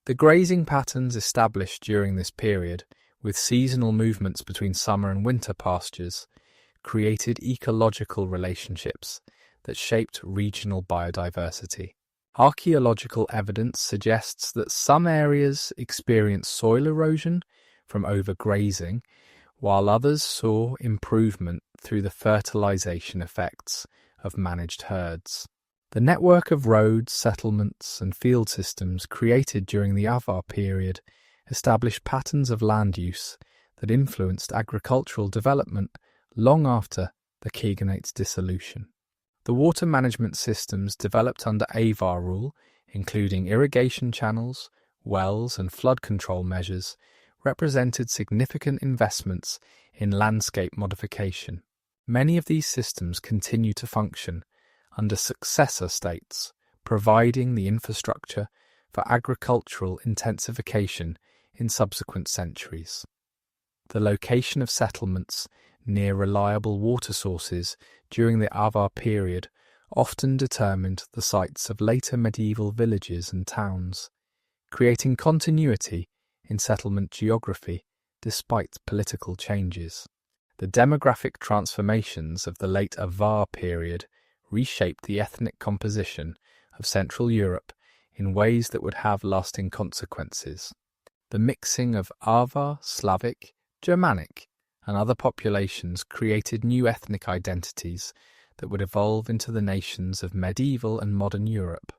The grazing patterns established during this period, with seasonal movements between summer and winter pastures, created ecological relationships that shaped regional biodiversity. Archaeological evidence suggests that some areas experienced soil erosion from overgrazing, while others saw improvement through the fertilization effects of managed herds. The network of roads, settlements, and field systems created during the Avar period established patterns of land use that influenced agricultural development long after the Khaganate's dissolution. The water management systems developed under Avar rule, including irrigation channels, wells, and flood control measures, represented significant investments in landscape modification. Many of these systems continue to function under successor states, providing the infrastructure for agricultural intensification in subsequent centuries. The location of settlements near reliable water sources during the Avar period often determined the sites of later medieval villages and towns, creating continuity in settlement geography despite political changes. The demographic transformations of the late Avar period reshaped the ethnic composition of Central Europe in ways that would have lasting consequences. The mixing of Avar, Slavic, Germanic, and other populations created new ethnic identities that would evolve into the nations of medieval and modern Europe.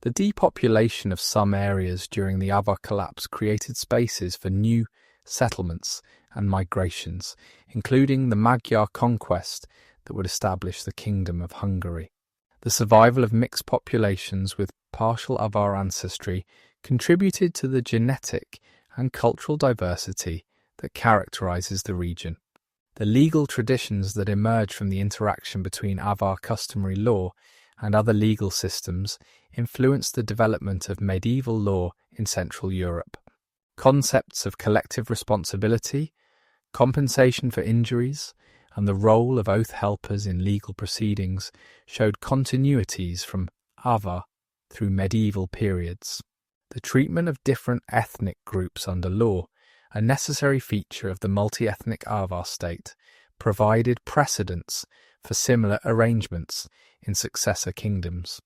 The depopulation of some areas during the Avar collapse created spaces for new settlements and migrations, including the Magyar conquest that would establish the Kingdom of Hungary. The survival of mixed populations with partial Avar ancestry contributed to the genetic and cultural diversity that characterizes the region. The legal traditions that emerge from the interaction between Avar customary law and other legal systems influenced the development of medieval law in Central Europe. Concepts of collective responsibility, compensation for injuries, and the role of oath helpers in legal proceedings showed continuities from Avar through medieval periods. The treatment of different ethnic groups under law, a necessary feature of the multi-ethnic Avar state, provided precedents for similar arrangements in successor kingdoms.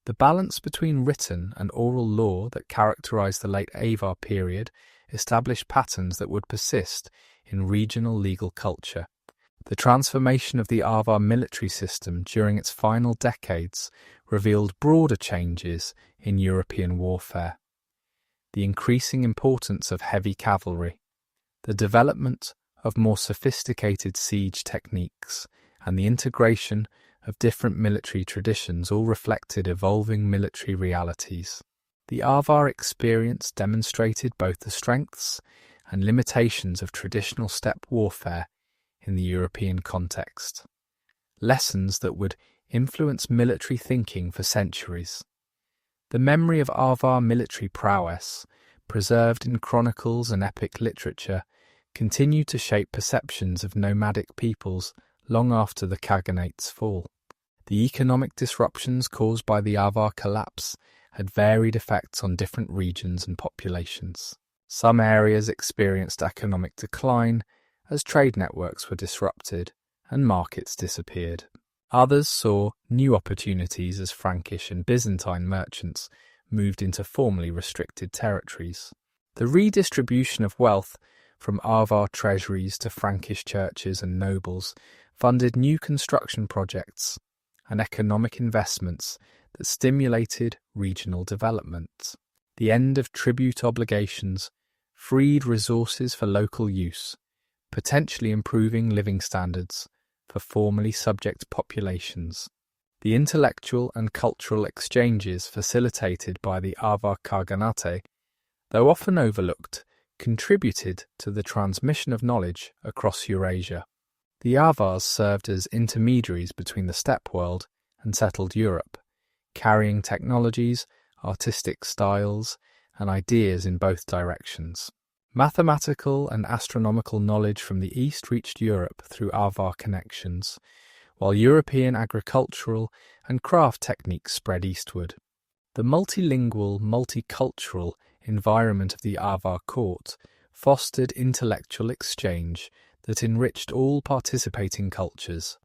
The balance between written and oral law that characterized the late Avar period established patterns that would persist in regional legal culture. The transformation of the Avar military system during its final decades revealed broader changes in European warfare. The increasing importance of heavy cavalry, the development of more sophisticated siege techniques, and the integration of different military traditions all reflected evolving military realities. The Avar experience demonstrated both the strengths and limitations of traditional steppe warfare in the European context, lessons that would influence military thinking for centuries. The memory of Avar military prowess, preserved in chronicles and epic literature, continued to shape perceptions of nomadic peoples long after the Khaganate's fall. The economic disruptions caused by the Avar collapse had varied effects on different regions and populations. Some areas experienced economic decline as trade networks were disrupted and markets disappeared. Others saw new opportunities as Frankish and Byzantine merchants moved into formerly restricted territories. The redistribution of wealth from Avar treasuries to Frankish churches and nobles funded new construction projects and economic investments that stimulated regional development. The end of tribute obligations freed resources for local use, potentially improving living standards for formerly subject populations. The intellectual and cultural exchanges facilitated by the Avar Khaganate, though often overlooked, contributed to the transmission of knowledge across Eurasia. The Avars served as intermediaries between the steppe world and settled Europe, carrying technologies, artistic styles, and ideas in both directions. Mathematical and astronomical knowledge from the East reached Europe through Avar connections, while European agricultural and craft techniques spread eastward. The multilingual, multicultural environment of the Avar court fostered intellectual exchange that enriched all participating cultures.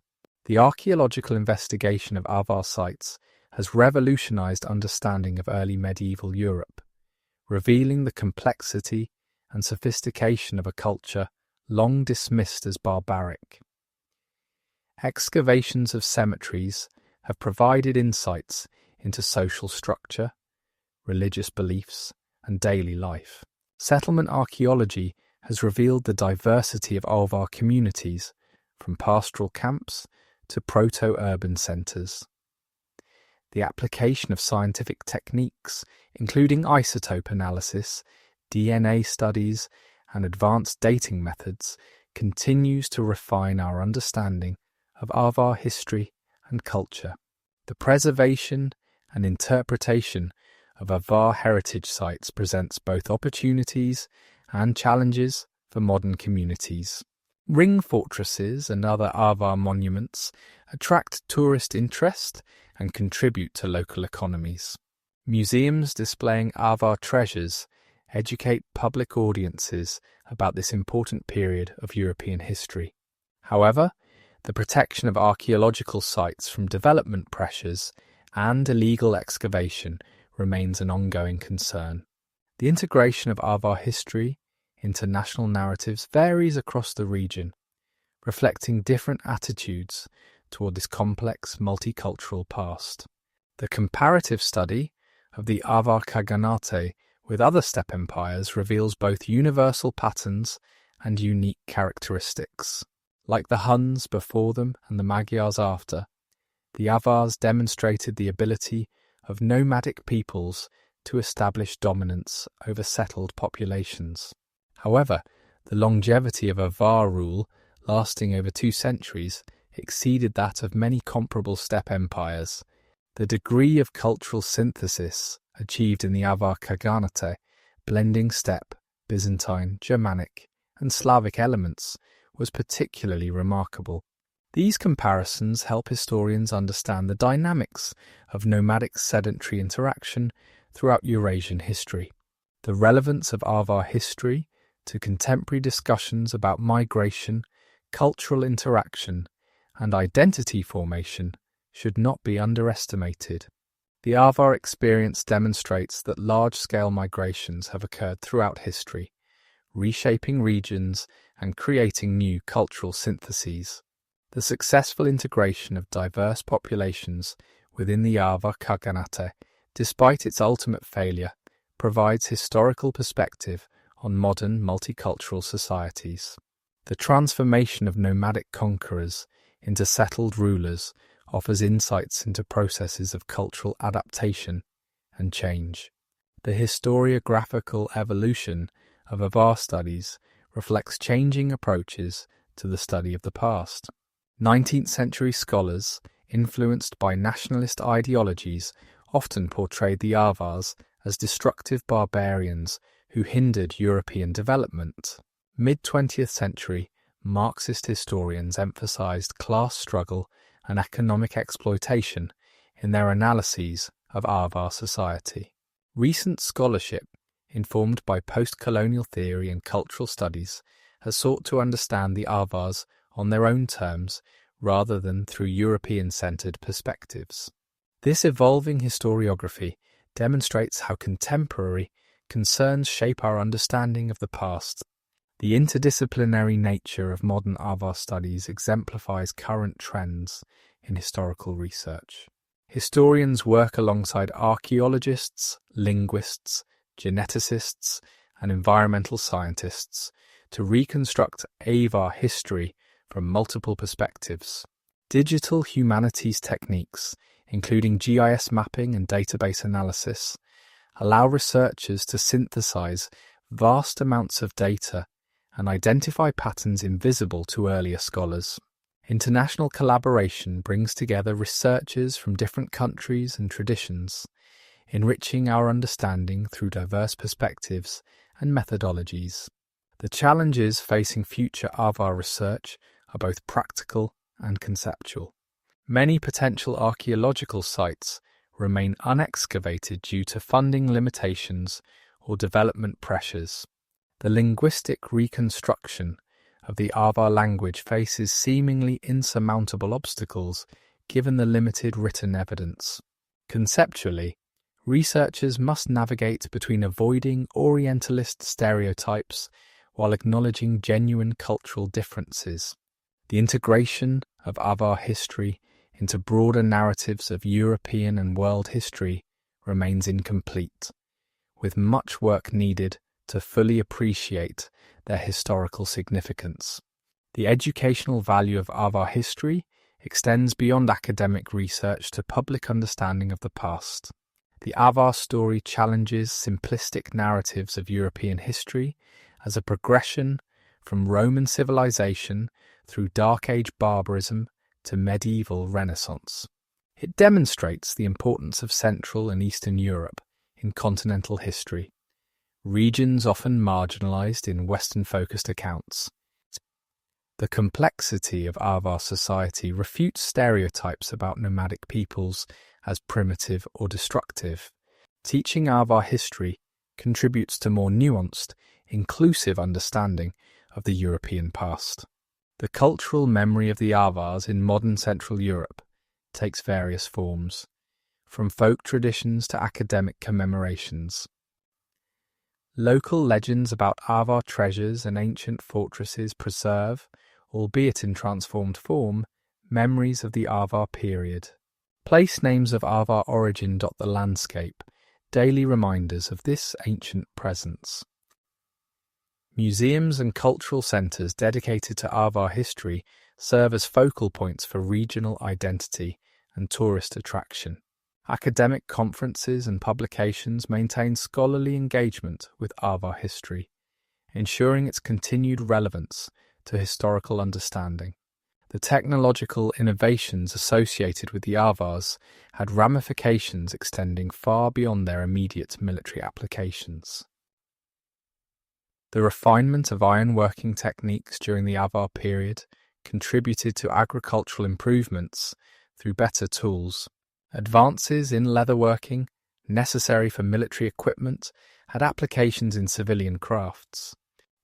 The archaeological investigation of Avar sites has revolutionized understanding of early medieval Europe, revealing the complexity and sophistication of a culture long dismissed as barbaric. Excavations of cemeteries have provided insights into social structure, religious beliefs, and daily life. Settlement archaeology has revealed the diversity of Avar communities, from pastoral camps to proto-urban centres. The application of scientific techniques, including isotope analysis, DNA studies, and advanced dating methods, continues to refine our understanding of Avar history and culture. The preservation and interpretation of Avar heritage sites presents both opportunities and challenges for modern communities. Ring fortresses and other Avar monuments attract tourist interest and contribute to local economies. Museums displaying Avar treasures educate public audiences about this important period of European history. However, the protection of archaeological sites from development pressures and illegal excavation remains an ongoing concern. The integration of Avar history into national narratives varies across the region, reflecting different attitudes toward this complex multicultural past. The comparative study of the Avar Khaganate with other steppe empires reveals both universal patterns and unique characteristics. Like the Huns before them and the Magyars after, the Avars demonstrated the ability of nomadic peoples to establish dominance over settled populations. However, the longevity of Avar rule, lasting over 2 centuries, exceeded that of many comparable steppe empires. The degree of cultural synthesis achieved in the Avar Khaganate, blending steppe, Byzantine, Germanic, and Slavic elements, was particularly remarkable. These comparisons help historians understand the dynamics of nomadic sedentary interaction throughout Eurasian history. The relevance of Avar history to contemporary discussions about migration, cultural interaction, and identity formation should not be underestimated. The Avar experience demonstrates that large-scale migrations have occurred throughout history, reshaping regions and creating new cultural syntheses. The successful integration of diverse populations within the Avar Khaganate, despite its ultimate failure, provides historical perspective on modern multicultural societies. The transformation of nomadic conquerors into settled rulers offers insights into processes of cultural adaptation and change. The historiographical evolution of Avar studies reflects changing approaches to the study of the past. 19th century scholars, influenced by nationalist ideologies, often portrayed the Avars as destructive barbarians who hindered European development. Mid-20th century Marxist historians emphasized class struggle and economic exploitation in their analyses of Avar society. Recent scholarship, informed by post-colonial theory and cultural studies, has sought to understand the Avars on their own terms rather than through European-centered perspectives. This evolving historiography demonstrates how contemporary concerns shape our understanding of the past. The interdisciplinary nature of modern Avar studies exemplifies current trends in historical research. Historians work alongside archaeologists, linguists, geneticists, and environmental scientists to reconstruct Avar history from multiple perspectives. Digital humanities techniques, including GIS mapping and database analysis, allow researchers to synthesize vast amounts of data and identify patterns invisible to earlier scholars. International collaboration brings together researchers from different countries and traditions, enriching our understanding through diverse perspectives and methodologies. The challenges facing future Avar research are both practical and conceptual. Many potential archaeological sites remain unexcavated due to funding limitations or development pressures. The linguistic reconstruction of the Avar language faces seemingly insurmountable obstacles given the limited written evidence. Conceptually, researchers must navigate between avoiding Orientalist stereotypes while acknowledging genuine cultural differences. The integration of Avar history into broader narratives of European and world history remains incomplete, with much work needed to fully appreciate their historical significance. The educational value of Avar history extends beyond academic research to public understanding of the past. The Avar story challenges simplistic narratives of European history as a progression from Roman civilization through Dark Age barbarism to medieval Renaissance. It demonstrates the importance of Central and Eastern Europe in continental history, regions often marginalized in Western-focused accounts. The complexity of Avar society refutes stereotypes about nomadic peoples as primitive or destructive. Teaching Avar history contributes to more nuanced, inclusive understanding of the European past. The cultural memory of the Avars in modern Central Europe takes various forms, from folk traditions to academic commemorations. Local legends about Avar treasures and ancient fortresses preserve, albeit in transformed form, memories of the Avar period. Place names of Avar origin dot the landscape, daily reminders of this ancient presence. Museums and cultural centres dedicated to Avar history serve as focal points for regional identity and tourist attraction. Academic conferences and publications maintain scholarly engagement with Avar history, ensuring its continued relevance to historical understanding. The technological innovations associated with the Avars had ramifications extending far beyond their immediate military applications. The refinement of ironworking techniques during the Avar period contributed to agricultural improvements through better tools. Advances in leatherworking, necessary for military equipment, had applications in civilian crafts.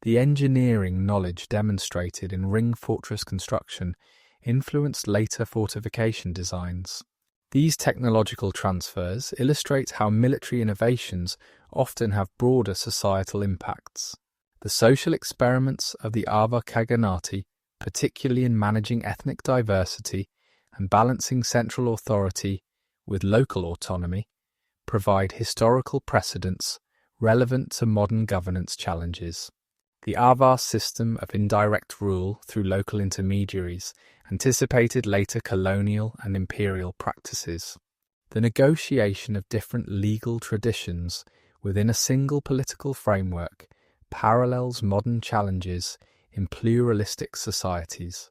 The engineering knowledge demonstrated in ring fortress construction influenced later fortification designs. These technological transfers illustrate how military innovations often have broader societal impacts. The social experiments of the Avar Khaganate, particularly in managing ethnic diversity and balancing central authority with local autonomy, provide historical precedents relevant to modern governance challenges. The Avar system of indirect rule through local intermediaries anticipated later colonial and imperial practices. The negotiation of different legal traditions within a single political framework parallels modern challenges in pluralistic societies.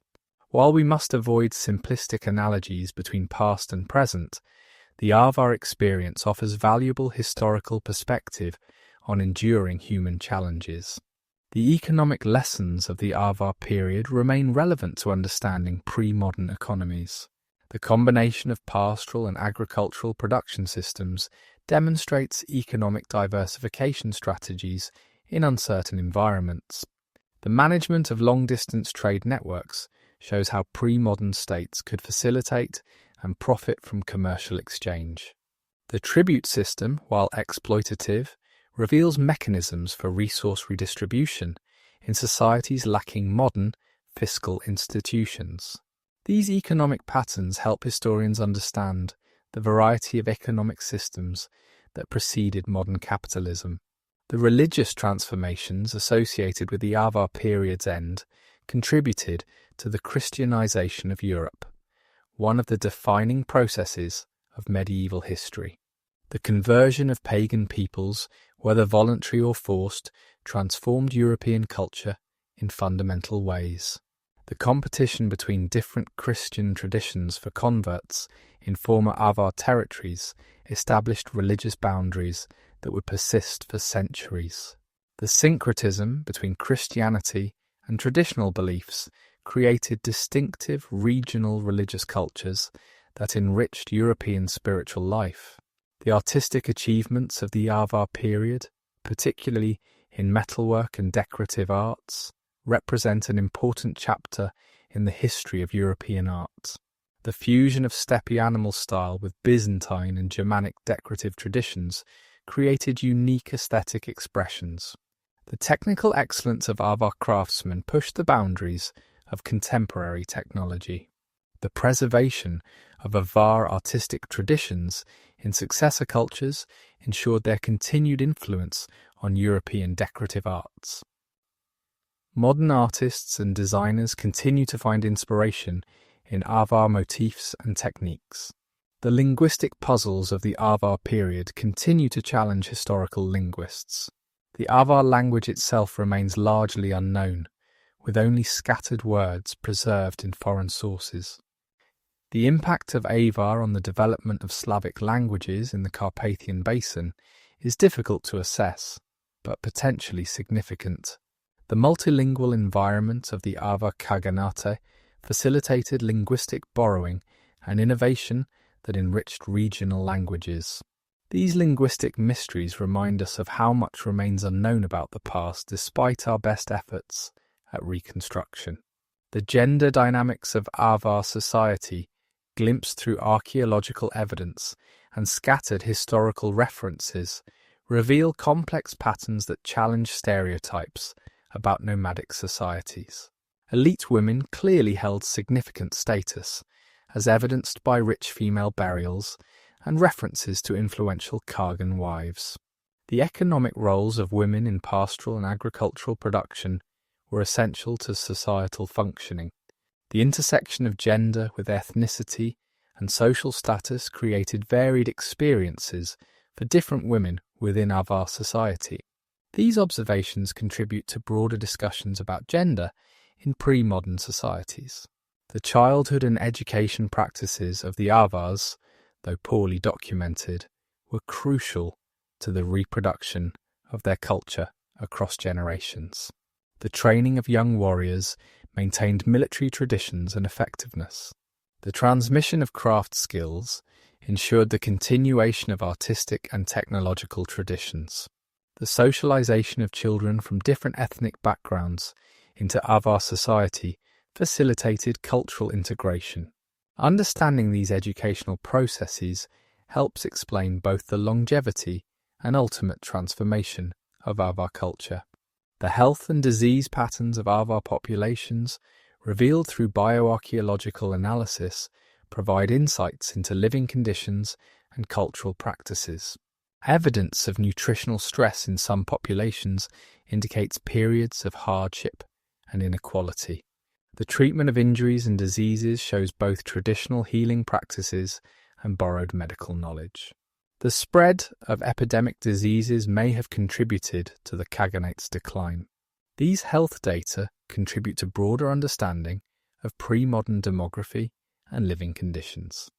While we must avoid simplistic analogies between past and present, the Avar experience offers valuable historical perspective on enduring human challenges. The economic lessons of the Avar period remain relevant to understanding pre-modern economies. The combination of pastoral and agricultural production systems demonstrates economic diversification strategies in uncertain environments. The management of long-distance trade networks shows how pre-modern states could facilitate and profit from commercial exchange. The tribute system, while exploitative, reveals mechanisms for resource redistribution in societies lacking modern fiscal institutions. These economic patterns help historians understand the variety of economic systems that preceded modern capitalism. The religious transformations associated with the Avar period's end contributed to the Christianization of Europe, one of the defining processes of medieval history. The conversion of pagan peoples, whether voluntary or forced, transformed European culture in fundamental ways. The competition between different Christian traditions for converts in former Avar territories established religious boundaries that would persist for centuries. The syncretism between Christianity and traditional beliefs created distinctive regional religious cultures that enriched European spiritual life. The artistic achievements of the Avar period, particularly in metalwork and decorative arts, represent an important chapter in the history of European art. The fusion of steppe animal style with Byzantine and Germanic decorative traditions created unique aesthetic expressions. The technical excellence of Avar craftsmen pushed the boundaries of contemporary technology. The preservation of Avar artistic traditions in successor cultures ensured their continued influence on European decorative arts. Modern artists and designers continue to find inspiration in Avar motifs and techniques. The linguistic puzzles of the Avar period continue to challenge historical linguists. The Avar language itself remains largely unknown, with only scattered words preserved in foreign sources. The impact of Avar on the development of Slavic languages in the Carpathian Basin is difficult to assess, but potentially significant. The multilingual environment of the Avar Khaganate facilitated linguistic borrowing and innovation that enriched regional languages. These linguistic mysteries remind us of how much remains unknown about the past despite our best efforts at reconstruction. The gender dynamics of Avar society, glimpsed through archaeological evidence and scattered historical references, reveal complex patterns that challenge stereotypes about nomadic societies. Elite women clearly held significant status, as evidenced by rich female burials and references to influential Khagan wives. The economic roles of women in pastoral and agricultural production were essential to societal functioning. The intersection of gender with ethnicity and social status created varied experiences for different women within Avar society. These observations contribute to broader discussions about gender in pre-modern societies. The childhood and education practices of the Avars, though poorly documented, were crucial to the reproduction of their culture across generations. The training of young warriors maintained military traditions and effectiveness. The transmission of craft skills ensured the continuation of artistic and technological traditions. The socialization of children from different ethnic backgrounds into Avar society facilitated cultural integration. Understanding these educational processes helps explain both the longevity and ultimate transformation of Avar culture. The health and disease patterns of Avar populations, revealed through bioarchaeological analysis, provide insights into living conditions and cultural practices. Evidence of nutritional stress in some populations indicates periods of hardship and inequality. The treatment of injuries and diseases shows both traditional healing practices and borrowed medical knowledge. The spread of epidemic diseases may have contributed to the Khaganate's decline. These health data contribute to broader understanding of pre-modern demography and living conditions.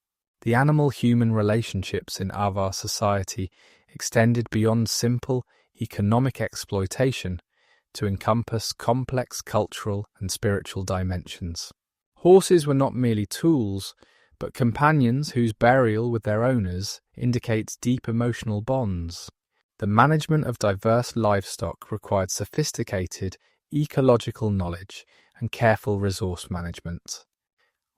The animal-human relationships in Avar society extended beyond simple economic exploitation to encompass complex cultural and spiritual dimensions. Horses were not merely tools, but companions whose burial with their owners indicates deep emotional bonds. The management of diverse livestock required sophisticated ecological knowledge and careful resource management.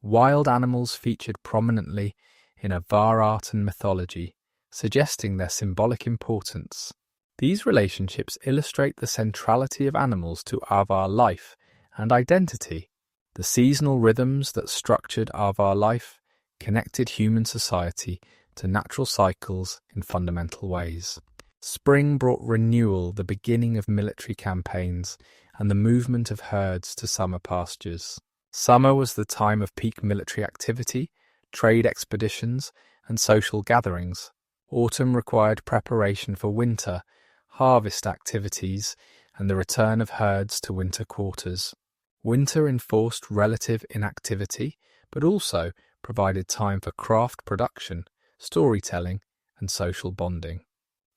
Wild animals featured prominently in Avar art and mythology, suggesting their symbolic importance. These relationships illustrate the centrality of animals to Avar life and identity. The seasonal rhythms that structured Avar life connected human society to natural cycles in fundamental ways. Spring brought renewal, the beginning of military campaigns, and the movement of herds to summer pastures. Summer was the time of peak military activity, trade expeditions, and social gatherings. Autumn required preparation for winter, harvest activities, and the return of herds to winter quarters. Winter enforced relative inactivity, but also provided time for craft production, storytelling, and social bonding.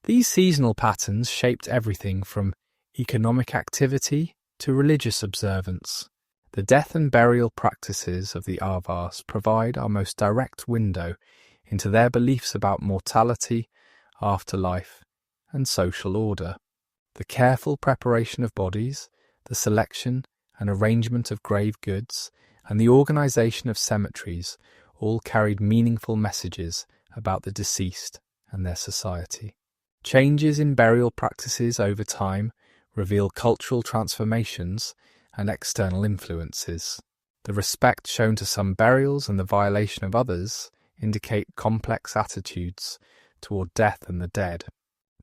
These seasonal patterns shaped everything from economic activity to religious observance. The death and burial practices of the Avars provide our most direct window into their beliefs about mortality, afterlife, and social order. The careful preparation of bodies, the selection and arrangement of grave goods, and the organization of cemeteries all carried meaningful messages about the deceased and their society. Changes in burial practices over time reveal cultural transformations and external influences. The respect shown to some burials and the violation of others indicate complex attitudes toward death and the dead.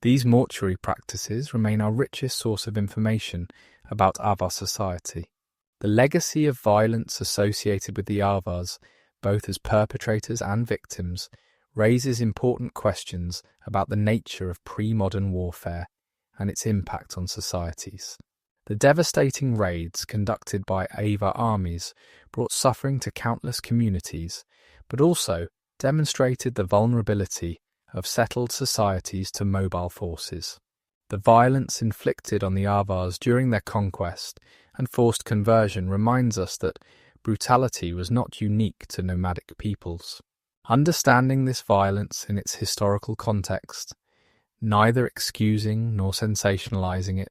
These mortuary practices remain our richest source of information about Avar society. The legacy of violence associated with the Avars, both as perpetrators and victims, raises important questions about the nature of pre-modern warfare and its impact on societies. The devastating raids conducted by Avar armies brought suffering to countless communities, but also demonstrated the vulnerability of settled societies to mobile forces. The violence inflicted on the Avars during their conquest and forced conversion reminds us that brutality was not unique to nomadic peoples. Understanding this violence in its historical context, neither excusing nor sensationalizing it,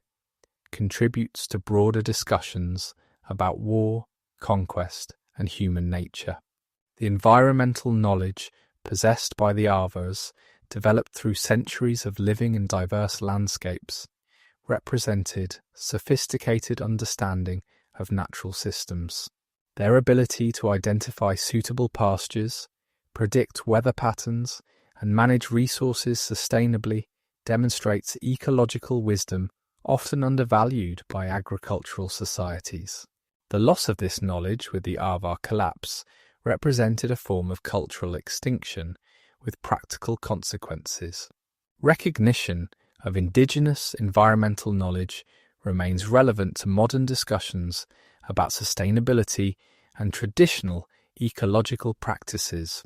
contributes to broader discussions about war, conquest, and human nature. The environmental knowledge possessed by the Avars, developed through centuries of living in diverse landscapes, represented sophisticated understanding of natural systems. Their ability to identify suitable pastures, predict weather patterns, and manage resources sustainably demonstrates ecological wisdom often undervalued by agricultural societies. The loss of this knowledge with the Avar collapse represented a form of cultural extinction with practical consequences. Recognition of indigenous environmental knowledge remains relevant to modern discussions about sustainability and traditional ecological practices.